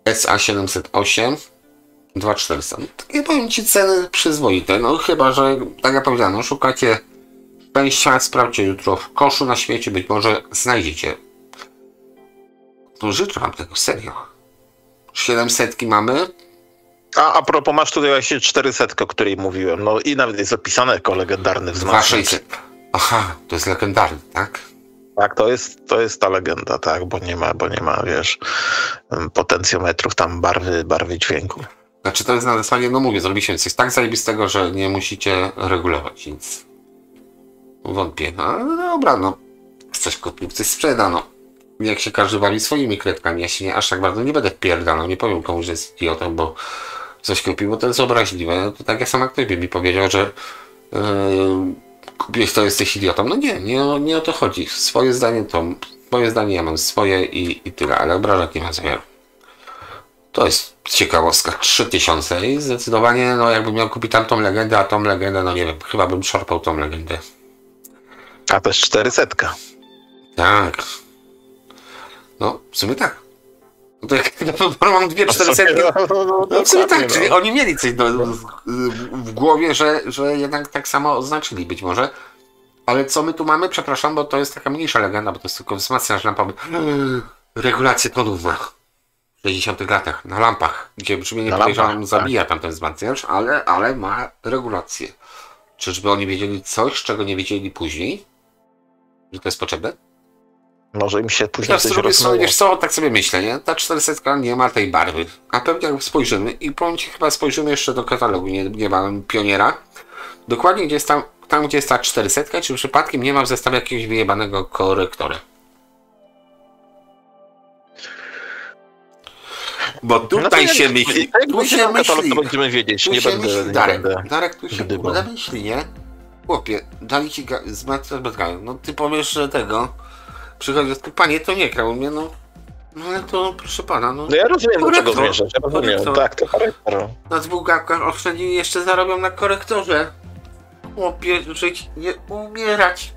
SA708 2400. No, takie powiem ci ceny przyzwoite. No chyba, że tak jak powiedziałem, no, szukacie wejścia, sprawdźcie jutro w koszu na świecie, być może znajdziecie. No życzę wam tego, serio. 700 mamy. A propos, masz tutaj właśnie 400, o której mówiłem. No i nawet jest opisane jako legendarny wzmacniacz. 2600. Aha, to jest legendarny, tak? Tak, to jest ta legenda, tak, bo nie ma, wiesz, potencjometrów, tam barwy dźwięku. Znaczy to jest na zasadzie, no mówię, zrobiliśmy coś tak zajebistego, że nie musicie regulować nic. Wątpię, no dobra, no. Coś kupił, coś sprzeda, no. Jak się każdy bawi swoimi kredkami, ja się nie, aż tak bardzo nie będę wpierdalał, nie powiem komuś, że jest idiotą, bo coś kupił, bo to jest obraźliwe. No to tak jak sam aktywnie mi powiedział, że kupiłeś to, jesteś idiotą. No nie o to chodzi. Swoje zdanie, ja mam swoje i tyle, ale obrażać nie ma zamiaru. To jest ciekawostka. 3000 i zdecydowanie, no jakbym miał kupić tamtą legendę, a tą legendę, no nie wiem, chyba bym szarpał tą legendę. A też 400. Tak. No, w sumie tak. No to jak mam 400. No w sumie tak, czyli oni mieli coś w głowie, że jednak tak samo oznaczyli być może. Ale co my tu mamy? Przepraszam, bo to jest taka mniejsza legenda, bo to jest tylko wzmacniacz lampowy. Regulację tonów ma. W 60 latach, na lampach, gdzie brzmienie podejrzewam zabija tam ten wzmacniacz, ale ma regulację. Czyżby oni wiedzieli coś, czego nie wiedzieli później? Że to jest potrzebne? Może im się później coś rozmawiało. Wiesz co, tak sobie myślę, nie? Ta 400 nie ma tej barwy. A pewnie jak spojrzymy, i powiem ci, chyba spojrzymy jeszcze do katalogu niebawem Pioniera. Dokładnie gdzie jest tam gdzie jest ta 400, czy przypadkiem nie ma w zestawie jakiegoś wyjebanego korektora. Bo tutaj no się myśli. Tu się myśli. Będziemy wiedzieć, tu nie się będę. Myśli, Darek, tu się gdybał. myśli, nie? Chłopie, dali ci z materiału. No ty powiesz, że tego. Przychodzi z panie, to nie krał mnie, no. No ale to proszę pana, no. No ja rozumiem, do czego zmierzasz. Ja rozumiem. Tak, to korektor. Na dwóch oszczędzili jeszcze zarobią na korektorze. Chłopie, żyć, nie umierać.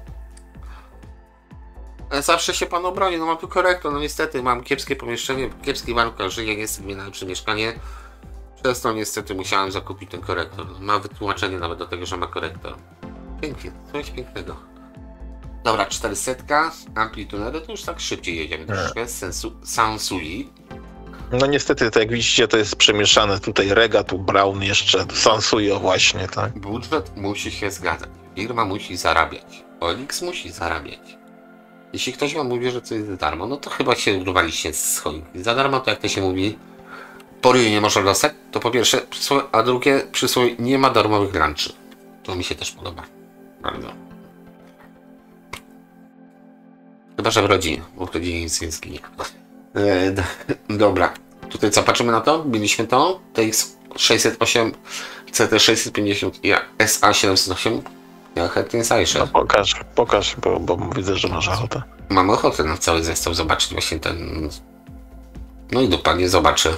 Zawsze się pan obroni, no mam tu korektor, no niestety mam kiepskie pomieszczenie, w kiepskich warunkach żyję, nie jest mi najlepsze mieszkanie. Przez to niestety musiałem zakupić ten korektor. Ma wytłumaczenie nawet do tego, że ma korektor. Pięknie, coś pięknego. Dobra, 400, amplitunery, to już tak szybciej jedziemy troszkę. Sansui. No niestety, tak jak widzicie, to jest przemieszane. Tutaj Rega, tu Brown jeszcze, Sansuyo właśnie, tak. Budżet musi się zgadzać. Firma musi zarabiać. Olix musi zarabiać. Jeśli ktoś wam mówi, że coś jest za darmo, no to chyba się urwaliście z choinki. Za darmo to jak to się mówi, poryju nie można dostać, to po pierwsze, a drugie przysłowie nie ma darmowych lunchy. To mi się też podoba. Bardzo. Chyba, że w rodzinie, bo w rodzinie nic nie zginie. Dobra. Tutaj co, patrzymy na to? Mieliśmy to. TX 608, CT 650 i SA 708. Ja chętnie zajrzę. No pokaż, bo widzę, że masz ochotę. Mam ochotę na cały zestaw zobaczyć właśnie ten... No i dokładnie zobaczę.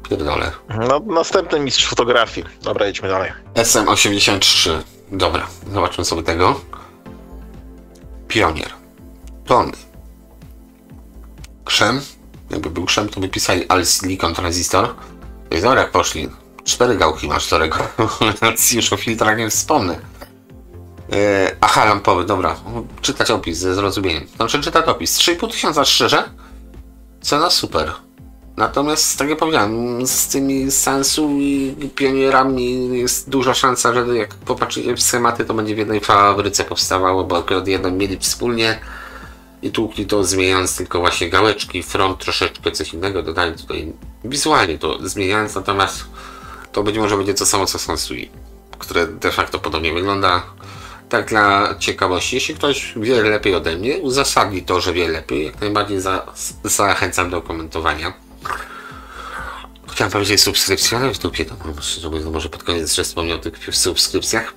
Pierdolę. No, następny mistrz fotografii. Dobra, jedźmy dalej. SM83. Dobra, zobaczmy sobie tego. Pionier. Tony. Krzem. Jakby był krzem, to by pisali Al Silicon Transistor. I dobra, jak poszli. 4 gałki masz, którego już o filtrach nie wspomnę. Aha, lampowy, dobra. Czytać opis ze zrozumieniem. Znaczy czytać opis. 3500 szczerze. Cena super. Natomiast, tak jak powiedziałem, z tymi Sensu i Pionierami jest duża szansa, że jak popatrzycie w schematy, to będzie w jednej fabryce powstawało, bo akurat jedną mieli wspólnie i tłukli to zmieniając tylko właśnie gałeczki, front, troszeczkę coś innego, dodając tutaj wizualnie to zmieniając, natomiast to być może będzie to samo co Sansui, które de facto podobnie wygląda. Tak dla ciekawości, jeśli ktoś wie lepiej ode mnie, uzasadni to, że wie lepiej, jak najbardziej zachęcam do komentowania. Chciałem powiedzieć subskrypcję, ale w dupie to może pod koniec jeszcze wspomniał o tych subskrypcjach.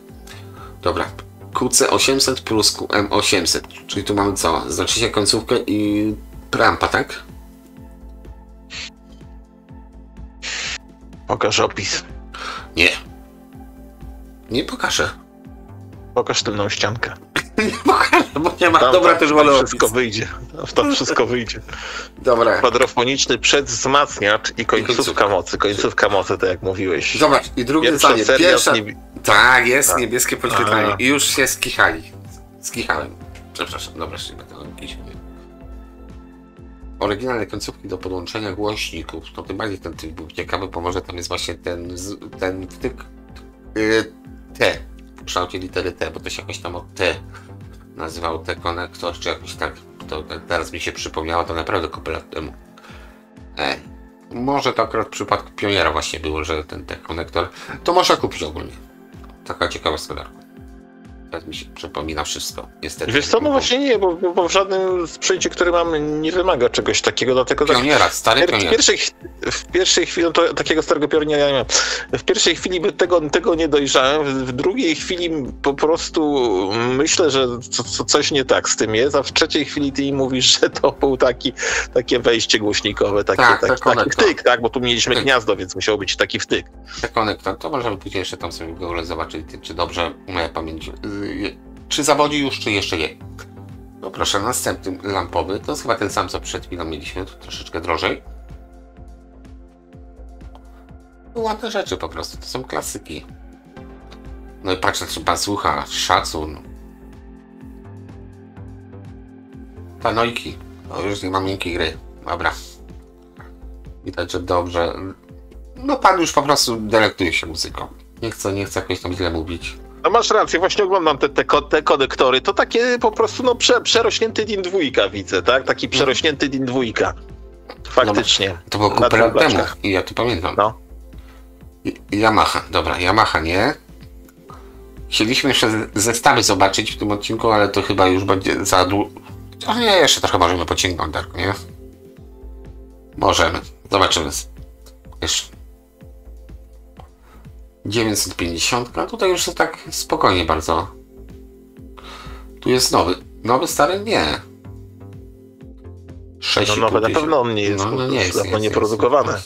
Dobra, QC800 plus QM800, czyli tu mamy co? Znaczycie końcówkę i preampa, tak? Pokaż opis. Nie. Nie pokażę. Pokaż tylną ściankę. Nie pokażę, bo nie ma. Tam, dobra, też wolę wszystko wyjdzie. To wszystko wyjdzie. Dobra. Kwadrofoniczny przedwzmacniacz i końcówka mocy. Końcówka mocy, tak jak mówiłeś. Zobacz, i drugie zdanie. Tak, jest niebieskie podświetlenie. I już się skichali. Skichałem. Przepraszam, dobra, jeszcze nie będę jakiś. Oryginalne końcówki do podłączenia głośników. To tym bardziej ten typ był ciekawy, bo może tam jest właśnie ten wtyk T. W kształcie litery T, bo to się jakoś tam od T nazywał T-konektor, czy jakoś tak. To teraz mi się przypomniało, to naprawdę kupę lat temu. Może to akurat w przypadku Pioniera właśnie było, że ten T-konektor to można kupić ogólnie. Taka ciekawostka, Darku. Teraz mi się przypomina wszystko, niestety. Wiesz co, no właśnie nie, bo w żadnym sprzęcie, który mam, nie wymaga czegoś takiego, dlatego Pioniera, stary Pionier. W pierwszej chwili, no to takiego starego Pioniera ja nie miałem. W pierwszej chwili tego nie dojrzałem, w drugiej chwili po prostu myślę, że coś nie tak z tym jest, a w trzeciej chwili ty mi mówisz, że to był takie wejście głośnikowe, taki wtyk, tak, bo tu mieliśmy gniazdo, więc musiał być taki wtyk. Konektor, to możemy później jeszcze tam sobie w ogóle zobaczyć, czy dobrze moja pamięć Czy zawodzi już, czy jeszcze nie? No proszę, następny lampowy. To jest chyba ten sam, co przed chwilą mieliśmy. To troszeczkę drożej. Ładne rzeczy po prostu. To są klasyki. No i patrzę, trzeba słucha. Szacun. Panojki. O, już nie mam miękkiej gry. Dobra. Widać, że dobrze. No pan już po prostu delektuje się muzyką. Nie chcę jakoś tam źle mówić. No masz rację, właśnie oglądam te konektory, to takie po prostu no przerośnięty DIN dwójka widzę, tak? Taki przerośnięty DIN dwójka. Faktycznie. No, to było kupę lat temu i ja to pamiętam. No. Yamaha, dobra, Yamaha nie. Chcieliśmy jeszcze zestawy zobaczyć w tym odcinku, ale to chyba już będzie za długo. No nie, jeszcze trochę możemy pociągnąć, tak, nie? Możemy, zobaczymy. Jeszcze. 950, a tutaj już jest tak spokojnie bardzo. Tu jest nowy. Nowy, stary? Nie. 6,5 No nowy na pewno on nie jest, no, nie jest, dawno nie produkowane.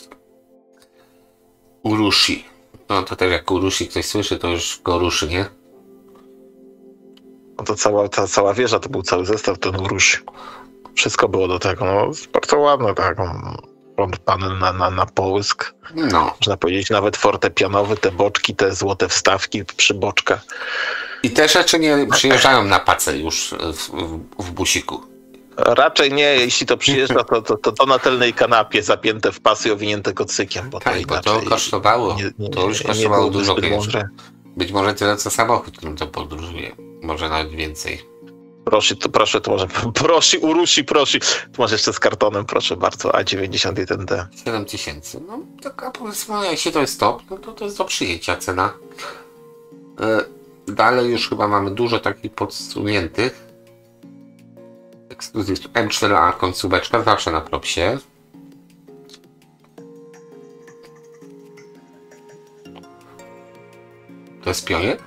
Urushi. No to też jak Urushi ktoś słyszy, to już go ruszy, nie? No to ta cała wieża to był cały zestaw ten Urushi. Wszystko było do tego, no bardzo ładne, tak. Front panel na połysk. No. Można powiedzieć nawet fortepianowy, te boczki, te złote wstawki przy boczkach. I te rzeczy nie przyjeżdżają na pacę już w busiku. Raczej nie, jeśli to przyjeżdża, to na tylnej kanapie zapięte w pasy, owinięte kocykiem. Bo to, tak, bo to kosztowało. To już kosztowało dużo pieniędzy. Być może tyle co samochód, którym to podróżuje. Może nawet więcej. Proszę, to może prosi, Urushi, prosi. Tu masz jeszcze z kartonem, proszę bardzo, A91D. 7000. No taka powiedzmy, jeśli to jest top, no to jest do przyjęcia cena. Dalej już chyba mamy dużo takich podsuniętych. Ekskluzyw M4A końcóweczka, zawsze na propsie. To jest Pionier?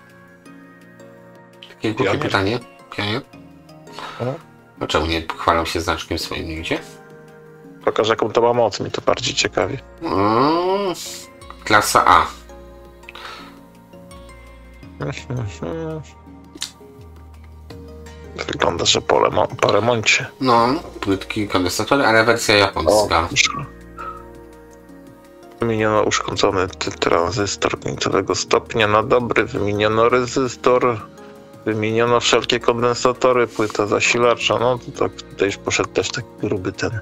Takie głupie pytanie. Pionier? No czemu nie chwalą się znaczkiem swoim nigdzie? Pokaż jaką to ma moc, mi to bardziej ciekawi. Klasa A. Wygląda, że po remoncie. No, płytki, kondensatory, ale wersja japońska. Wymieniono uszkodzony tranzystor końcowego stopnia na dobry, wymieniono rezystor, wymieniono wszelkie kondensatory, płyta zasilacza. No to tak, tutaj już poszedł też taki gruby ten.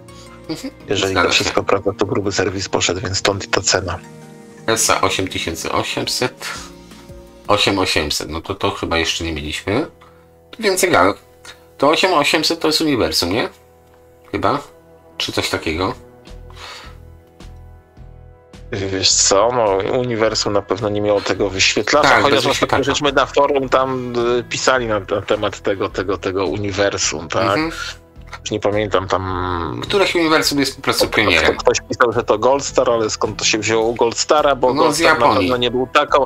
Jeżeli to wszystko prawda, to gruby serwis poszedł, więc stąd i ta cena. ESA 8800, 8800, no to chyba jeszcze nie mieliśmy. Więcej galek. To 8800 to jest uniwersum, nie? Chyba? Czy coś takiego? Wiesz co, no uniwersum na pewno nie miało tego wyświetlacza, tak, chociaż ostatnio żeśmy na forum tam pisali na temat tego uniwersum, tak? Już nie pamiętam tam... Któreś uniwersum jest po prostu pionierem. Ktoś pisał, że to Goldstar, ale skąd to się wzięło u Goldstara, bo no, Goldstar na pewno nie był taką...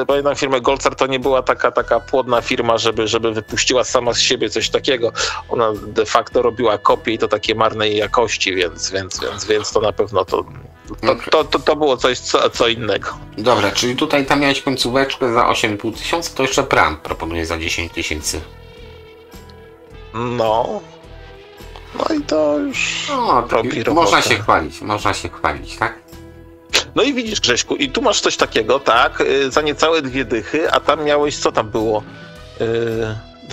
Pamiętam firmę Goldstar, to nie była taka płodna firma, żeby wypuściła sama z siebie coś takiego. Ona de facto robiła kopie i to takie marnej jakości, więc to na pewno to było coś co innego. Dobra, czyli tutaj tam miałeś końcóweczkę za 8500, to jeszcze Pram proponuje za 10 000. No i to już robi można się chwalić, tak? No i widzisz, Grześku, i tu masz coś takiego, tak, za niecałe 2 dychy, a tam miałeś, co tam było?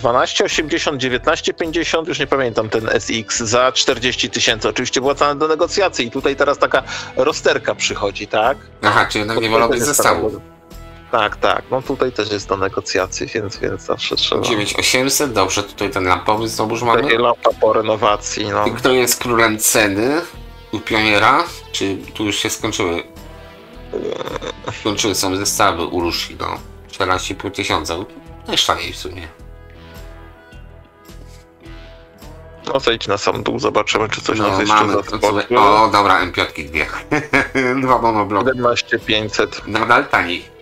12,80, 19,50, już nie pamiętam, ten SX za 40 000. Oczywiście była cena do negocjacji i tutaj teraz taka rozterka przychodzi, tak? Aha, czy jednak nie wolałbyś zestawu. Tak, no tutaj też jest do negocjacji, więc zawsze trzeba. 9800, dobrze, tutaj ten lampowy znowuż mamy. Takie lampa po renowacji, no. I kto jest królem ceny u Pioniera? Czy tu już się skończyły? Skończyły są zestawy Urushi, no. 14 500, najsztaniej w sumie. No zejdź na sam dół, zobaczymy, czy coś nas jeszcze zaskoczy. O, dobra, M5 dwie. 2 monobloki. 17 500. Nadal taniej.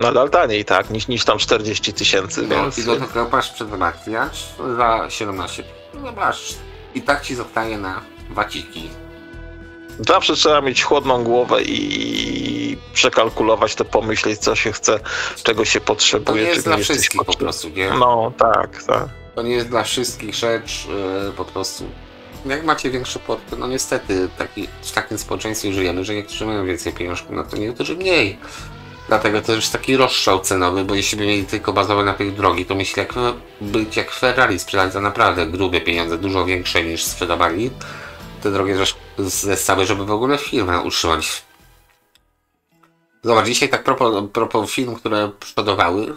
Nadal taniej, tak, niż tam 40 000, No, więc... i do tego masz przewymakiwacz za 17. No masz. I tak ci zostaje na waciki. Zawsze trzeba mieć chłodną głowę i przekalkulować to, pomyśleć, co się chce, czego się potrzebuje. To nie jest czego dla wszystkich po prostu, nie? No, tak. To nie jest dla wszystkich rzecz, po prostu. Jak macie większe porty, no niestety w takim społeczeństwie żyjemy, że niektórzy mają więcej pieniążków, no to niektórzy mniej. Dlatego to jest taki rozstrzał cenowy, bo jeśli by mieli tylko bazowe napędy drogi, to myślę, być jak Ferrari, sprzedać za naprawdę grube pieniądze, dużo większe niż sprzedawali te drogie zestawy, żeby w ogóle firmę utrzymać. Zobacz, dzisiaj tak propos firm, które przodowały,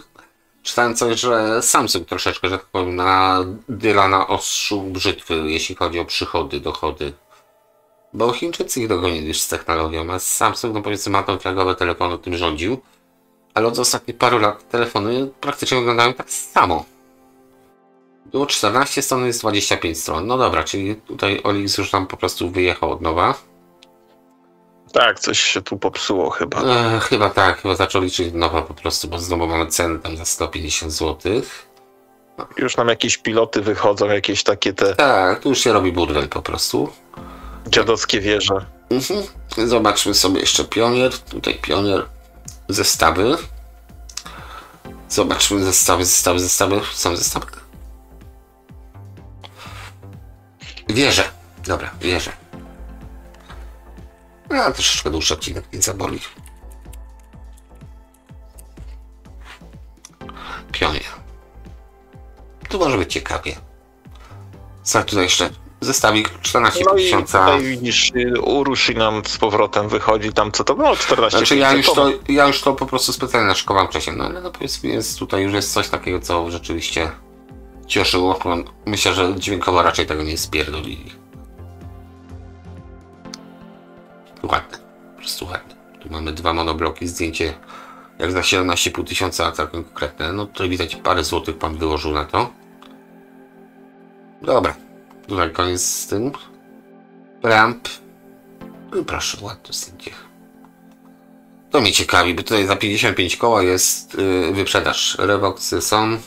czytałem coś, że Samsung troszeczkę, że tak powiem, nadyla na ostrzu brzytwy, jeśli chodzi o przychody, dochody. Bo Chińczycy ich dogonili już z technologią, a Samsung, no powiedzmy, ma ten flagowy telefon, tym rządził. Ale od ostatnich paru lat telefony praktycznie wyglądają tak samo. Było 14 stron, jest 25 stron. No dobra, czyli tutaj Olix już nam po prostu wyjechał od nowa. Tak, coś się tu popsuło chyba. Chyba tak, chyba zaczął liczyć od nowa po prostu, bo znowu mamy ceny tam za 150 zł. Już nam jakieś piloty wychodzą, jakieś takie te Tak, tu już się robi burdel po prostu. dziadowskie wieże. Zobaczmy sobie jeszcze Pionier. Tutaj Pionier, zestawy. Zobaczmy zestawy. Są zestawy. Wieże. Dobra, wieże. A troszeczkę dłuższy odcinek, nie zaboli. Pionier. Tu może być ciekawie. Co tutaj jeszcze? Zestawik 14 No i tysiąca. tutaj widzisz, Urushi nam z powrotem wychodzi tam, co to było? 14 Znaczy ja już to po prostu specjalnie naszykowałem wcześniej, no ale no powiedzmy jest tutaj już jest coś takiego, co rzeczywiście cieszyło. Myślę, że dźwiękowo raczej tego nie spierdolili. Ładne, po prostu ładne. Tu mamy dwa monobloki, zdjęcie jak za 17,5 tysiąca, całkiem konkretne. No tutaj widać parę złotych pan wyłożył na to. Dobra, tutaj koniec z tym. Ramp. No proszę, ładne zdjęcie. To mnie ciekawi, bo tutaj za 55 koła jest wyprzedaż. Revoxy są.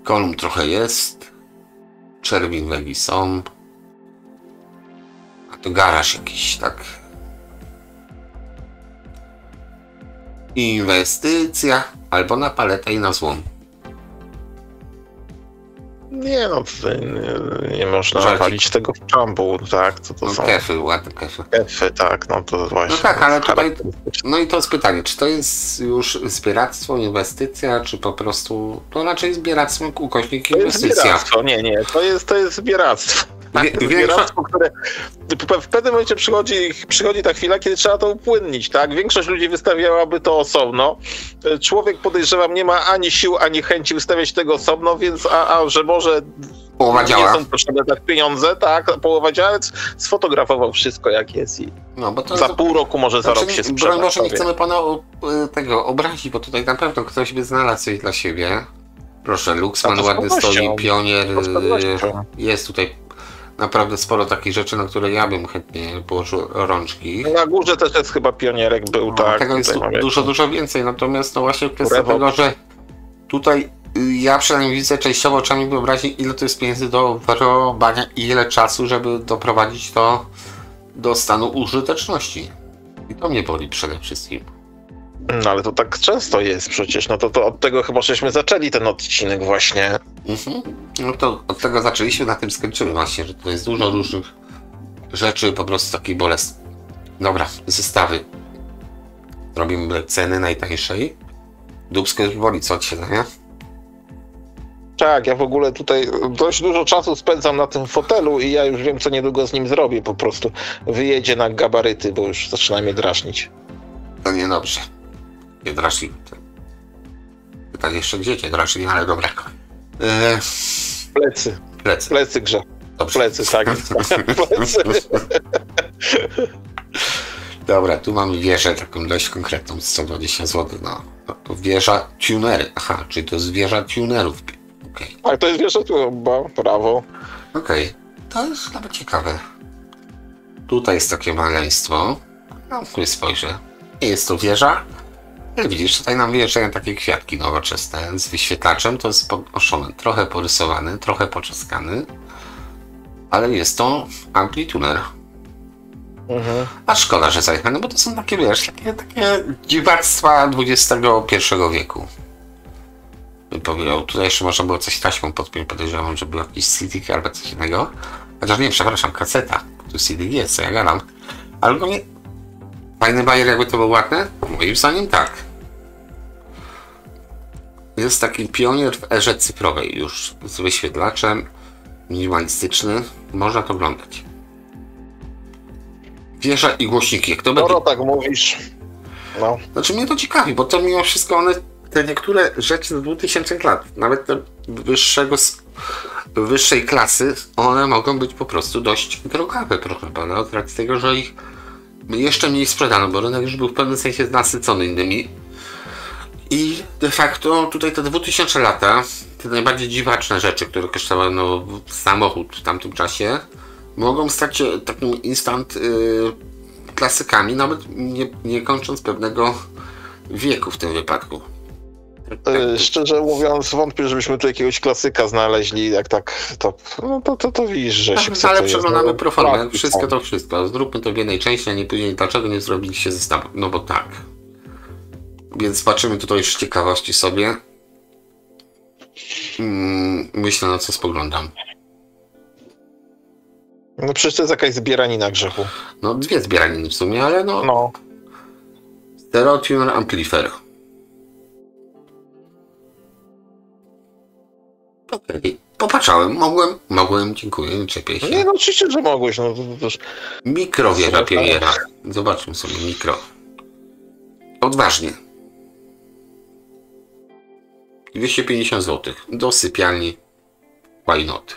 Kolumn trochę jest. Czerwin wegi są. A to garaż jakiś, tak. Inwestycja. Albo na paletę i na złom. Nie no, nie można walić tego w czambu, tak? Co to no, są? Kefy, ładne kefy. Kefy, tak, no to właśnie. No tak, ale tutaj, no i to jest pytanie, czy to jest już zbieractwo, inwestycja, czy po prostu, to raczej zbieractwo, ukośnik inwestycja. Nie, to jest zbieractwo. Zbieractwo, które w pewnym momencie przychodzi ta chwila, kiedy trzeba to upłynnić, tak? Większość ludzi wystawiałaby to osobno. Człowiek, podejrzewam, nie ma ani sił, ani chęci wystawiać tego osobno, więc że może połowa działa. Nie są potrzebne tak pieniądze, tak? Połowa działa, sfotografował wszystko jak jest i no, bo to za pół roku może za rok się sprzeda. Może nie chcemy pana tego obrazić, bo tutaj na pewno ktoś by znalazł coś dla siebie. Proszę, Luxman ładny stoi, Pionier, jest tutaj naprawdę sporo takich rzeczy, na które ja bym chętnie położył rączki. Na górze też jest chyba Pionierek był, no, tak. Tego jest dużo więcej, natomiast no właśnie kwestia tego, że tutaj ja przynajmniej widzę częściowo oczami wyobraźni, ile to jest pieniędzy do wyrobienia i ile czasu, żeby doprowadzić to do stanu użyteczności. I to mnie boli przede wszystkim. No ale to tak często jest przecież, no to od tego chyba żeśmy zaczęli ten odcinek właśnie. No to od tego zaczęliśmy, na tym skończymy właśnie, że to jest dużo różnych rzeczy, po prostu takich bolesnych. Dobra, zestawy. Robimy ceny najtańszej. Dubsko już boli, co od siedzenia? Tak, ja w ogóle tutaj dość dużo czasu spędzam na tym fotelu i ja już wiem, co niedługo z nim zrobię, po prostu wyjedzie na gabaryty, bo już zaczyna mnie drażnić. To niedobrze. Nie drażni. Pytanie jeszcze, gdzie cię drażni, ale dobra. Plecy grze. Dobrze. Plecy, tak. Plecy. Dobra, tu mamy wieżę taką dość konkretną, 120 zł. No, wieża tunery. Aha, czyli to jest wieża tunerów. Okay. Tak, to jest wieża tunerowa, brawo. Okej, to jest nawet ciekawe. Tutaj jest takie maleństwo. No, tu spojrzę. Nie jest to wieża. Jak widzisz, tutaj nam wyjeżdżają takie kwiatki nowoczesne z wyświetlaczem. To jest podnoszone, trochę porysowany, trochę poczaskany. Ale jest to amplituner. A szkoda, że zajechane, bo to są takie, wiesz, takie dziwactwa XXI wieku. Bym powiedział, tutaj jeszcze można było coś taśmą podpiąć, podejrzewam, że był jakiś CD albo coś innego. Chociaż nie, przepraszam, kaseta. Tu CD jest, co ja gadam. Ale ogólnie fajny bajer, jakby to było ładne? Moim zdaniem tak. Jest taki pionier w erze cyfrowej już z wyświetlaczem, minimalistyczny. Można to oglądać. Wieża i głośniki. Jak to będzie... tak mówisz. No. Znaczy mnie to ciekawi, bo to mimo wszystko one, te niektóre rzeczy z 2000 lat, nawet te wyższej klasy, one mogą być po prostu dość drogawe trochę, prawda? Z racji tego, że ich jeszcze mniej sprzedano, bo rynek już był w pewnym sensie nasycony innymi. I de facto tutaj te 2000 lata, te najbardziej dziwaczne rzeczy, które kosztowały samochód w tamtym czasie, mogą stać się takim instant klasykami, nawet nie kończąc pewnego wieku w tym wypadku. Szczerze mówiąc, wątpię, żebyśmy tu jakiegoś klasyka znaleźli, jak tak, to widzisz, że się chce. Ale przeglądamy proformę, wszystko to wszystko. Zróbmy to w jednej części, a nie później, dlaczego nie zrobiliście zestawu? No bo tak. Więc patrzymy tutaj już z ciekawości sobie. Myślę, na co spoglądam. No przecież to jest jakaś zbieranina grzechu. No dwie zbieraniny w sumie, ale no. Stereo Tuner Amplifier. Okej. Popatrzałem, mogłem, dziękuję, nie czepię się. Nie, no oczywiście, że mogłeś. No, Mikro wieża pioniera. Zobaczmy sobie mikro. Odważnie. 250 zł. Do sypialni. Why not?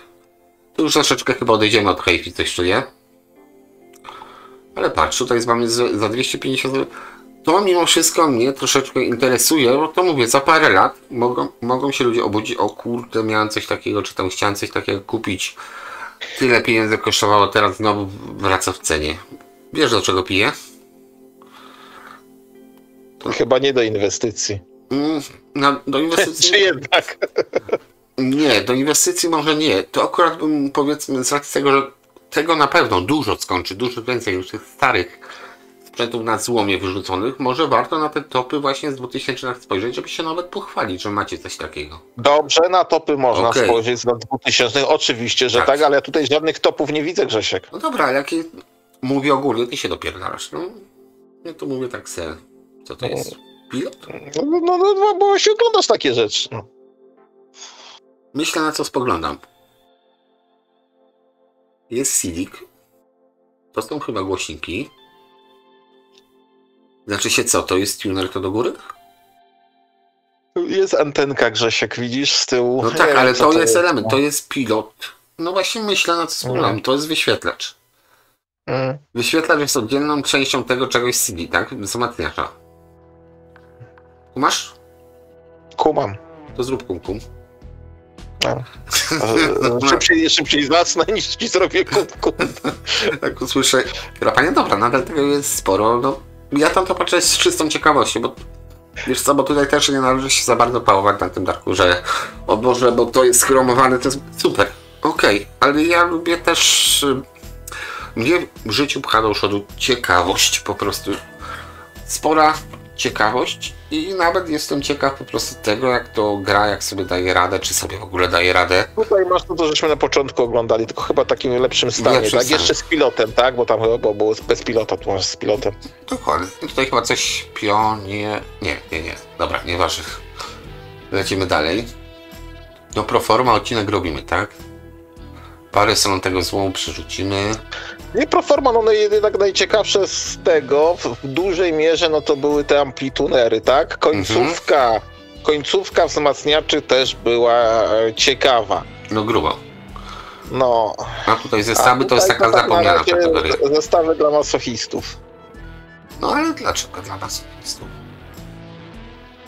Tu już troszeczkę chyba odejdziemy od hi-fi, coś czuję. Ale patrz, tutaj mamy za 250 zł. To mimo wszystko mnie troszeczkę interesuje, bo to mówię, za parę lat mogą się ludzie obudzić, o kurde, miałem coś takiego, czy tam chciałem coś takiego kupić. Tyle pieniędzy kosztowało, teraz znowu wraca w cenie. Wiesz, do czego piję? Chyba nie do inwestycji. Do inwestycji... Czy jednak? Nie, do inwestycji może nie. To akurat bym, powiedzmy, z racji tego, że tego na pewno dużo skończy, dużo więcej już tych starych sprzętów na złomie wyrzuconych, może warto na te topy właśnie z 2000 spojrzeć, żeby się nawet pochwalić, że macie coś takiego. Dobrze, na topy można spojrzeć z lat 2000, oczywiście, że tak, ale ja tutaj żadnych topów nie widzę, Grzesiek. No dobra, ale jakie mówię ogólnie, ty się dopierdalasz, no. Ja tu mówię tak se. Co to jest? Pilot? No, bo się oglądasz takie rzeczy. Myślę, na co spoglądam. Jest CD. To są chyba głośniki. Znaczy się co, to jest tuner to do góry? Jest antenka, Grzesiek, widzisz, z tyłu. No tak, ale to jest element, to jest pilot. No właśnie myślę, na co spoglądam. To jest wyświetlacz. Wyświetlacz jest oddzielną częścią tego czegoś CD, tak? Wzmacniacza. Kumasz? Kumam. To zrób kum. Szybciej zacnę niż ci zrobię kum. Tak usłyszę. Panie, dobra, nadal tego jest sporo. No, ja tam to patrzę z czystą ciekawością, bo wiesz co, bo tutaj też nie należy się za bardzo pałować na tym darku, że o Boże, bo to jest chromowane, to jest super. Okej, ale ja lubię też... Mnie w życiu pcha do przodu ciekawość, po prostu spora ciekawość i nawet jestem ciekaw po prostu tego, jak to gra, jak sobie daje radę, czy sobie w ogóle daje radę. Tutaj masz to, żeśmy na początku oglądali, tylko chyba w takim lepszym stanie, tak? Jeszcze z pilotem, tak? Bo tam chyba było bez pilota, tu masz z pilotem. Dokładnie. I tutaj chyba coś pionie... Nie. Dobra, nieważne. Lecimy dalej. No proforma odcinek robimy, tak? Parę stron tego złomu przerzucimy. Nie proforma, no jednak najciekawsze z tego, w dużej mierze, no to były te amplitunery, tak? Końcówka wzmacniaczy też była ciekawa. No grubo. No. A tutaj zestawy to jest taka zapomniana kategoria. Zestawy dla masochistów. No ale dlaczego dla masochistów?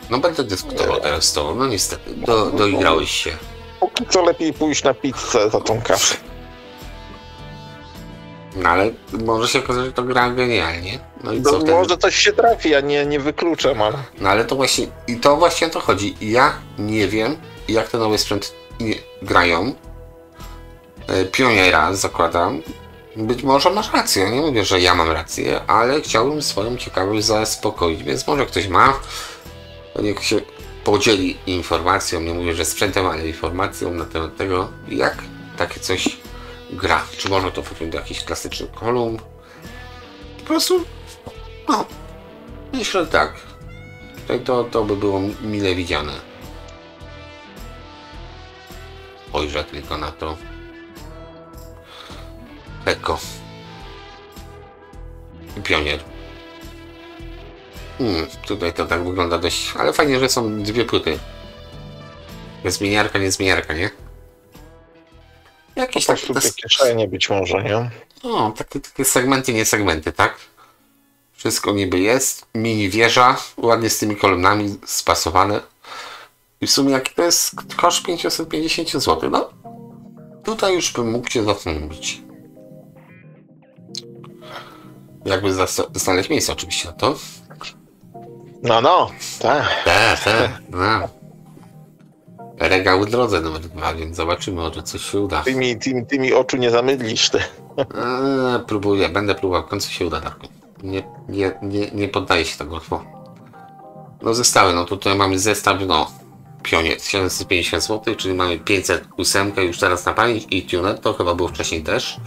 No będę dyskutował teraz z tobą, no niestety, doigrałeś się. Póki co lepiej pójść na pizzę za tą kasę. No ale może się okazać, że to gra genialnie. No i co wtedy? Może coś się trafi, ja nie wykluczam, ale... No ale to właśnie o to chodzi. Ja nie wiem, jak te nowe sprzęty grają. Pioniera zakładam. być może masz rację, nie mówię, że ja mam rację, ale chciałbym swoją ciekawość zaspokoić, więc może ktoś ma, to niech się podzieli informacją, nie mówię, że sprzętem, ale informacją na temat tego, jak takie coś gra. Czy można to wpiąć do jakichś klasycznych kolumn? Po prostu, no, myślę tak. Tutaj to by było mile widziane. Spojrzę tylko na to. Eko. Pionier. Tutaj to tak wygląda dość... Ale fajnie, że są dwie płyty. Zmieniarka, nie zmieniarka, nie? Jakieś po prostu takie kieszenie być może, nie? No, takie segmenty, nie segmenty, tak? Wszystko niby jest. Mini wieża, ładnie z tymi kolumnami spasowane. I w sumie jaki to jest koszt 550 zł? No, tutaj już bym mógł się zastanowić. Jakby znaleźć miejsce oczywiście na to. No, tak. No. Regał w drodze numer 2, więc zobaczymy, może coś się uda. Tymi oczu nie zamydlisz ty. Próbuję, będę próbował, w końcu się uda. Tak. Nie poddaję się tak łatwo. No zestawy, no tutaj mamy zestaw, no Pionier 750 zł, czyli mamy 508 już teraz na pamięć i tuner, to chyba było wcześniej też.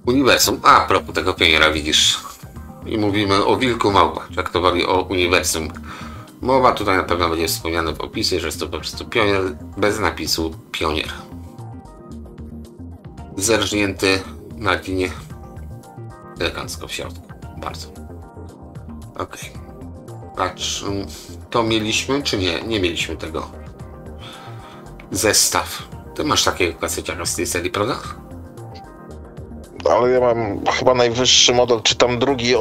Uniwersum, a propos tego Pioniera widzisz. I mówimy o Wilku Małpach, jak to wali o Uniwersum. Mowa tutaj na pewno będzie wspomniane w opisie, że jest to po prostu Pionier bez napisu Pionier. Zerżnięty na linie elegancko w środku. Bardzo. Ok. Patrz, to mieliśmy czy nie? Nie mieliśmy tego. Zestaw. Ty masz takiego klasyciaka z tej serii, prawda? Ale ja mam chyba najwyższy model, czy tam drugi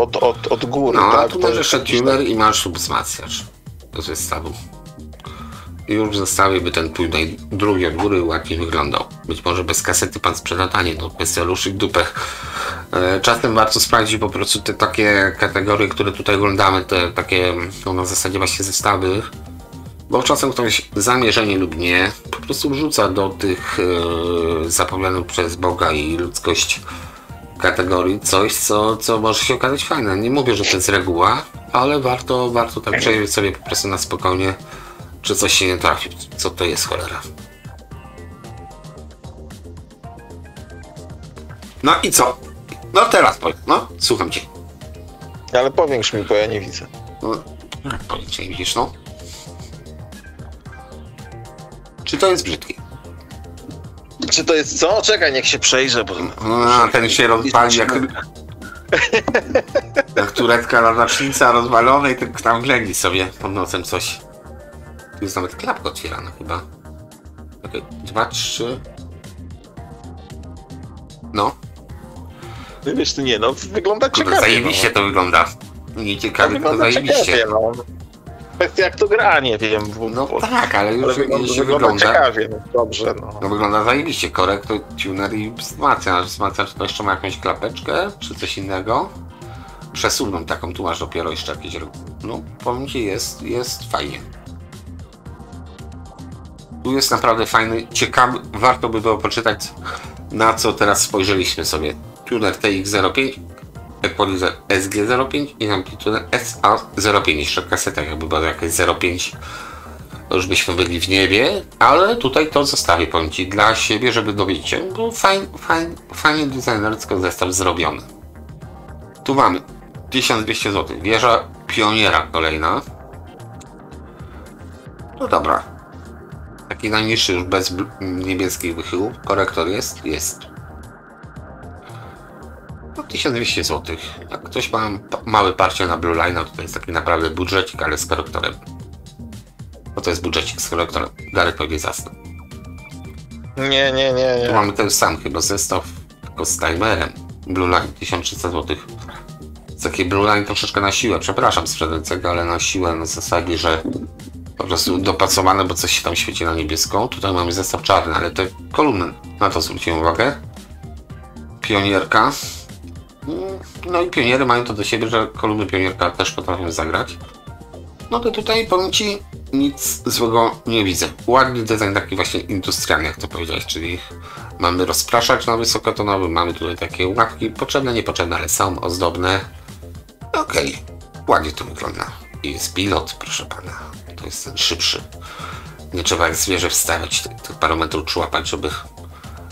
od góry. No, tak? tu masz jeszcze tuner i masz wzmacniacz do zestawu. I już w zestawie by ten twój drugi od góry ładnie wyglądał. Być może bez kasety pan sprzeda taniej, no bez celuszy i dupek. Czasem warto sprawdzić po prostu te takie kategorie, które tutaj oglądamy, te takie no, na zasadzie właśnie zestawy. Bo czasem ktoś zamierzenie lub nie po prostu wrzuca do tych zapomnianych przez Boga i ludzkość kategorii coś, co może się okazać fajne. Nie mówię, że to jest reguła, ale warto tak przejrzeć sobie po prostu na spokojnie, czy coś się nie trafi. Co to jest, cholera. No i co? No teraz powiem, no słucham cię. Ale powiększ mi, bo ja nie widzę. No, powiedz, nie widzisz, no. Czy to jest brzydkie? Czy to jest co? Czekaj, niech się przejrzę, bo... No, ten się rozpali jak turecka ladacznica rozwalona i ten tam ględzi sobie pod nosem coś. Tu jest nawet klapka otwierana chyba. Okej, 2, 3. No. Wiesz, ty nie, no wygląda ciekawie. Zajebiście to wygląda. Nie ciekawie, tylko zajebiście. Ciekawie, no. Kwestia jak to gra, nie wiem. No tak, ale już wygląda ciekawie, no dobrze, no. No wygląda zajebiście. Korek to tuner i wzmacniacz. Wzmacniacz to jeszcze ma jakąś klapeczkę, czy coś innego. Przesuwną taką, tu masz dopiero jeszcze jakieś... No powiem ci, jest fajnie. Tu jest naprawdę fajny, ciekawy, warto by było poczytać, na co teraz spojrzeliśmy sobie. Tuner TX05, equalizer SG05 i amplituder SA05. Jeszcze kaseta jakby była jakaś 0,5, to już byśmy byli w niebie, ale tutaj to zostawię, powiem ci, dla siebie, żeby dowiedzieć się, bo fajnie designersko zestaw zrobiony. Tu mamy 1200 zł, wieża Pioniera kolejna. No dobra. Taki najniższy już bez niebieskich wychyłów. Korektor jest. No 1200 zł. Jak ktoś ma małe parcie na Blue Line, to jest taki naprawdę budżecik, ale z korektorem. No to jest budżecik z korektorem. Darek powie zasnął. Nie. Tu mamy ten sam chyba zestaw, tylko z timerem. Blue Line 1300 zł. Taki Blue Line troszeczkę na siłę, przepraszam sprzedającego, ale na siłę, na zasadzie, że po prostu dopasowane, bo coś się tam świeci na niebieską. Tutaj mamy zestaw czarny, ale te kolumny, na to zwróciłem uwagę. Pionierka. No i pioniery mają to do siebie, że kolumny Pionierka też potrafią zagrać. No to tutaj powiem ci, nic złego nie widzę. Ładny design taki właśnie industrialny, jak to powiedziałeś, czyli Mamy rozpraszacz na wysokotonowy, mamy tutaj takie łapki, potrzebne, niepotrzebne, ale są ozdobne. Okej, ładnie to wygląda. I jest pilot, proszę pana. To jest ten szybszy. Nie trzeba jak zwierzę wstawiać, tych parametrów przyłapać, żeby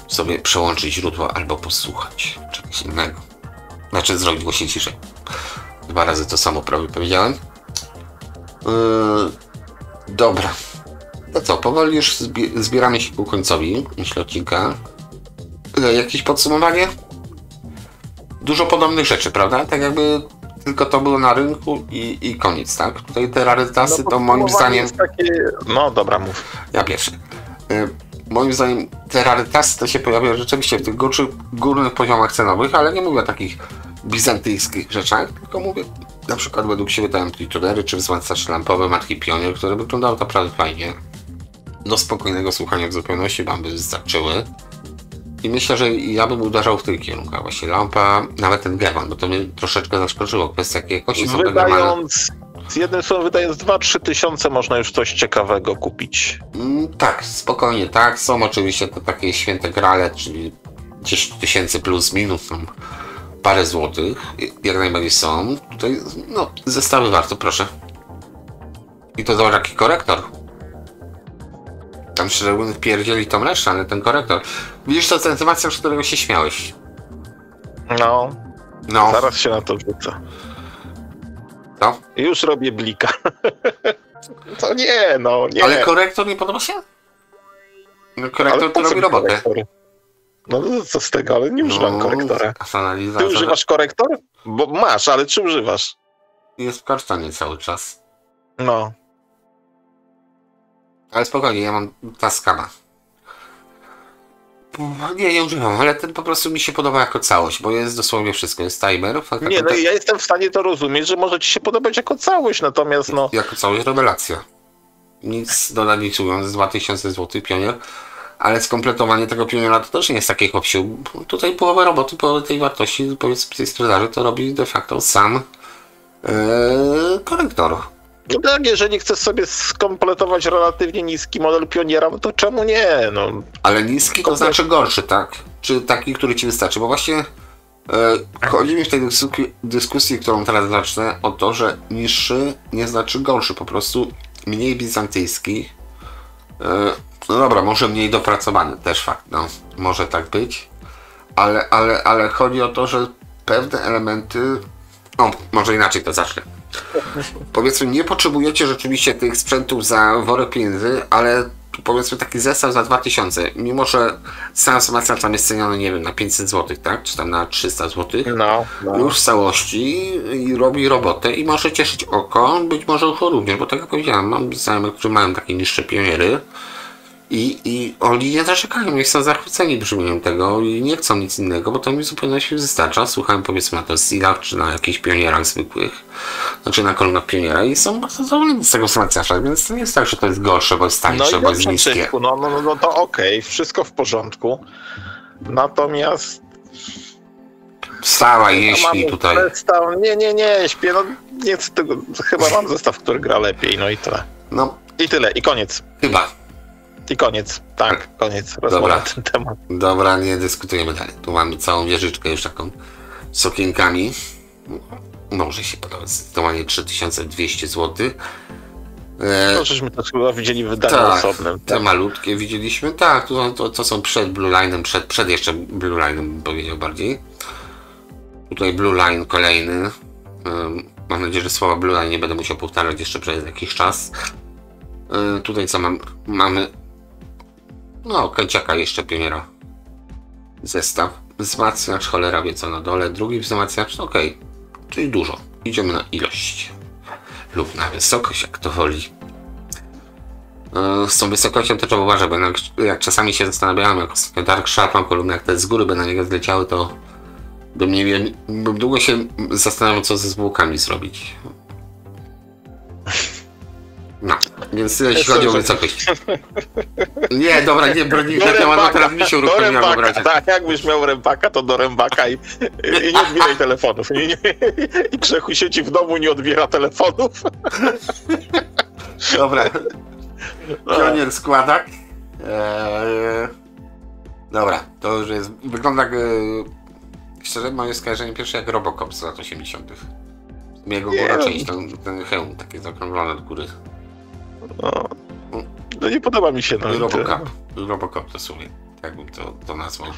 sobie przełączyć źródło albo posłuchać czegoś innego. Znaczy zrobić głośniej ciszej. 2 razy to samo prawie powiedziałem. Dobra. No co, powoli już zbieramy się ku końcowi, myślę, odcinka. Jakieś podsumowanie? Dużo podobnych rzeczy, prawda? Tak jakby tylko to było na rynku i koniec, tak? Tutaj te rarytasy to moim zdaniem... Takie... No dobra, mów. Ja pierwszy. Moim zdaniem te rarytasy to się pojawiają rzeczywiście w tych górnych poziomach cenowych, ale nie mówię o takich bizantyjskich rzeczach, tylko mówię na przykład według siebie te amplitudery czy wzmacniacze lampowe marki Pionier, które wyglądały naprawdę fajnie. Do spokojnego słuchania w zupełności wam by wystarczyły. I myślę, że ja bym uderzał w tych kierunkach. Właśnie lampa, nawet ten German, bo to mnie troszeczkę zaskoczyło. Kwestia jakości są z jednym słowem wydając 2-3 tysiące można już coś ciekawego kupić. Tak, spokojnie, tak. Są oczywiście to takie święte grale, czyli 10 tysięcy plus minus, tam parę złotych. Jak najbardziej są. Tutaj, no, zestawy warto, proszę. I to zobacz jaki korektor. Tam szczególnie pierdzieli tą resztę, ale ten korektor. Widzisz to ten temat, z którego się śmiałeś. No. No. Zaraz się na to rzucę. No. Już robię blika. To nie, no nie. Ale korektor nie podoba się? No, korektor to robi robotę. Korektor? No co z tego, ale nie używam korektora. Ty używasz korektor? Bo masz, ale czy używasz? Jest w kartonie cały czas. No. Ale spokojnie, ja mam Tascama. Nie używam, ale ten po prostu mi się podoba jako całość, bo jest dosłownie wszystko. Jest timer. Nie, no ja jestem w stanie to rozumieć, że może ci się podobać jako całość, natomiast no... Jako całość rewelacja. Nic dodać, nic mówiąc, 2000 zł Pionier, ale skompletowanie tego Pioniera to też nie jest takie kopsiu. Tutaj połowę roboty, połowę tej wartości, powiedzmy tej sprzedaży, to robi de facto sam korektor. No tak, jeżeli chcesz sobie skompletować relatywnie niski model Pioniera, to czemu nie? No. Ale niski to znaczy gorszy, tak? Czy taki, który ci wystarczy? Bo właśnie chodzi mi w tej dyskusji, którą teraz zacznę, o to, że niższy nie znaczy gorszy, po prostu mniej bizantyjski. No dobra, może mniej dopracowany, też fakt, no, może tak być. Ale chodzi o to, że pewne elementy... No, może inaczej to zacznę. Powiedzmy, nie potrzebujecie rzeczywiście tych sprzętów za worek pieniędzy, ale powiedzmy taki zestaw za 2000, mimo że sam wzmacniacz tam jest ceniony, nie wiem, na 500 zł, tak? Czy tam na 300 zł. No. Już w całości i robi robotę i może cieszyć oko, być może ucho również, bo tak jak powiedziałem, mam znajomych, którzy mają takie niższe Pioniery i oni nie narzekają, nie są zachwyceni brzmieniem tego i nie chcą nic innego, bo to mi zupełnie się wystarcza. Słuchałem powiedzmy na to Sealach, czy na jakichś Pionierach zwykłych, znaczy na kolonach Pioniera i są bardzo zadowoleni z tego wzmacniacza, więc to nie jest tak, że to jest gorsze, bo jest tańsze, bo jest niskie. No to okej, wszystko w porządku. Natomiast... Wstała i śpi tutaj. Nie, śpię, no nie chcę tego, chyba mam zestaw, który gra lepiej, no i tyle. No. I tyle, i koniec. Chyba. I koniec, tak, koniec rozmowy na ten temat. Dobra, nie dyskutujemy dalej. Tu mamy całą wieżyczkę już taką z okienkami. Może się podobać, zdecydowanie 3200 zł. No, żeśmy to chyba widzieli w wydaniu osobnym. Te malutkie widzieliśmy, tak, to są przed Blue Line'em, przed jeszcze Blue Line'em bym powiedział bardziej. Tutaj Blue Line kolejny. Mam nadzieję, że słowa Blue Line nie będę musiał powtarzać jeszcze przez jakiś czas. Tutaj co mamy? No, Kęciaka jeszcze Pioniera. Zestaw. Wzmacniacz, cholera wie co na dole. Drugi wzmacniacz, okej. Czyli dużo. Idziemy na ilość. Lub na wysokość, jak to woli. Z tą wysokością to trzeba uważać, bo jak czasami się zastanawiałem, jak Dark Sharp kolumny, jak te z góry by na niego zleciały, to bym długo się zastanawiał, co ze zwłokami zrobić. No, więc jeśli chodzi o wysokość. Nie, dobra, nie broni na temat, bo teraz mi się uruchomiła, bracie. Tak, jakbyś miał rębaka, to do rębaka i nie odbieraj telefonów. I Grzechu siedzi w domu, nie odbiera telefonów. Dobra. Pionier składak. Dobra, to już jest... Wygląda jak... Szczerze, moje skojarzenie pierwsze jak Robocop z lat 80. Jego góra część, ten hełm, takie zakrąglone do góry. No nie podoba mi się. No, Robocop to sumie, tak bym to nazwał.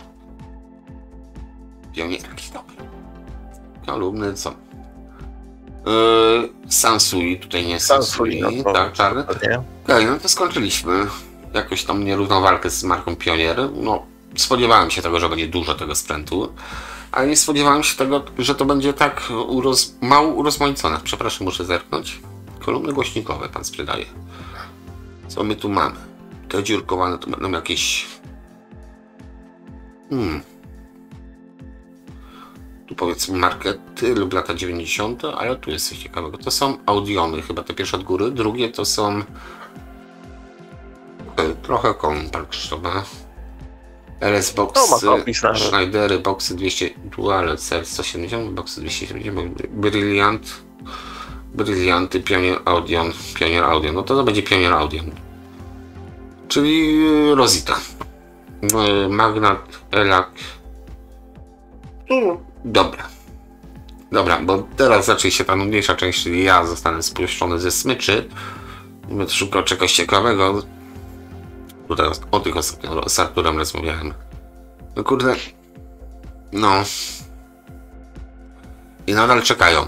Pionier jakiś dobry. Kolumny, co? Sansui, tutaj nie Sansui, no, tak, czarny. Okej, no to skończyliśmy jakoś tam nierówną walkę z marką Pionier. No, spodziewałem się tego, że będzie dużo tego sprzętu, ale nie spodziewałem się tego, że to będzie tak mało urozmaicone. Przepraszam, muszę zerknąć. Kolumny głośnikowe pan sprzedaje. Co my tu mamy? Te dziurkowane to będą jakieś... Tu powiedzmy markety lub lata 90, ale tu jest coś ciekawego. To są Audiony, chyba te pierwsze od góry. Drugie to są... trochę kompak krzyżowa. LS Boxy, Schneidery, Boxy 200, Dual CR 170, Boxy 270, Brillianty, Pionier Audion. No to będzie Pionier Audion. Czyli Rosita. Magnat, Elak. Dobra, bo teraz zacznie się ta nudniejsza część, czyli ja zostanę spuszczony ze smyczy. Będę szukał czegoś ciekawego. Tutaj o tych ostatnio z Arturem rozmawiałem. No kurde. No. I nadal czekają.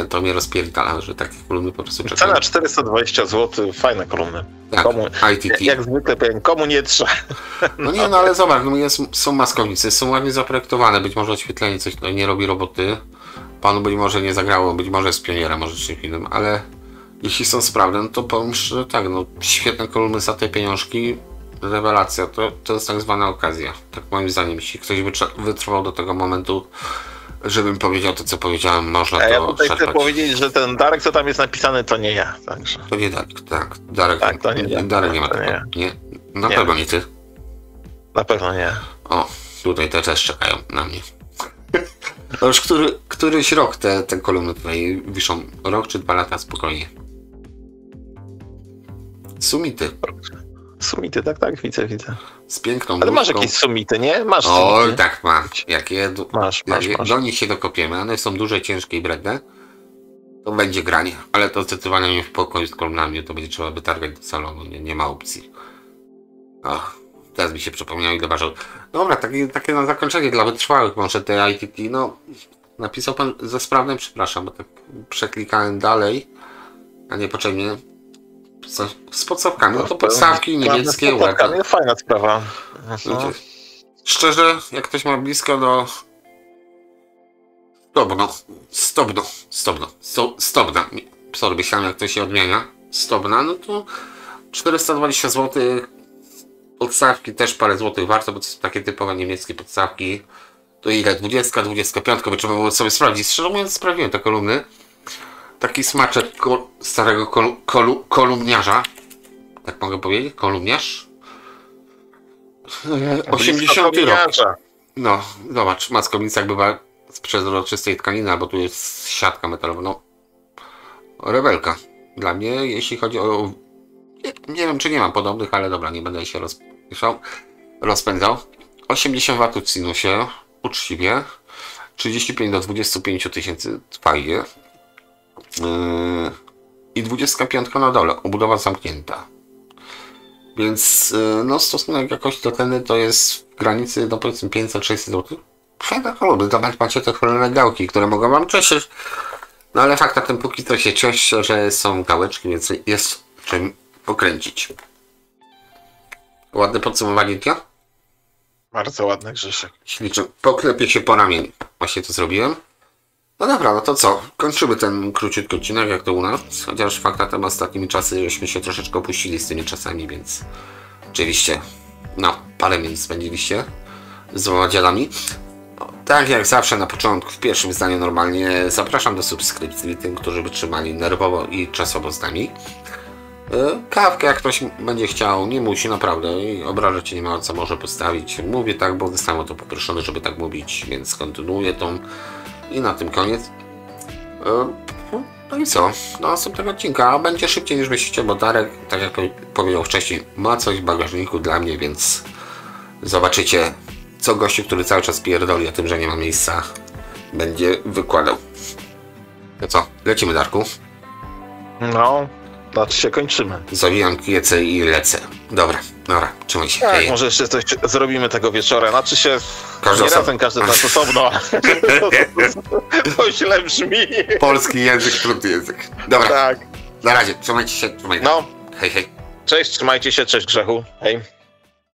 To mnie rozpierdala, że takie kolumny po prostu czekają. Cena 420 zł, fajne kolumny. Tak, ITT. Jak zwykle powiem, komu nie trzeba. No nie, no ale zobacz, no są maskownice, są ładnie zaprojektowane, być może oświetlenie coś tutaj nie robi roboty. Panu być może nie zagrało, być może z Pioniera, może czymś innym, ale jeśli są sprawne, no to powiem szczerze, tak, no świetne kolumny za te pieniążki, rewelacja, to jest tak zwana okazja. Tak moim zdaniem, jeśli ktoś wytrwał do tego momentu, żebym powiedział to, co powiedziałem, można to ja tutaj chcę powiedzieć, że ten Darek, co tam jest napisany, to nie ja. Także. To nie Darek, tak. Darek, tak, to nie Darek nie ma tego. Nie. Na pewno nie ty. Na pewno nie. O, tutaj te też czekają na mnie. To już któryś rok te kolumny tutaj wiszą. Rok czy 2 lata spokojnie. Sumity. Sumity, tak, widzę. Z piękną ale masz jakieś sumity, nie? Masz sumity. O, tak mam. Masz. Do nich się dokopiemy. One są duże, ciężkie i bredne. To będzie granie. Ale to zdecydowanie nie w pokoju z kolumnami. To będzie trzeba wytargać do salonu. Nie ma opcji. Och, teraz mi się przypomniał i doważał. Dobra, takie na zakończenie dla wytrwałych. Może te ITT, no... Napisał pan ze sprawnym, przepraszam, bo tak przeklikałem dalej. A niepotrzebnie. Z podstawkami, no to podstawki niemieckie, ładne. Fajna sprawa. Szczerze, jak ktoś ma blisko do Stobna, sorry, myślałem jak to się odmienia, Stobna, no to 420 zł, podstawki też parę złotych warto, bo to są takie typowe niemieckie podstawki. To ile? 20, 25, by trzeba było sobie sprawdzić. Szczerze mówiąc, sprawdziłem te kolumny. Taki smaczek starego kolumniarza. Tak mogę powiedzieć? Kolumniarz? 80 rok. No, zobacz, maskownica bywa z przezroczystej tkaniny, albo tu jest siatka metalowa. No, rewelka. Dla mnie, jeśli chodzi o... Nie wiem, czy nie mam podobnych, ale dobra, nie będę się rozpędzał. 80 W w sinusie, uczciwie. 35 do 25 tysięcy, fajnie. I 25 na dole, obudowa zamknięta. Więc no stosunek jakości do ceny to jest w granicy, no powiedzmy 500-600 zł. Fajne kolumny, zobacz, macie te cholerne gałki, które mogą wam cieszyć. No ale faktem póki co się cieszę, że są gałeczki, więc jest czym pokręcić. Ładne podsumowanie dnia? Bardzo ładne, Grzesiek. Ślicznie. Poklepię się po ramieniu. Właśnie to zrobiłem. No dobra, no to co? Kończymy ten króciutki odcinek, jak to u nas. Chociaż faktem ostatnimi czasy żeśmy się troszeczkę opuścili z tymi czasami, więc oczywiście no, parę minut spędziliście z dwoma dziadami. No, tak jak zawsze na początku, w pierwszym zdaniu normalnie zapraszam do subskrypcji tym, którzy wytrzymali nerwowo i czasowo z nami. Kawkę jak ktoś będzie chciał, nie musi naprawdę i obrażać się nie ma co może postawić. Mówię tak, bo zostałem o to poproszony, żeby tak mówić, więc kontynuuję tą. I na tym koniec. No i co? Do następnego odcinka będzie szybciej niż myślicie, bo Darek, tak jak powiedział wcześniej, ma coś w bagażniku dla mnie, więc Zobaczycie, co gościu, który cały czas pierdoli o tym, że nie ma miejsca, będzie wykładał. To co? Lecimy, Darku? No, znaczy się kończymy. Zawijam kiece i lecę. Dobra, trzymaj się. Tak, może jeszcze coś zrobimy tego wieczora. Znaczy się Każdy nie osobno. razem, każdy nas osobno. To źle brzmi. Polski język, trudny język. Dobra, Tak. na razie, trzymajcie się. No, Hej, hej. cześć, trzymajcie się, cześć Grzechu. Hej.